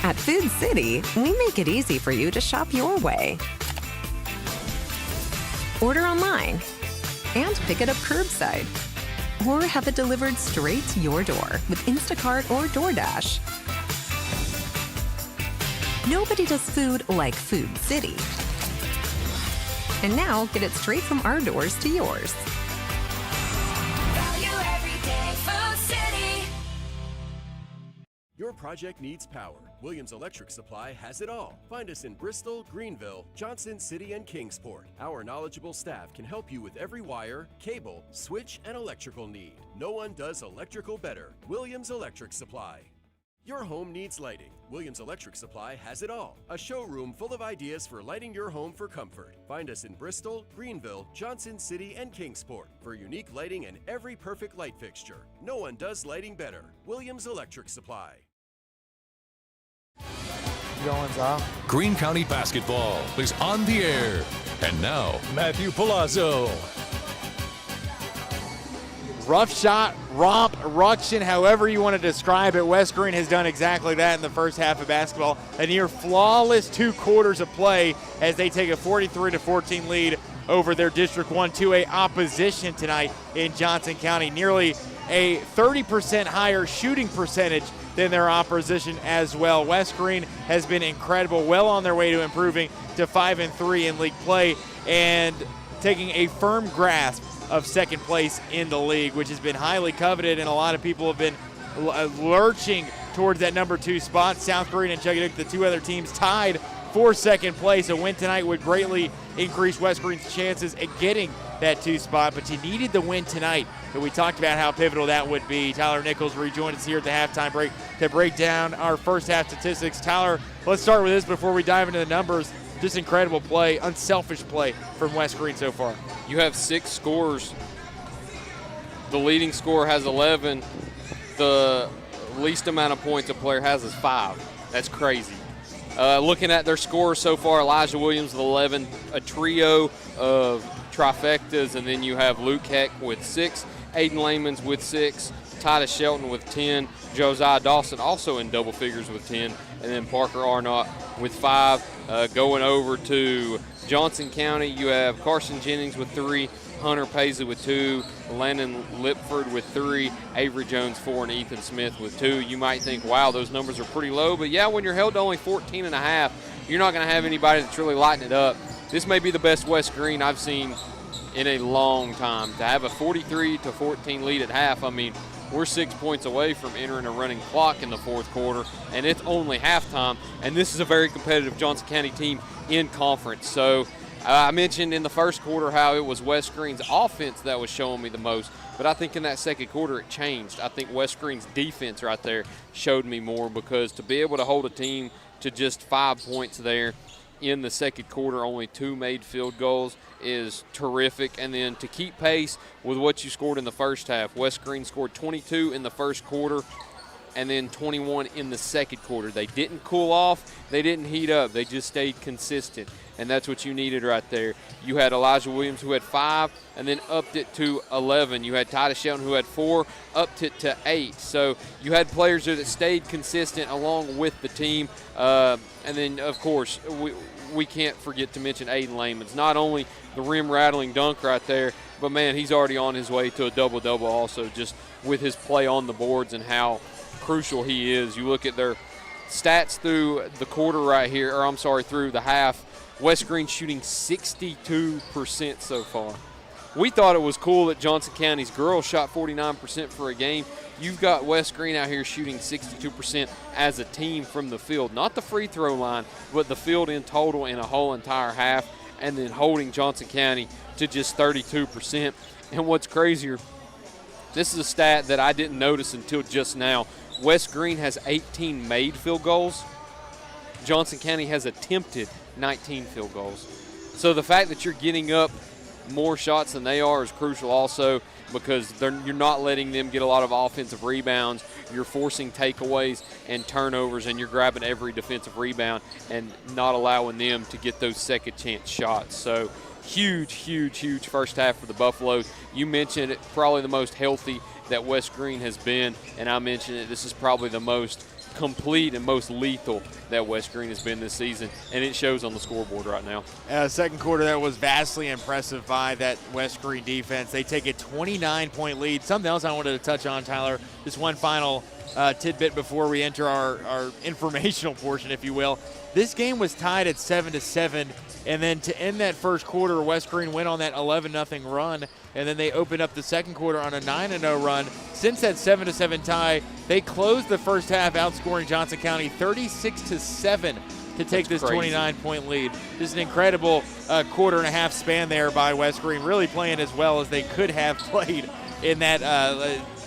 At Food City, we make it easy for you to shop your way. Order online and pick it up curbside, or have it delivered straight to your door with Instacart or DoorDash. Nobody does food like Food City. And now get it straight from our doors to yours. Your project needs power. Williams Electric Supply has it all. Find us in Bristol, Greenville, Johnson City, and Kingsport. Our knowledgeable staff can help you with every wire, cable, switch, and electrical need. No one does electrical better. Williams Electric Supply. Your home needs lighting. Williams Electric Supply has it all. A showroom full of ideas for lighting your home for comfort. Find us in Bristol, Greenville, Johnson City, and Kingsport for unique lighting and every perfect light fixture. No one does lighting better. Williams Electric Supply. Jones off. Greene County basketball is on the air. And now, Matthew Palazzo. Rough shot, romp, ruction, however you want to describe it. West Greene has done exactly that in the first half of basketball. A near flawless 2 quarters of play as they take a 43-14 lead over their District 1 2A opposition tonight in Johnson County. Nearly a 30% higher shooting percentage than their opposition as well. West Greene has been incredible, well on their way to improving to 5-3 in league play and taking a firm grasp of second place in the league, which has been highly coveted, and a lot of people have been lurching towards that number 2 spot. South Greene and Chuggaduke, the 2 other teams, tied for second place. A win tonight would greatly increase West Greene's chances at getting that 2 spot, but you needed the win tonight, and we talked about how pivotal that would be. Tyler Nichols rejoined us here at the halftime break to break down our first half statistics. Tyler, let's start with this before we dive into the numbers. Just incredible play, unselfish play from West Greene so far. You have 6 scores. The leading scorer has 11. The least amount of points a player has is 5. That's crazy. Looking at their scores so far, Elijah Williams with 11, a trio of trifectas, and then you have Luke Heck with 6, Aiden Lamans with 6, Titus Shelton with 10, Josiah Dawson also in double figures with 10, and then Parker Arnott with 5. Going over to Johnson County, you have Carson Jennings with 3, Hunter Paisley with 2, Landon Lipford with 3, Avery Jones 4, and Ethan Smith with 2. You might think, wow, those numbers are pretty low, but yeah, when you're held to only 14.5, you're not going to have anybody that's really lighting it up. This may be the best West Greene I've seen in a long time. To have a 43-14 lead at half, I mean, we're 6 points away from entering a running clock in the fourth quarter, and it's only halftime, and this is a very competitive Johnson County team in conference. So I mentioned in the first quarter how it was West Greene's offense that was showing me the most, but I think in that second quarter it changed. I think West Greene's defense right there showed me more, because to be able to hold a team to just 5 points there in the second quarter, only 2 made field goals, is terrific. And then to keep pace with what you scored in the first half, West Greene scored 22 in the first quarter and then 21 in the second quarter. They didn't cool off, they didn't heat up, they just stayed consistent, and that's what you needed right there. You had Elijah Williams who had 5 and then upped it to 11. You had Titus Shelton who had 4, upped it to 8. So you had players there that stayed consistent along with the team. And then, of course, we can't forget to mention Aiden Lamans. Not only the rim-rattling dunk right there, but, man, he's already on his way to a double-double also, just with his play on the boards and how crucial he is. You look at their stats through the quarter right here, or I'm sorry, through the half. West Greene shooting 62% so far. We thought it was cool that Johnson County's girls shot 49% for a game. You've got West Greene out here shooting 62% as a team from the field. Not the free throw line, but the field in total in a whole entire half, and then holding Johnson County to just 32%. And what's crazier, this is a stat that I didn't notice until just now. West Greene has 18 made field goals. Johnson County has attempted 19 field goals. So the fact that you're getting up more shots than they are is crucial also, because you're not letting them get a lot of offensive rebounds. You're forcing takeaways and turnovers, and you're grabbing every defensive rebound and not allowing them to get those second chance shots. So huge, huge, huge first half for the Buffaloes. You mentioned it, probably the most healthy that West Greene has been, and I mentioned it, this is probably the most complete and most lethal that West Greene has been this season, and it shows on the scoreboard right now. Second quarter, that was vastly impressive by that West Greene defense. They take a 29-point lead. Something else I wanted to touch on, Tyler, just one final tidbit before we enter our informational portion, if you will. This game was tied at 7-7, and then to end that first quarter, West Greene went on that 11-0 run, and then they opened up the second quarter on a 9-0 run. Since that 7-7 tie, they closed the first half outscoring Johnson County 36-7 to take this 29-point lead. Just an incredible quarter and a half span there by West Greene, really playing as well as they could have played in that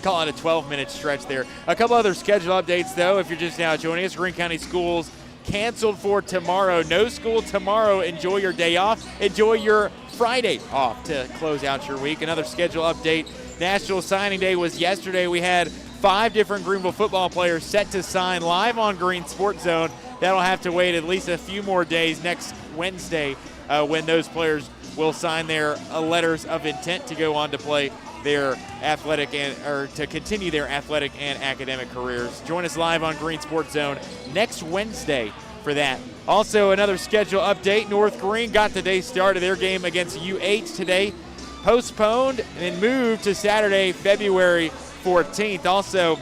call it a 12-minute stretch there. A couple other schedule updates, though, if you're just now joining us. Greene County Schools canceled for tomorrow. No school tomorrow. Enjoy your day off. Enjoy your Friday off to close out your week. Another schedule update. National Signing Day was yesterday. We had 5 different Greenville football players set to sign live on Green Sports Zone. That'll have to wait at least a few more days next Wednesday when those players will sign their letters of intent to go on to play their athletic or to continue their athletic and academic careers. Join us live on Green Sports Zone next Wednesday for that. Also, another schedule update. North Greene got the day started. Their game against UH today postponed and moved to Saturday, February 14th. Also,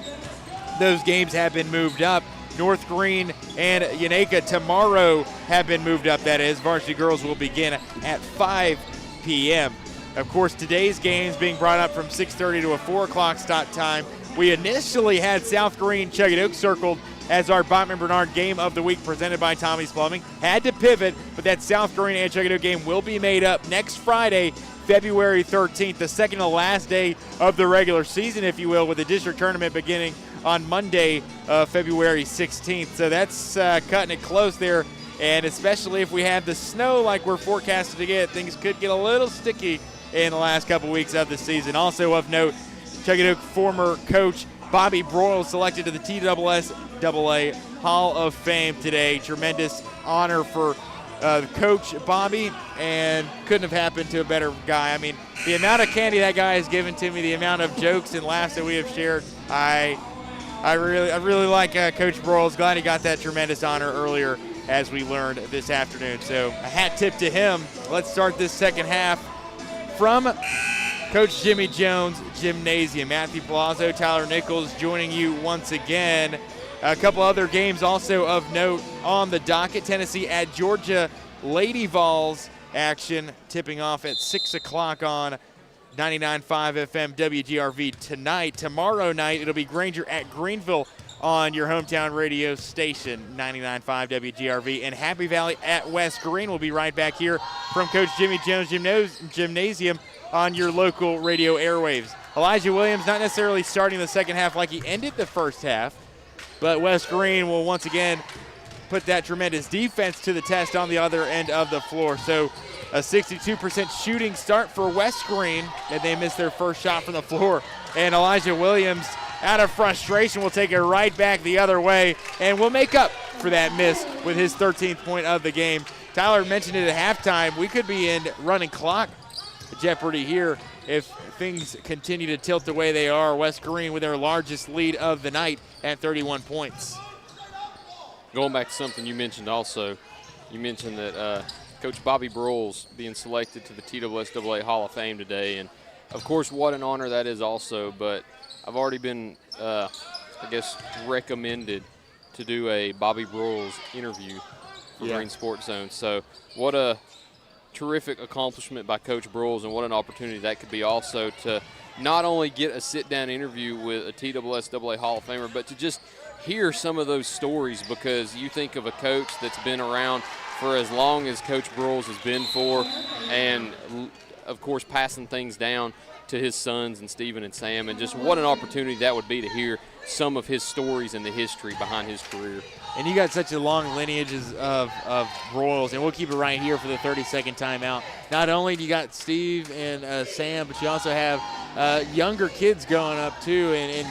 those games have been moved up. North Greene and Yaneka tomorrow have been moved up, that is. Varsity girls will begin at 5 p.m. Of course, today's games being brought up from 6:30 to a 4 o'clock start time. We initially had South Greene Chuggett Oak circled as our Bachman Bernard game of the week presented by Tommie's Plumbing. Had to pivot, but that South Greene and Chuggett Oak game will be made up next Friday, February 13th, the second to last day of the regular season, if you will, with the district tournament beginning on Monday, February 16th. So that's cutting it close there, and especially if we have the snow like we're forecasted to get, things could get a little sticky in the last couple weeks of the season. Also of note, Chuggett Oak former coach Bobby Broyle selected to the TSSAA Hall of Fame today. Tremendous honor for Coach Bobby, and couldn't have happened to a better guy. I mean, the amount of candy that guy has given to me, the amount of jokes and laughs that we have shared, I really like Coach Broyle. Glad he got that tremendous honor earlier, as we learned this afternoon. So a hat tip to him. Let's start this second half from Coach Jimmy Jones Gymnasium. Matthew Palazzo, Tyler Nichols joining you once again. A couple other games also of note on the docket. Tennessee at Georgia Lady Vols action tipping off at 6 o'clock on 99.5 FM WGRV tonight. Tomorrow night it'll be Granger at Greenville on your hometown radio station, 99.5 WGRV. And Happy Valley at West Greene. We'll be right back here from Coach Jimmy Jones Gymnasium on your local radio airwaves. Elijah Williams not necessarily starting the second half like he ended the first half, but West Greene will once again put that tremendous defense to the test on the other end of the floor. So a 62% shooting start for West Greene, and they missed their first shot from the floor. And Elijah Williams, out of frustration, will take it right back the other way and will make up for that miss with his 13th point of the game. Tyler mentioned it at halftime. We could be in running clock jeopardy here if things continue to tilt the way they are. West Greene with their largest lead of the night at 31 points. Going back to something you mentioned also, you mentioned that Coach Bobby Broyle's being selected to the TSSAA Hall of Fame today, and of course what an honor that is also, but I've already been, recommended to do a Bobby Broyle's interview for Green Sports Zone. So what a terrific accomplishment by Coach Broyles, and what an opportunity that could be also to not only get a sit-down interview with a TSSAA Hall of Famer, but to just hear some of those stories, because you think of a coach that's been around for as long as Coach Broyles has been for, and of course passing things down to his sons and Stephen and Sam, and just what an opportunity that would be to hear some of his stories and the history behind his career. And you got such a long lineage of Broyles, and we'll keep it right here for the 30-second timeout. Not only do you got Steve and Sam, but you also have younger kids going up too, and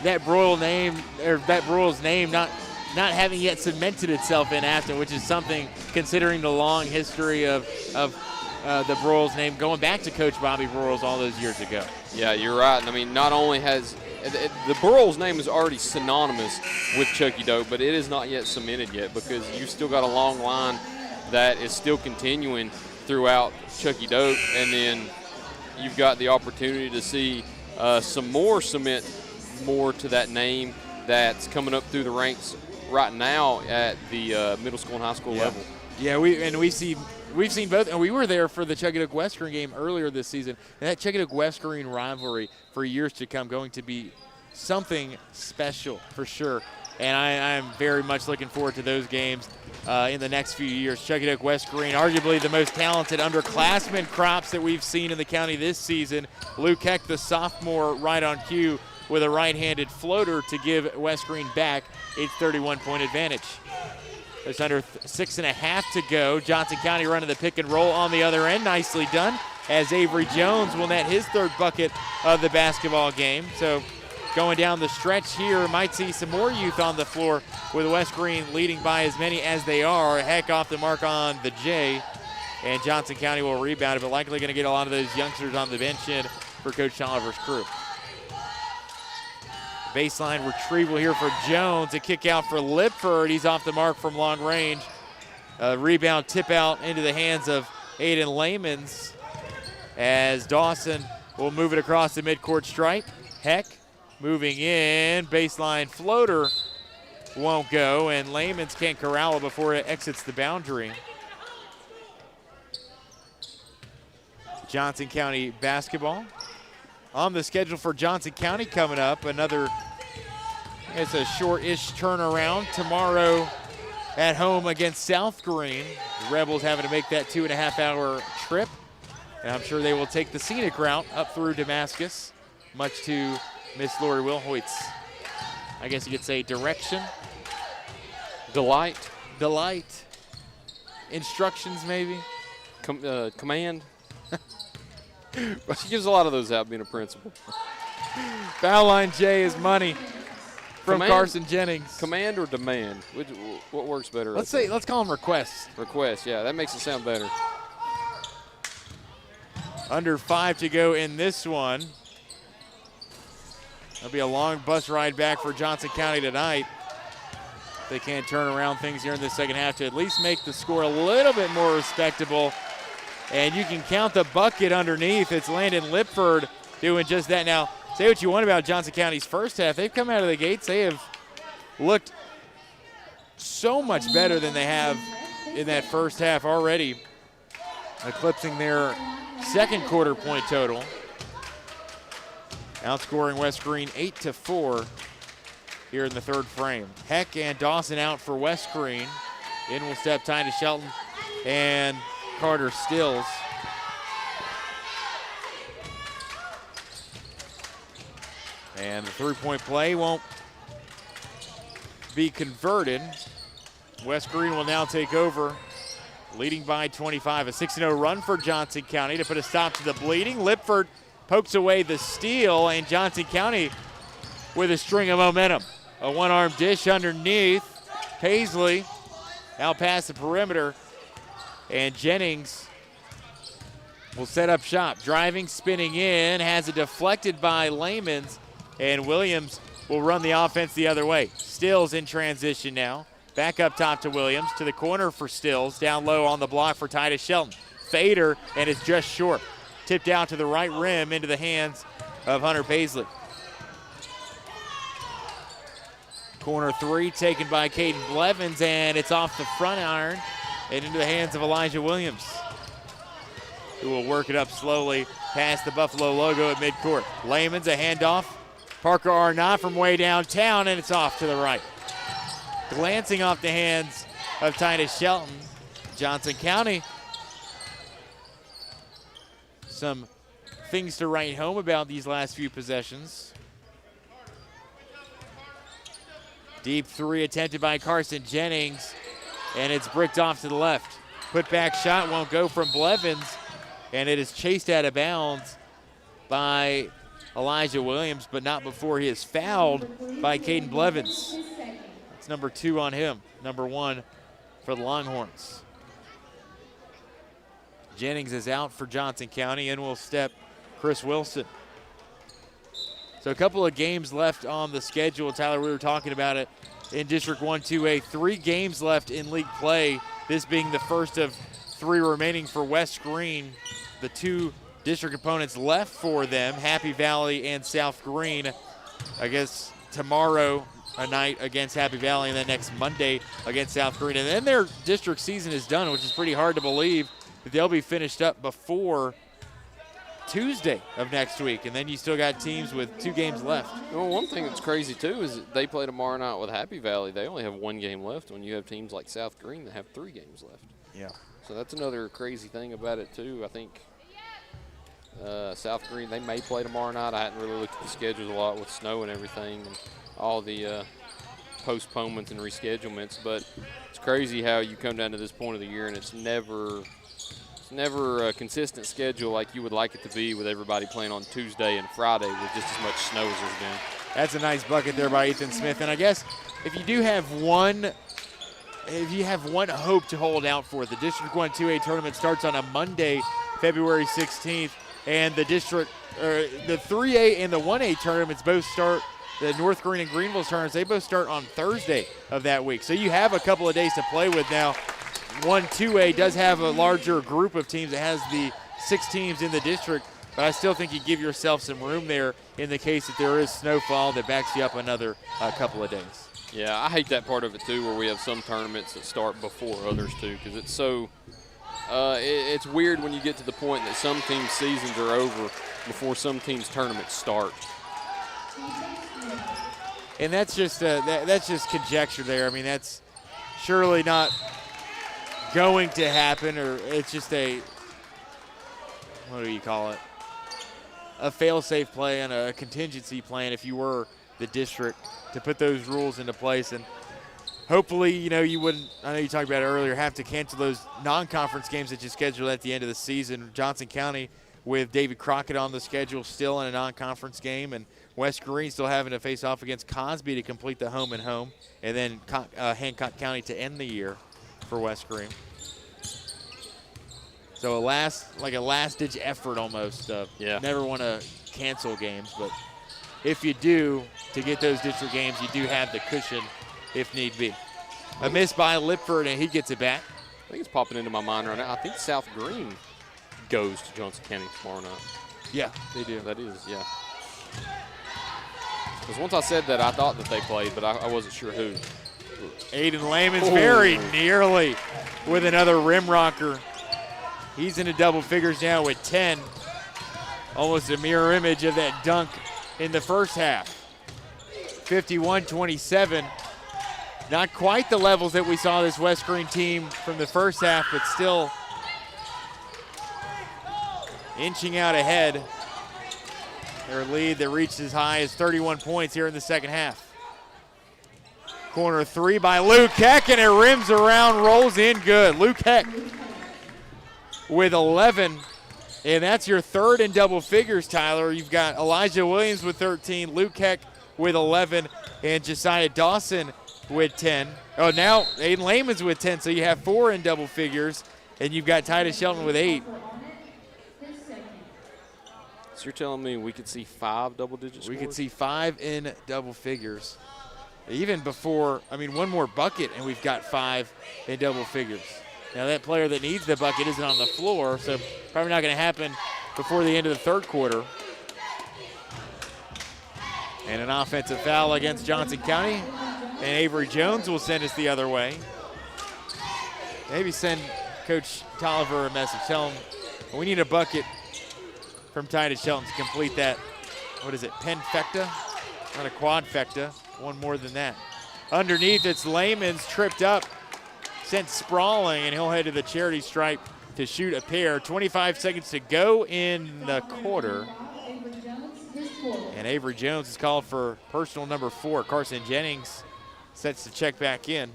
that Broyles name not having yet cemented itself in Afton, which is something considering the long history of the Broyles name going back to Coach Bobby Broyles all those years ago. Yeah, you're right. And I mean, not only has the Broyles name is already synonymous with Chuggett Oak, but it is not yet cemented yet, because you've still got a long line that is still continuing throughout Chuggett Oak, and then you've got the opportunity to see some more cement more to that name that's coming up through the ranks right now at the middle school and high school level. Yeah, we've seen both, and we were there for the Chuggett Oak West Greene game earlier this season, and that Chuggett Oak West Greene rivalry for years to come going to be something special for sure. And I'm very much looking forward to those games in the next few years. Chuggett Oak West Greene, arguably the most talented underclassmen crops that we've seen in the county this season. Luke Heck, the sophomore, right on cue with a right-handed floater to give West Greene back its 31-point advantage. There's under 6.5 to go. Johnson County running the pick and roll on the other end. Nicely done, as Avery Jones will net his third bucket of the basketball game. So going down the stretch here, might see some more youth on the floor with West Greene leading by as many as they are. Heck off the mark on the J, and Johnson County will rebound it, but likely going to get a lot of those youngsters on the bench in for Coach Oliver's crew. Baseline retrieval here for Jones. A kick out for Lipford. He's off the mark from long range. Rebound tip out into the hands of Aiden Lamons, as Dawson will move it across the midcourt stripe. Heck moving in. Baseline floater won't go, and Lamons can't corral it before it exits the boundary. Johnson County basketball. On the schedule for Johnson County coming up, it's a short-ish turnaround. Tomorrow at home against South Greene. The Rebels having to make that 2.5-hour trip. And I'm sure they will take the scenic route up through Damascus, much to Miss Lori Wilhoit's, I guess you could say, direction. Delight. Instructions, maybe. Command. She gives a lot of those out being a principal. Foul line J is money from Command, Carson Jennings. Command or demand? What works better? Let's call them requests. Request, yeah, that makes it sound better. Under 5 to go in this one. It'll be a long bus ride back for Johnson County tonight. They can't turn around things here in the second half to at least make the score a little bit more respectable. And you can count the bucket underneath. It's Landon Lipford doing just that. Now, say what you want about Johnson County's first half. They've come out of the gates. They have looked so much better than they have in that first half already, eclipsing their second quarter point total. Outscoring West Greene 8-4 here in the third frame. Heck and Dawson out for West Greene. In will step Titus Shelton and Carter Stills. And the three-point play won't be converted. West Greene will now take over, leading by 25. A 6-0 run for Johnson County to put a stop to the bleeding. Lipford pokes away the steal, and Johnson County with a string of momentum. A one-arm dish underneath. Paisley out past the perimeter, and Jennings will set up shop. Driving, spinning in, has it deflected by Layman's, and Williams will run the offense the other way. Stills in transition now. Back up top to Williams, to the corner for Stills. Down low on the block for Titus Shelton. Fader, and it's just short. Tipped out to the right rim into the hands of Hunter Paisley. Corner three taken by Caden Blevins, and it's off the front iron and into the hands of Elijah Williams, who will work it up slowly past the Buffalo logo at midcourt. Layman's a handoff. Parker Arnott from way downtown, and it's off to the right. Glancing off the hands of Titus Shelton. Johnson County, some things to write home about these last few possessions. Deep three attempted by Carson Jennings, and it's bricked off to the left. Put back shot won't go from Blevins, and it is chased out of bounds by Elijah Williams, but not before he is fouled by Caden Blevins. That's number 2 on him, number 1 for the Longhorns. Jennings is out for Johnson County, and will step Chris Wilson. So a couple of games left on the schedule. Tyler, we were talking about it in District 1-2A. 3 games left in league play, this being the first of 3 remaining for West Greene. The 2 district opponents left for them, Happy Valley and South Greene. I guess tomorrow a night against Happy Valley, and then next Monday against South Greene. And then their district season is done, which is pretty hard to believe that they'll be finished up before Tuesday of next week, and then you still got teams with 2 games left. Well, one thing that's crazy too is that they play tomorrow night with Happy Valley. They only have 1 game left, when you have teams like South Greene that have 3 games left. Yeah. So that's another crazy thing about it too. I think South Greene, they may play tomorrow night. I hadn't really looked at the schedules a lot with snow and everything and all the postponements and reschedulements, but it's crazy how you come down to this point of the year and it's never a consistent schedule like you would like it to be, with everybody playing on Tuesday and Friday with just as much snow as there's been. That's a nice bucket there by Ethan Smith. And I guess if you do have one hope to hold out for, the District 1-2A tournament starts on a Monday, February 16th, and the 3A and the 1A tournaments both start, the North Greene and Greenville tournaments, they both start on Thursday of that week. So you have a couple of days to play with now. 1-2A does have a larger group of teams. It has the 6 teams in the district, but I still think you give yourself some room there in the case that there is snowfall that backs you up another couple of days. Yeah, I hate that part of it too, where we have some tournaments that start before others too, because it's so It's weird when you get to the point that some teams' seasons are over before some teams' tournaments start. And that's just conjecture there. I mean, that's surely not going to happen, or it's just a, what do you call it? A fail-safe plan, a contingency plan if you were the district to put those rules into place. And hopefully, you wouldn't, I know you talked about it earlier, have to cancel those non-conference games that you scheduled at the end of the season. Johnson County with David Crockett on the schedule still in a non-conference game, and West Greene still having to face off against Cosby to complete the home and home, and then Hancock County to end the year for West Greene. So a last-ditch effort almost. Never want to cancel games, but if you do, to get those district games, you do have the cushion if need be. A miss by Lipford, and he gets it back. I think it's popping into my mind right now. I think South Greene goes to Johnson County tomorrow night. Yeah, they do. That is, yeah. Because once I said that, I thought that they played, but I wasn't sure who. Aiden Lehman's very nearly with another rim rocker. He's into double figures now with 10. Almost a mirror image of that dunk in the first half. 51-27. Not quite the levels that we saw this West Greene team from the first half, but still inching out ahead. Their lead that reached as high as 31 points here in the second half. Corner three by Luke Heck, and it rims around, rolls in good. Luke Heck with 11, and that's your third in double figures, Tyler. You've got Elijah Williams with 13, Luke Heck with 11, and Josiah Dawson with 10. Oh, now Aiden Lehman's with 10, so you have 4 in double figures, and you've got Titus Shelton with 8. So you're telling me we could see 5 double-digit scores? We could see 5 in double figures. Even before, one more bucket, and we've got 5 in double figures. Now, that player that needs the bucket isn't on the floor, so probably not going to happen before the end of the third quarter. And an offensive foul against Johnson County, and Avery Jones will send us the other way. Maybe send Coach Tolliver a message. Tell him we need a bucket from Titus Shelton to complete that, penfecta? Not a quadfecta, one more than that. Underneath, it's Lehman's tripped up, sent sprawling, and he'll head to the charity stripe to shoot a pair. 25 seconds to go in the quarter. And Avery Jones is called for personal number 4. Carson Jennings sets to check back in.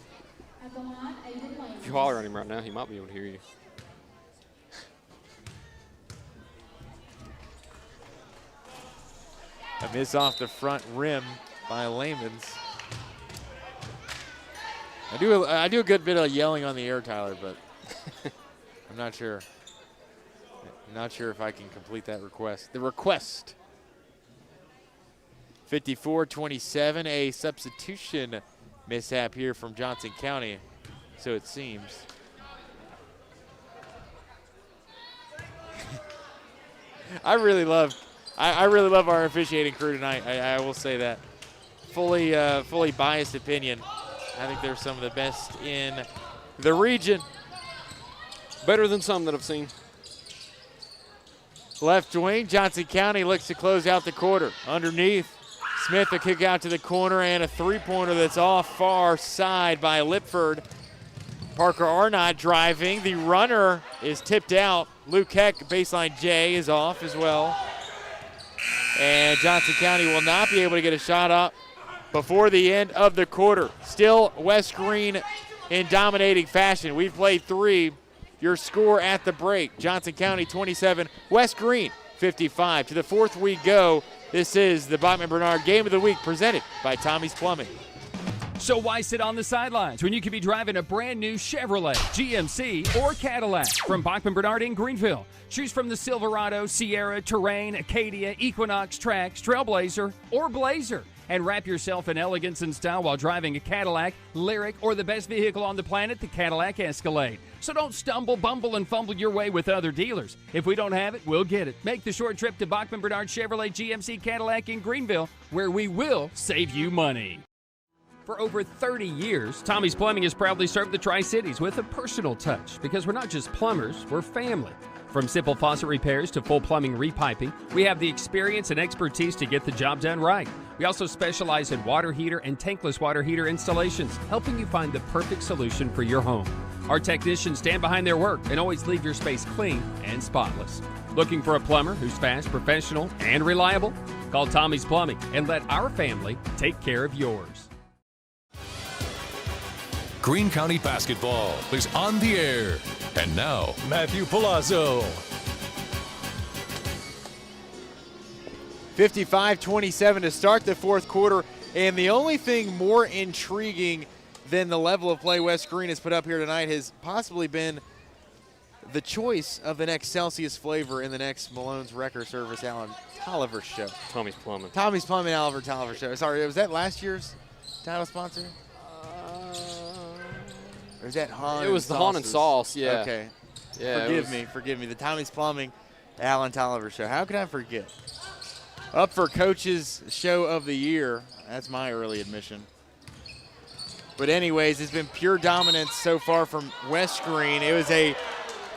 If you holler at him right now, he might be able to hear you. A miss off the front rim by Lehman's. I do a good bit of yelling on the air, Tyler, but I'm not sure. I'm not sure if I can complete that request. The request. 54-27, a substitution mishap here from Johnson County, so it seems. I really love our officiating crew tonight. I will say that. Fully biased opinion. I think they're some of the best in the region. Better than some that I've seen. Left wing, Johnson County looks to close out the quarter. Underneath, Smith a kick out to the corner and a three-pointer that's off far side by Lipford. Parker Arnott driving. The runner is tipped out. Luke Heck, baseline J, is off as well. And Johnson County will not be able to get a shot up before the end of the quarter. Still West Greene in dominating fashion. We've played 3. Your score at the break. Johnson County 27, West Greene 55. To the fourth we go. This is the Bachman Bernard Game of the Week presented by Tommie's Plumbing. So why sit on the sidelines when you could be driving a brand new Chevrolet, GMC, or Cadillac from Bachman Bernard in Greenville? Choose from the Silverado, Sierra, Terrain, Acadia, Equinox, Trax, Trailblazer, or Blazer. And wrap yourself in elegance and style while driving a Cadillac, Lyric, or the best vehicle on the planet, the Cadillac Escalade. So don't stumble, bumble, and fumble your way with other dealers. If we don't have it, we'll get it. Make the short trip to Bachman Bernard Chevrolet GMC Cadillac in Greenville, where we will save you money. For over 30 years, Tommie's Plumbing has proudly served the Tri-Cities with a personal touch because we're not just plumbers, we're family. From simple faucet repairs to full plumbing repiping, we have the experience and expertise to get the job done right. We also specialize in water heater and tankless water heater installations, helping you find the perfect solution for your home. Our technicians stand behind their work and always leave your space clean and spotless. Looking for a plumber who's fast, professional, and reliable? Call Tommie's Plumbing and let our family take care of yours. Greene County basketball is on the air. And now, Matthew Palazzo. 55-27 to start the fourth quarter. And the only thing more intriguing than the level of play West Greene has put up here tonight has possibly been the choice of the next Celsius flavor in the next Malone's Wrecker Service Alan Tolliver show. Tommie's Plumbing. Tommie's Plumbing, Alan Tolliver show. Sorry, was that last year's title sponsor? Or is that Han? It was the Han and Sauce, yeah. Okay. Yeah. Forgive me. The Tommie's Plumbing, Alan Tolliver show. How could I forget? Up for Coach's Show of the Year. That's my early admission. But anyways, it's been pure dominance so far from West Greene. It was a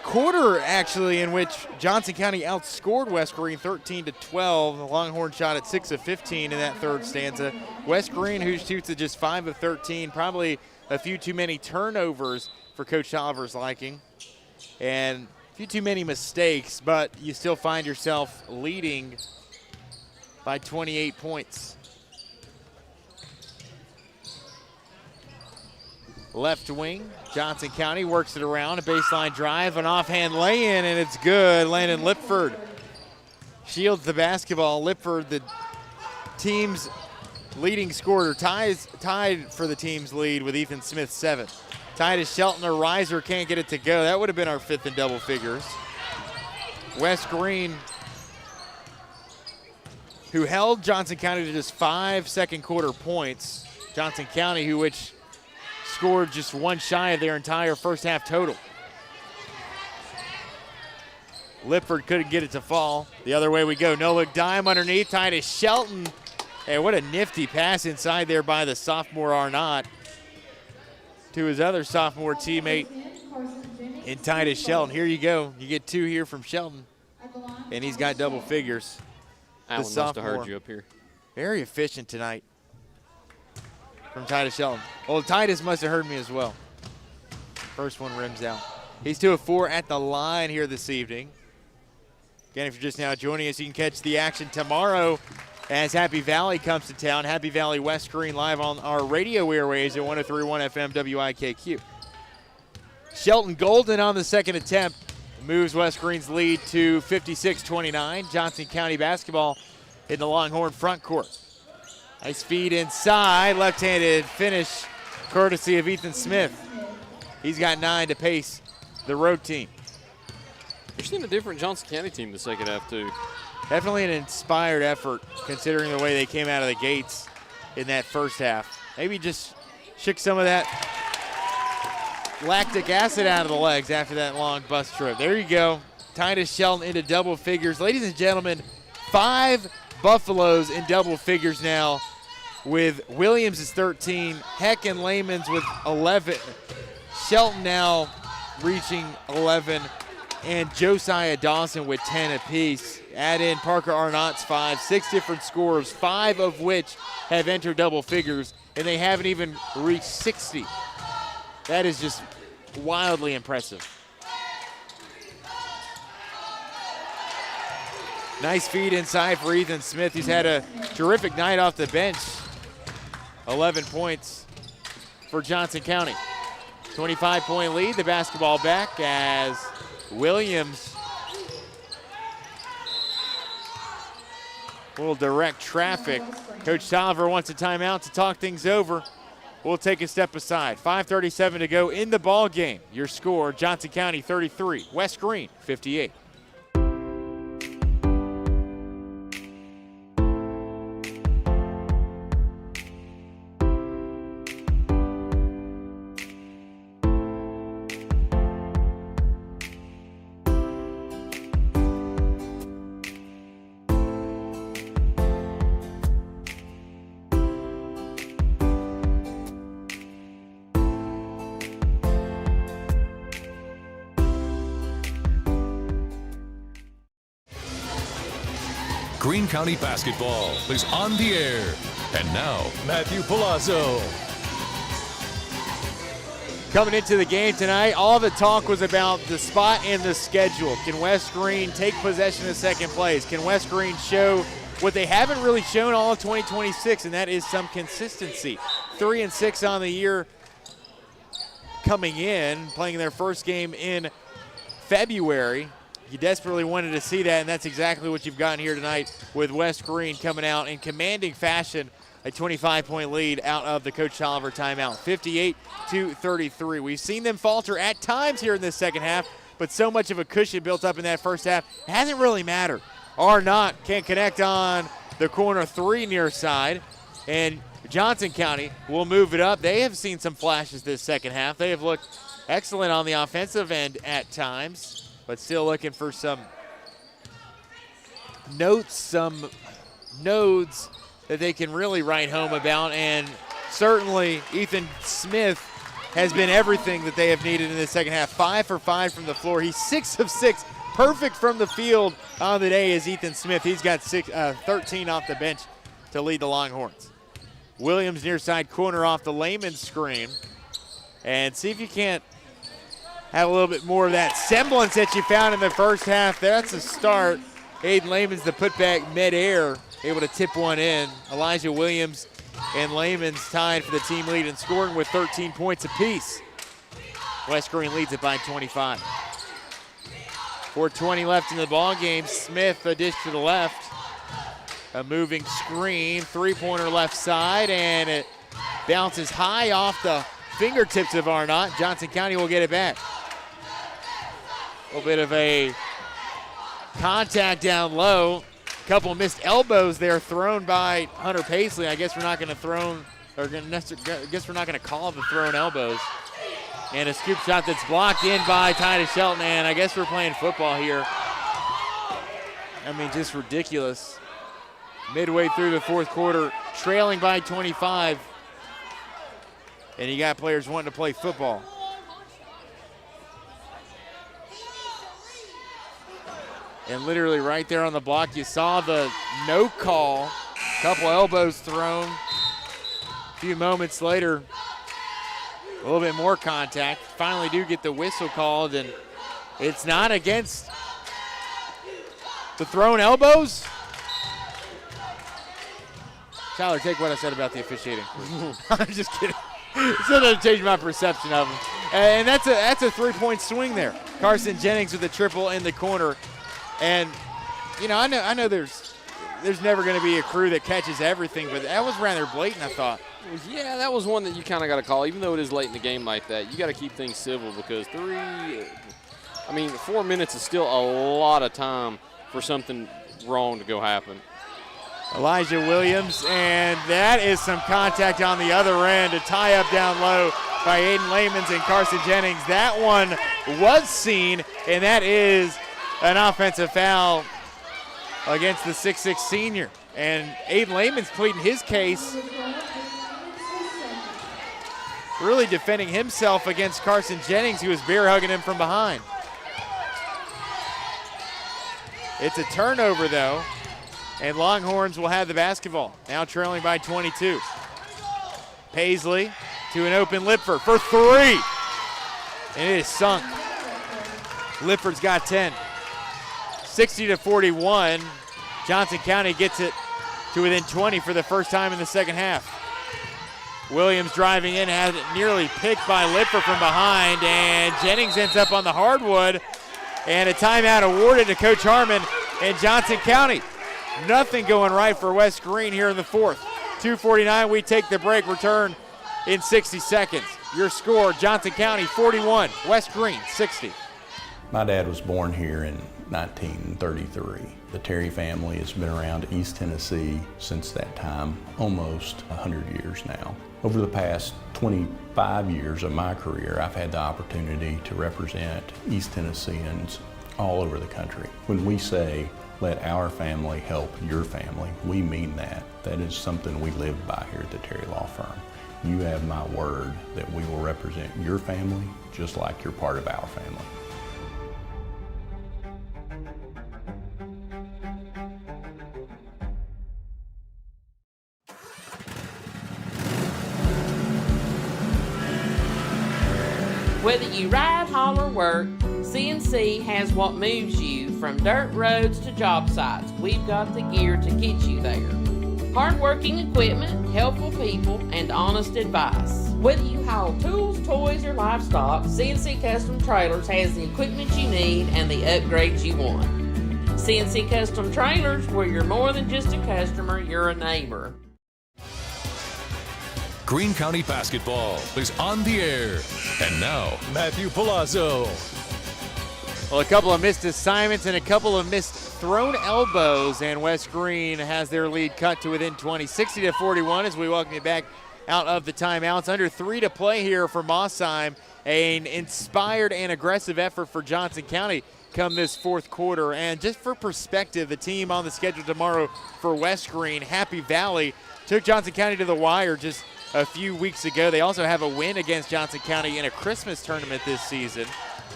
quarter, actually, in which Johnson County outscored West Greene 13-12. The Longhorn shot at 6 of 15 in that third stanza. West Greene, who shoots at just 5 of 13, probably a few too many turnovers for Coach Tolliver's liking, and a few too many mistakes, but you still find yourself leading by 28 points. Left wing, Johnson County works it around, a baseline drive, an offhand lay-in, and it's good. Landon Lipford shields the basketball. Lipford, the team's leading scorer, tied for the team's lead with Ethan Smith 7. Titus Shelton, a riser, can't get it to go. That would have been our fifth in double figures. West Greene, who held Johnson County to just 5 second quarter points. Johnson County, which scored just one shy of their entire first half total. Lipford couldn't get it to fall. The other way we go. No-look dime underneath. Titus Shelton. And what a nifty pass inside there by the sophomore Arnott to his other sophomore teammate in Titus Shelton. Here you go. You get 2 here from Shelton, and he's got double figures. Alan must have heard you up here. Very efficient tonight from Titus Shelton. Well, Titus must have heard me as well. First one rims out. He's 2 of 4 at the line here this evening. Again, if you're just now joining us, you can catch the action tomorrow as Happy Valley comes to town. Happy Valley West Greene live on our radio airwaves at 103.1 FM WIKQ. Shelton Golden on the second attempt moves West Greene's lead to 56-29. Johnson County basketball in the Longhorn front court. Nice feed inside, left-handed finish courtesy of Ethan Smith. He's got 9 to pace the road team. You're seeing a different Johnson County team the second half, too. Definitely an inspired effort considering the way they came out of the gates in that first half. Maybe just shook some of that lactic acid out of the legs after that long bus trip. There you go. Titus Shelton into double figures. Ladies and gentlemen, 5 Buffaloes in double figures now with Williams is 13, Heck and Layman's with 11. Shelton now reaching 11, and Josiah Dawson with 10 apiece. Add in Parker Arnott's 5, 6 different scorers, 5 of which have entered double figures, and they haven't even reached 60. That is just wildly impressive. Nice feed inside for Ethan Smith, who's had a terrific night off the bench. 11 points for Johnson County. 25-point lead, the basketball back as Williams will direct traffic. Coach Tolliver wants a timeout to talk things over. We'll take a step aside. 5:37 to go in the ball game. Your score, Johnson County 33, West Greene 58. Greene County basketball is on the air. And now, Matthew Palazzo. Coming into the game tonight, all the talk was about the spot and the schedule. Can West Greene take possession of second place? Can West Greene show what they haven't really shown all of 2026, and that is some consistency. 3-6 on the year coming in, playing their first game in February. You desperately wanted to see that, and that's exactly what you've gotten here tonight with West Greene coming out in commanding fashion. A 25-point lead out of the Coach Tolliver timeout, 58-33. We've seen them falter at times here in this second half, but so much of a cushion built up in that first half, it hasn't really mattered. Arnott can't connect on the corner three near side, and Johnson County will move it up. They have seen some flashes this second half. They have looked excellent on the offensive end at times, but still looking for some nodes that they can really write home about, and certainly Ethan Smith has been everything that they have needed in the second half. 5 for 5 from the floor. He's 6 of 6, perfect from the field on the day is Ethan Smith. He's got 13 off the bench to lead the Longhorns. Williams near side corner off the Lehman screen, and see if you can't have a little bit more of that semblance that you found in the first half. That's a start. Aiden Lehman's the putback mid-air, able to tip one in. Elijah Williams and Lehman's tied for the team lead and scoring with 13 points apiece. West Greene leads it by 25. 4:20 left in the ball game. Smith a dish to the left. A moving screen, three-pointer left side, and it bounces high off the fingertips of Arnott. Johnson County will get it back. A little bit of a contact down low. Couple missed elbows there thrown by Hunter Paisley. I guess we're not going to call the thrown elbows. And a scoop shot that's blocked in by Titus Shelton, and I guess we're playing football here. I mean, just ridiculous. Midway through the fourth quarter, trailing by 25. And you got players wanting to play football. And literally right there on the block, you saw the no call. Couple elbows thrown. A few moments later, a little bit more contact. Finally do get the whistle called, and it's not against the thrown elbows. Tyler, take what I said about the officiating. I'm just kidding. It doesn't change my perception of them. And that's a three-point swing there. Carson Jennings with a triple in the corner. And, you know, I know there's never going to be a crew that catches everything, but that was rather blatant, I thought. Yeah, that was one that you kind of got to call. Even though it is late in the game like that, you got to keep things civil because 4 minutes is still a lot of time for something wrong to go happen. Elijah Williams, and that is some contact on the other end. A tie up down low by Aiden Lehmans and Carson Jennings. That one was seen, and that is an offensive foul against the 6'6 senior. And Aiden Lehman's pleading his case, really defending himself against Carson Jennings, who was bear hugging him from behind. It's a turnover, though, and Longhorns will have the basketball, now trailing by 22. Paisley to an open Lipford for three, and it is sunk. Lipford's got 10. 60-41. Johnson County gets it to within 20 for the first time in the second half. Williams driving in, has it nearly picked by Lipford from behind, and Jennings ends up on the hardwood, and a timeout awarded to Coach Harmon and Johnson County. Nothing going right for West Greene here in the fourth. 2:49, we take the break, return in 60 seconds. Your score, Johnson County 41, West Greene 60. My dad was born here in 1933. The Terry family has been around East Tennessee since that time, almost 100 years now. Over the past 25 years of my career, I've had the opportunity to represent East Tennesseans all over the country. When we say, let our family help your family, we mean that. That is something we live by here at the Terry Law Firm. You have my word that we will represent your family just like you're part of our family. Whether you ride, haul, or work, CNC has what moves you from dirt roads to job sites. We've got the gear to get you there. Hardworking equipment, helpful people, and honest advice. Whether you haul tools, toys, or livestock, CNC Custom Trailers has the equipment you need and the upgrades you want. CNC Custom Trailers, where you're more than just a customer, you're a neighbor. Greene County basketball is on the air. And now, Matthew Palazzo. Well, a couple of missed assignments and a couple of missed thrown elbows, and West Greene has their lead cut to within 20, 60-41 as we welcome you back out of the timeouts. Under 3 to play here for Mossheim. An inspired and aggressive effort for Johnson County come this fourth quarter. And just for perspective, the team on the schedule tomorrow for West Greene, Happy Valley, took Johnson County to the wire just a few weeks ago. They also have a win against Johnson County in a Christmas tournament this season,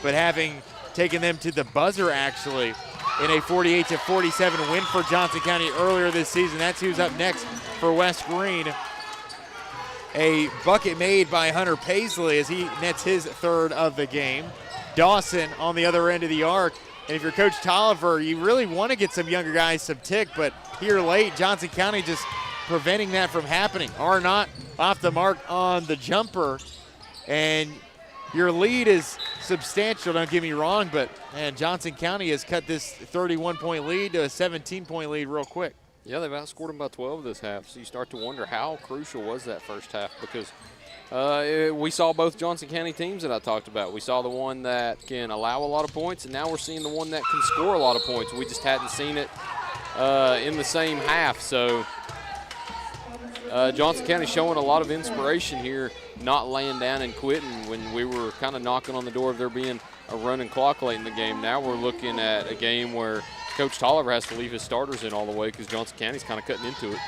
but having taken them to the buzzer actually in a 48-47 win for Johnson County earlier this season. That's who's up next for West Greene. A bucket made by Hunter Paisley as he nets his third of the game. Dawson on the other end of the arc. And if you're Coach Tolliver, you really want to get some younger guys some tick, but here late, Johnson County just preventing that from happening. Arnott off the mark on the jumper, and your lead is substantial, don't get me wrong, but man, Johnson County has cut this 31-point lead to a 17-point lead real quick. Yeah, they've outscored them by 12 this half, so you start to wonder how crucial was that first half, because we saw both Johnson County teams that I talked about. We saw the one that can allow a lot of points, and now we're seeing the one that can score a lot of points. We just hadn't seen it in the same half, so Johnson County showing a lot of inspiration here, not laying down and quitting when we were kind of knocking on the door of there being a running clock late in the game. Now we're looking at a game where Coach Tolliver has to leave his starters in all the way because Johnson County's kind of cutting into it.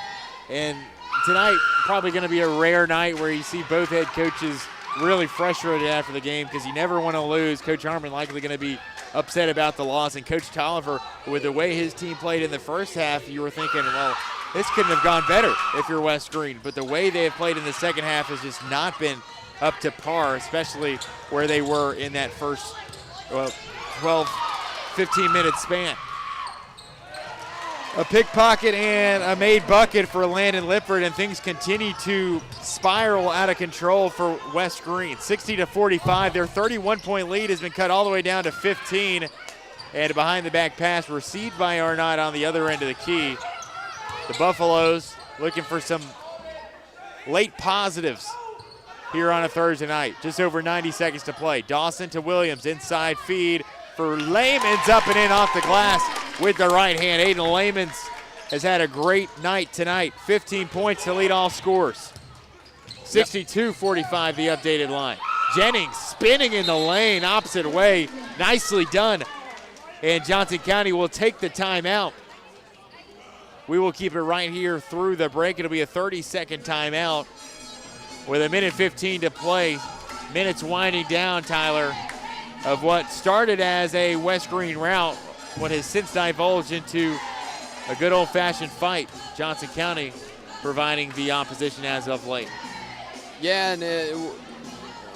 And tonight probably going to be a rare night where you see both head coaches really frustrated after the game because you never want to lose. Coach Harmon likely going to be upset about the loss, and Coach Tolliver, with the way his team played in the first half, you were thinking, well, this couldn't have gone better if you're West Greene. But the way they have played in the second half has just not been up to par, especially where they were in that first 12, 15-minute span. A pickpocket and a made bucket for Landon Lippert, and things continue to spiral out of control for West Greene. 60-45, their 31-point lead has been cut all the way down to 15. And a behind-the-back pass received by Arnott on the other end of the key. The Buffaloes looking for some late positives here on a Thursday night. Just over 90 seconds to play. Dawson to Williams, inside feed for Layman's, up and in off the glass with the right hand. Aiden Layman's has had a great night tonight. 15 points to lead all scores. 62-45 the updated line. Jennings spinning in the lane, opposite way. Nicely done. And Johnson County will take the timeout. We will keep it right here through the break. It'll be a 30-second timeout with a minute 15 to play. Minutes winding down, Tyler, of what started as a West Greene rout, what has since divulged into a good old-fashioned fight. Johnson County providing the opposition as of late. Yeah, and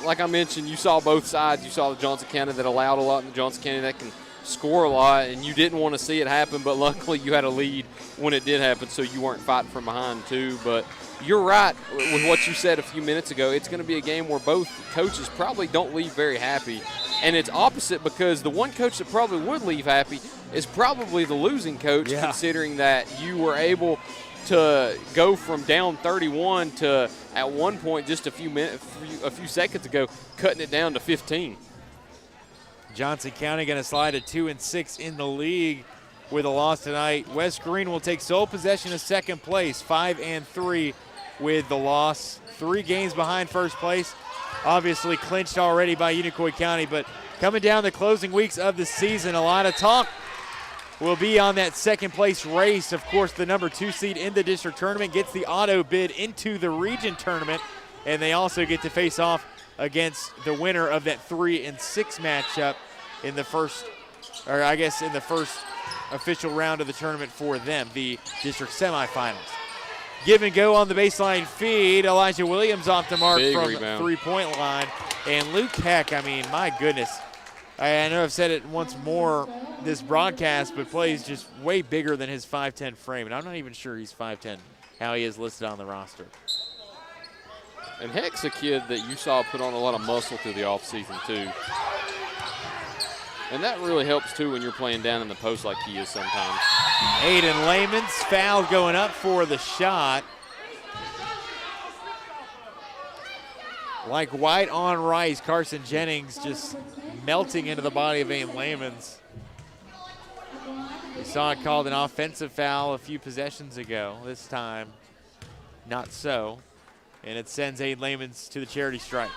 like I mentioned, you saw both sides. You saw the Johnson County that allowed a lot and the Johnson County that can score a lot, and you didn't want to see it happen, but luckily you had a lead when it did happen, so you weren't fighting from behind too. But you're right with what you said a few minutes ago. It's going to be a game where both coaches probably don't leave very happy, and it's opposite because the one coach that probably would leave happy is probably the losing coach, considering that you were able to go from down 31 to, at one point just a few seconds ago, cutting it down to 15. Johnson County going to slide to 2-6 in the league with a loss tonight. West Greene will take sole possession of second place, 5-3 with the loss. 3 games behind first place, obviously clinched already by Unicoi County, but coming down the closing weeks of the season, a lot of talk will be on that second place race. Of course, the number 2 seed in the district tournament gets the auto bid into the region tournament, and they also get to face off against the winner of that 3-6 matchup in the first official round of the tournament for them, the district semifinals. give and go on the baseline feed. Elijah Williams off the mark Big from rebound. three-point line. And Luke Heck, I mean, my goodness. I know I've said it once more this broadcast, but plays just way bigger than his 5'10 frame. And I'm not even sure he's 5'10, how he is listed on the roster. And Heck's a kid that you saw put on a lot of muscle through the offseason, too. And that really helps, too, when you're playing down in the post like he is sometimes. Aiden Layman's foul going up for the shot. Like white on rice, Carson Jennings just melting into the body of Aiden Layman's. We saw it called an offensive foul a few possessions ago. This time, not so. And it sends Aiden Layman's to the charity stripe.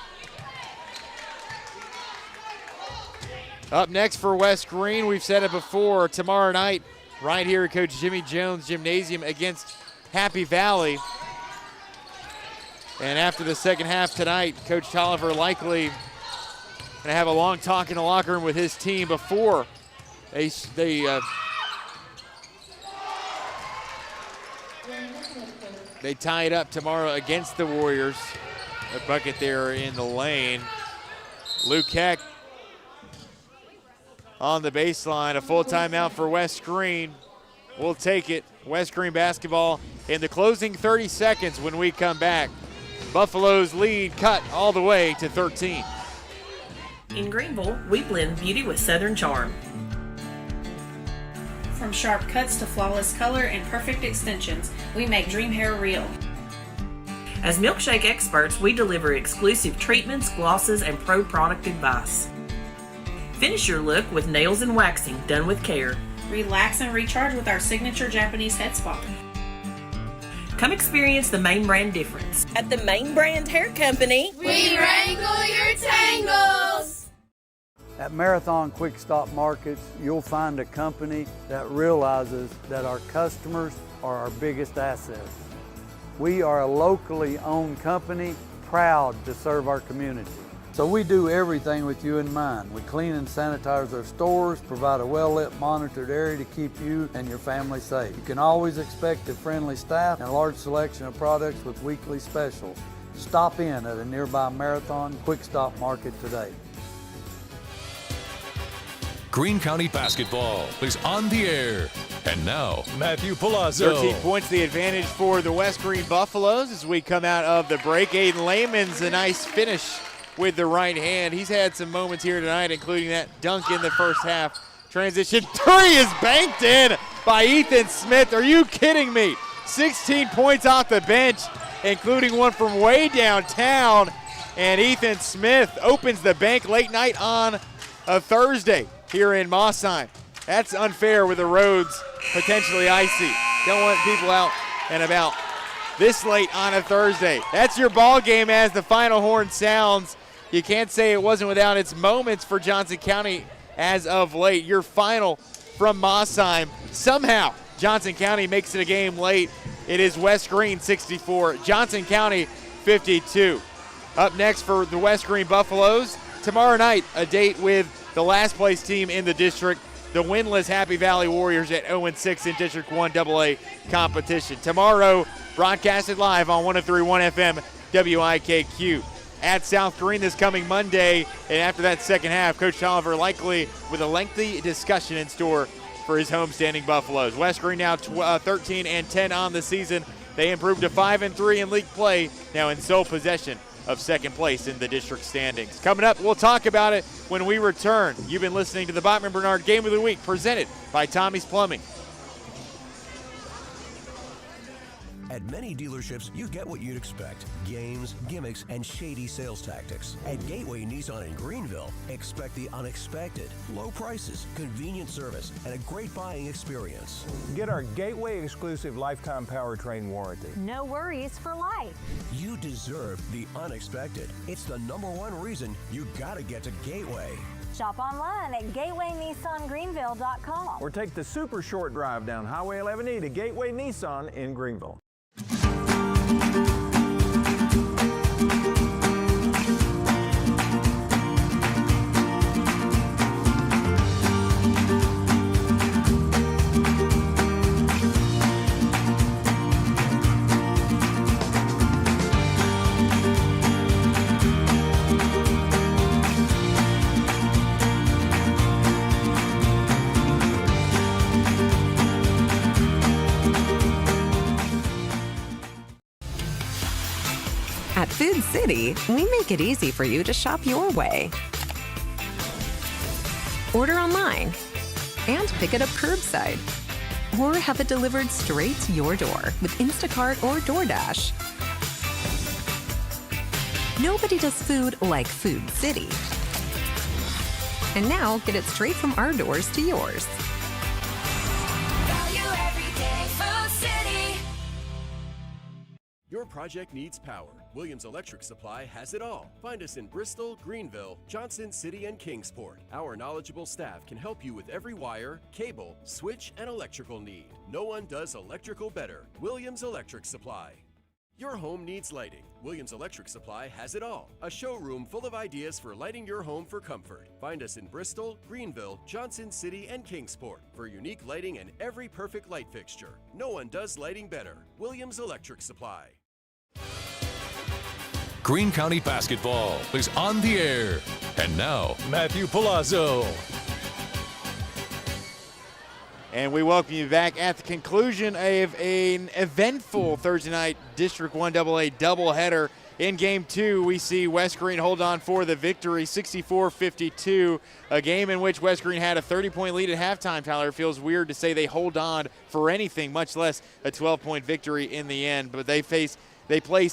Up next for West Greene, we've said it before, tomorrow night, right here at Coach Jimmy Jones Gymnasium against Happy Valley. And after the second half tonight, Coach Tolliver likely going to have a long talk in the locker room with his team before they tie it up tomorrow against the Warriors. A bucket there in the lane. Luke Heck on the baseline, a full timeout for West Greene. We'll take it. West Greene basketball in the closing 30 seconds when we come back. Buffalo's lead cut all the way to 13. In Greenville, we blend beauty with Southern charm. From sharp cuts to flawless color and perfect extensions, we make dream hair real. As milkshake experts, we deliver exclusive treatments, glosses, and pro product advice. Finish your look with nails and waxing done with care. Relax and recharge with our signature Japanese head spa. Come experience the Main Brand difference. At the Main Brand Hair Company, we wrangle your tangles. At Marathon Quick Stop Markets, you'll find a company that realizes that our customers are our biggest assets. We are a locally owned company, proud to serve our community. So we do everything with you in mind. We clean and sanitize our stores, provide a well-lit, monitored area to keep you and your family safe. You can always expect a friendly staff and a large selection of products with weekly specials. Stop in at a nearby Marathon Quick Stop Market today. Greene County basketball is on the air. And now, Matthew Palazzo. 13 points the advantage for the West Greene Buffaloes as we come out of the break. Aiden Layman's a nice finish with the right hand. He's had some moments here tonight, including that dunk in the first half. Transition three is banked in by Ethan Smith. Are you kidding me? 16 points off the bench, including one from way downtown. And Ethan Smith opens the bank late night on a Thursday here in Mossheim. That's unfair with the roads potentially icy. Don't want people out and about this late on a Thursday. That's your ball game as the final horn sounds. You can't say it wasn't without its moments for Johnson County as of late. Your final from Mossheim. Somehow, Johnson County makes it a game late. It is West Greene 64, Johnson County 52. Up next for the West Greene Buffaloes, tomorrow night, a date with the last place team in the district, the winless Happy Valley Warriors at 0-6 in District 1 AA competition. Tomorrow, broadcasted live on 103.1 FM WIKQ. At South Greene this coming Monday, and after that second half, Coach Tolliver likely with a lengthy discussion in store for his homestanding Buffaloes. West Greene now 13-10 on the season. They improved to 5-3 in league play, now in sole possession of second place in the district standings. Coming up, we'll talk about it when we return. You've been listening to the Bachman Bernard Game of the Week presented by Tommie's Plumbing. At many dealerships, you get what you'd expect. Games, gimmicks, and shady sales tactics. At Gateway Nissan in Greenville, expect the unexpected. Low prices, convenient service, and a great buying experience. Get our Gateway exclusive lifetime powertrain warranty. No worries for life. You deserve the unexpected. It's the #1 reason you gotta get to Gateway. Shop online at gatewaynissangreenville.com. Or take the super short drive down Highway 11E to Gateway Nissan in Greenville. At Food City, we make it easy for you to shop your way. Order online and pick it up curbside, or have it delivered straight to your door with Instacart or DoorDash. Nobody does food like Food City. And now get it straight from our doors to yours. Your project needs power. Williams Electric Supply has it all. Find us in Bristol, Greenville, Johnson City, and Kingsport. Our knowledgeable staff can help you with every wire, cable, switch, and electrical need. No one does electrical better. Williams Electric Supply. Your home needs lighting. Williams Electric Supply has it all. A showroom full of ideas for lighting your home for comfort. Find us in Bristol, Greenville, Johnson City, and Kingsport for unique lighting and every perfect light fixture. No one does lighting better. Williams Electric Supply. Greene County basketball is on the air. And now, Matthew Palazzo. And we welcome you back at the conclusion of an eventful Thursday night District 1 AA doubleheader. In Game 2, we see West Greene hold on for the victory, 64-52, a game in which West Greene had a 30-point lead at halftime, Tyler. It feels weird to say they hold on for anything, much less a 12-point victory in the end. But they place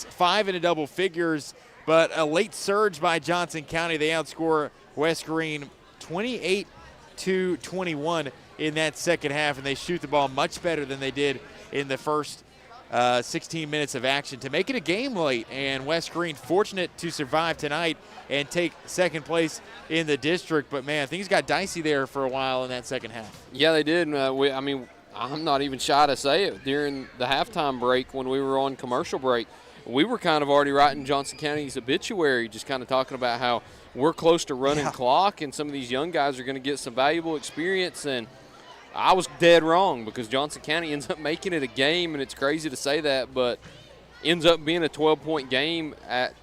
5 into double figures, but a late surge by Johnson County. They outscore West Greene 28-21 in that second half, and they shoot the ball much better than they did in the first 16 minutes of action to make it a game late. And West Greene fortunate to survive tonight and take second place in the district. But, man, things got dicey there for a while in that second half. Yeah, they did. I'm not even shy to say it. During the halftime break when we were on commercial break, we were kind of already writing Johnson County's obituary, just kind of talking about how we're close to running clock and some of these young guys are going to get some valuable experience. And I was dead wrong because Johnson County ends up making it a game, and it's crazy to say that, but ends up being a 12-point game at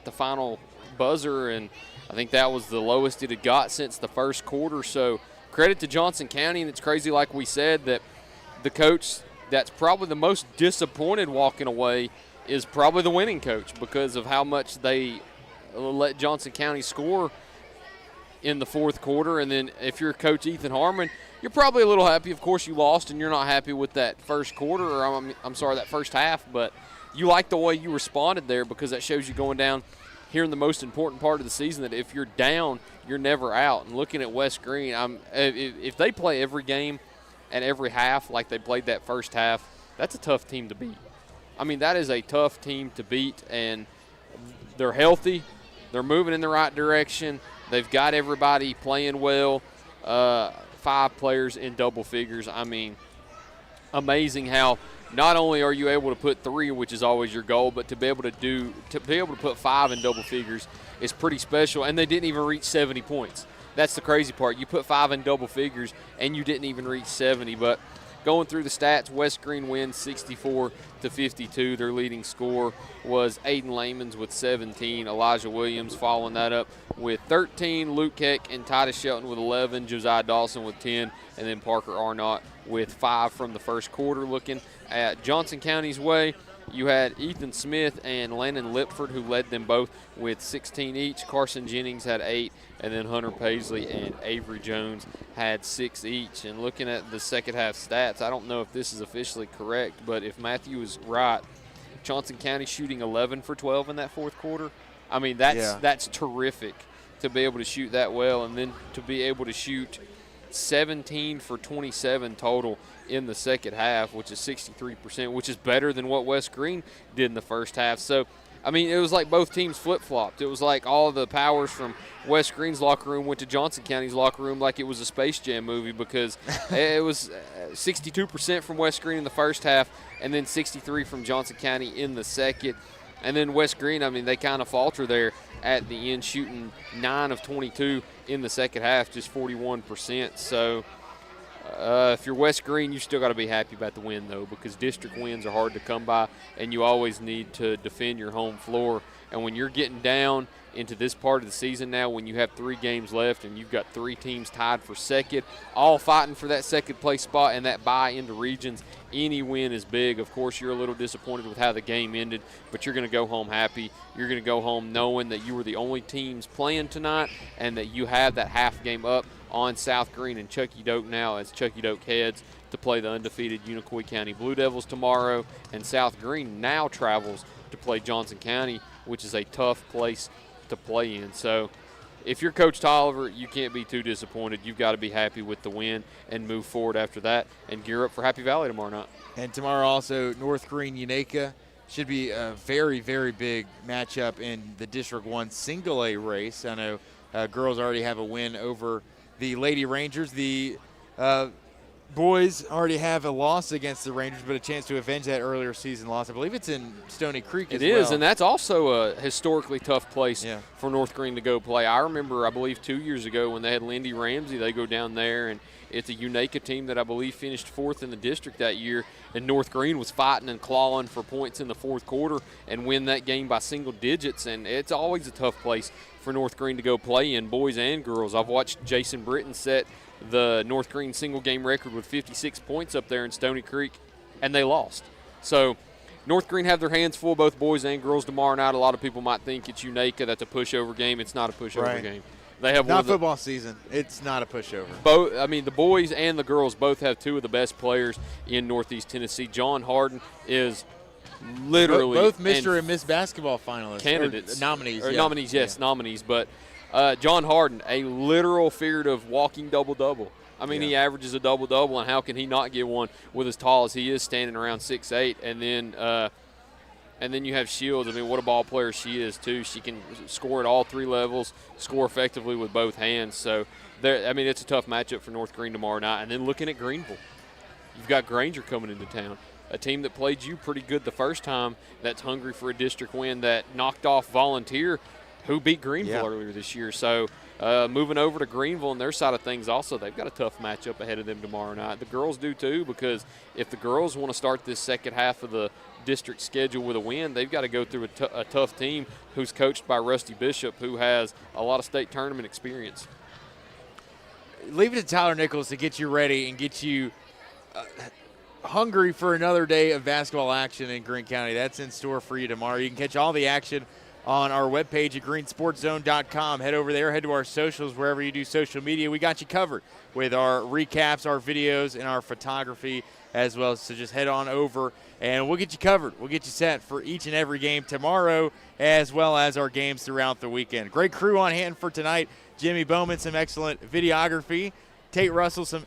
the final buzzer, and I think that was the lowest it had got since the first quarter. So credit to Johnson County, and it's crazy, like we said, that the coach that's probably the most disappointed walking away is probably the winning coach because of how much they let Johnson County score in the fourth quarter. And then if you're Coach Ethan Harmon, you're probably a little happy. Of course, you lost, and you're not happy with that first quarter, or that first half, but you like the way you responded there because that shows you going down here in the most important part of the season that if you're down, you're never out. And looking at West Greene, if they play every game and every half like they played that first half, that's a tough team to beat. That is a tough team to beat, and they're healthy. They're moving in the right direction. They've got everybody playing well. 5 players in double figures. Amazing how not only are you able to put 3, which is always your goal, but to be able to put 5 in double figures is pretty special. And they didn't even reach 70 points. That's the crazy part. You put 5 in double figures and you didn't even reach 70. But going through the stats, West Greene wins 64-52. Their leading scorer was Aiden Lamons with 17. Elijah Williams following that up with 13. Luke Keck and Titus Shelton with 11. Josiah Dawson with 10. And then Parker Arnott with 5 from the first quarter. Looking at Johnson County's way, you had Ethan Smith and Landon Lipford, who led them both with 16 each. Carson Jennings had 8, and then Hunter Paisley and Avery Jones had 6 each. And looking at the second half stats, I don't know if this is officially correct, but if Matthew is right, Johnson County shooting 11 for 12 in that fourth quarter. That's terrific to be able to shoot that well, and then to be able to shoot 17 for 27 total in the second half, which is 63%, which is better than what West Greene did in the first half. So, it was like both teams flip-flopped. It was like all the powers from West Greene's locker room went to Johnson County's locker room like it was a Space Jam movie, because it was 62% from West Greene in the first half and then 63% from Johnson County in the second. And then West Greene, they kind of falter there at the end, shooting 9 of 22 in the second half, just 41%. So If you're West Greene, you still got to be happy about the win, though, because district wins are hard to come by, and you always need to defend your home floor. And when you're getting down into this part of the season now, when you have 3 games left and you've got 3 teams tied for second, all fighting for that second-place spot and that bye into regions, any win is big. Of course, you're a little disappointed with how the game ended, but you're going to go home happy. You're going to go home knowing that you were the only teams playing tonight and that you have that half game up on South Greene and Chuckey Doak now as Chuckey Doak heads to play the undefeated Unicoi County Blue Devils tomorrow, and South Greene now travels to play Johnson County, which is a tough place to play in. So if you're Coach Tolliver, you can't be too disappointed. You've got to be happy with the win and move forward after that and gear up for Happy Valley tomorrow night. And tomorrow also North Greene Unaka. Should be a very, very big matchup in the District 1 Single A race. I know girls already have a win over the Lady Rangers. The boys already have a loss against the Rangers, but a chance to avenge that earlier season loss. I believe it's in Stony Creek as well. It is, and that's also a historically tough place for North Greene to go play. I remember, I believe 2 years ago when they had Lindy Ramsey, they go down there, and it's a Unaka team that I believe finished 4th in the district that year, and North Greene was fighting and clawing for points in the 4th quarter and win that game by single digits, and it's always a tough place for North Greene to go play in, boys and girls. I've watched Jason Britton set the North Greene single game record with 56 points up there in Stony Creek, and they lost. So North Greene have their hands full, both boys and girls, tomorrow night. A lot of people might think it's Unaka, that's a pushover game. It's not a pushover game. They have not football season. It's not a pushover. Both, I mean, the boys and the girls both have 2 of the best players in Northeast Tennessee. John Harden is literally both Mr. and Miss Basketball finalists, candidates, nominees, nominees. But John Harden, a literal figurative walking double-double. I mean, he averages a double-double, and how can he not get one with as tall as he is, standing around 6'8"? And then you have Shields. I mean, what a ball player she is, too. She can score at all 3 levels, score effectively with both hands. So, it's a tough matchup for North Greene tomorrow night. And then looking at Greenville, you've got Granger coming into town, a team that played you pretty good the first time, that's hungry for a district win, that knocked off Volunteer, who beat Greenville earlier this year. So, moving over to Greenville and their side of things also, they've got a tough matchup ahead of them tomorrow night. The girls do too, because if the girls want to start this second half of the district schedule with a win, they've got to go through a tough team who's coached by Rusty Bishop, who has a lot of state tournament experience. Leave it to Tyler Nichols to get you ready and get you hungry for another day of basketball action in Greene County. That's in store for you tomorrow. You can catch all the action on our webpage at greensportszone.com. Head over there, head to our socials, wherever you do social media. We got you covered with our recaps, our videos, and our photography as well. So just head on over, and we'll get you covered. We'll get you set for each and every game tomorrow, as well as our games throughout the weekend. Great crew on hand for tonight. Jimmy Bowman, some excellent videography. Tate Russell, some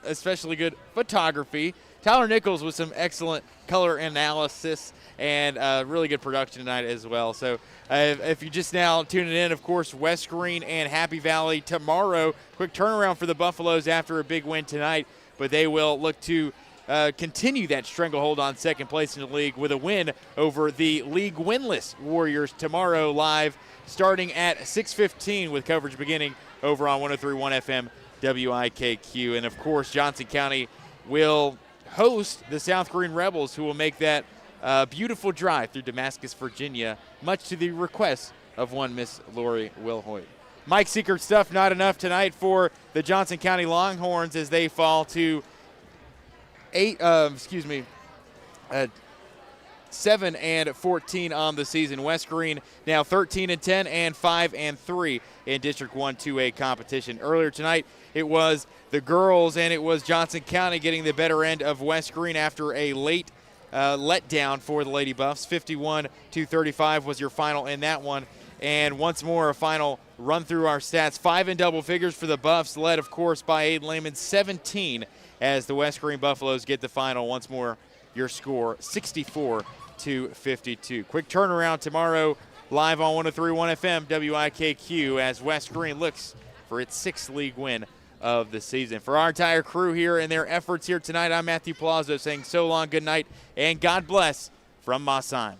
especially good photography. Tyler Nichols with some excellent color analysis and really good production tonight as well. So if you're just now tuning in, of course, West Greene and Happy Valley tomorrow. Quick turnaround for the Buffaloes after a big win tonight, but they will look to continue that stranglehold on second place in the league with a win over the league winless Warriors tomorrow, live starting at 6:15 with coverage beginning over on 103.1 FM WIKQ. And, of course, Johnson County will host the South Greene Rebels, who will make that beautiful drive through Damascus, Virginia, much to the request of one Miss Lori Wilhoit. Mike Secret stuff, not enough tonight for the Johnson County Longhorns as they fall to 7-14 on the season. West Greene now 13-10 and 5-3 in District 1 2A competition. Earlier tonight, it was the girls and it was Johnson County getting the better end of West Greene after a late letdown for the Lady Buffs. 51-35 was your final in that one. And once more, a final run through our stats. 5 in double figures for the Buffs, led, of course, by Aiden Lehman. 17 as the West Greene Buffaloes get the final. Once more, your score, 64-52. Quick turnaround tomorrow, live on 103.1 FM WIKQ, as West Greene looks for its 6th league win of the season. For our entire crew here and their efforts here tonight, I'm Matthew Palazzo saying so long, good night, and God bless from Mossheim.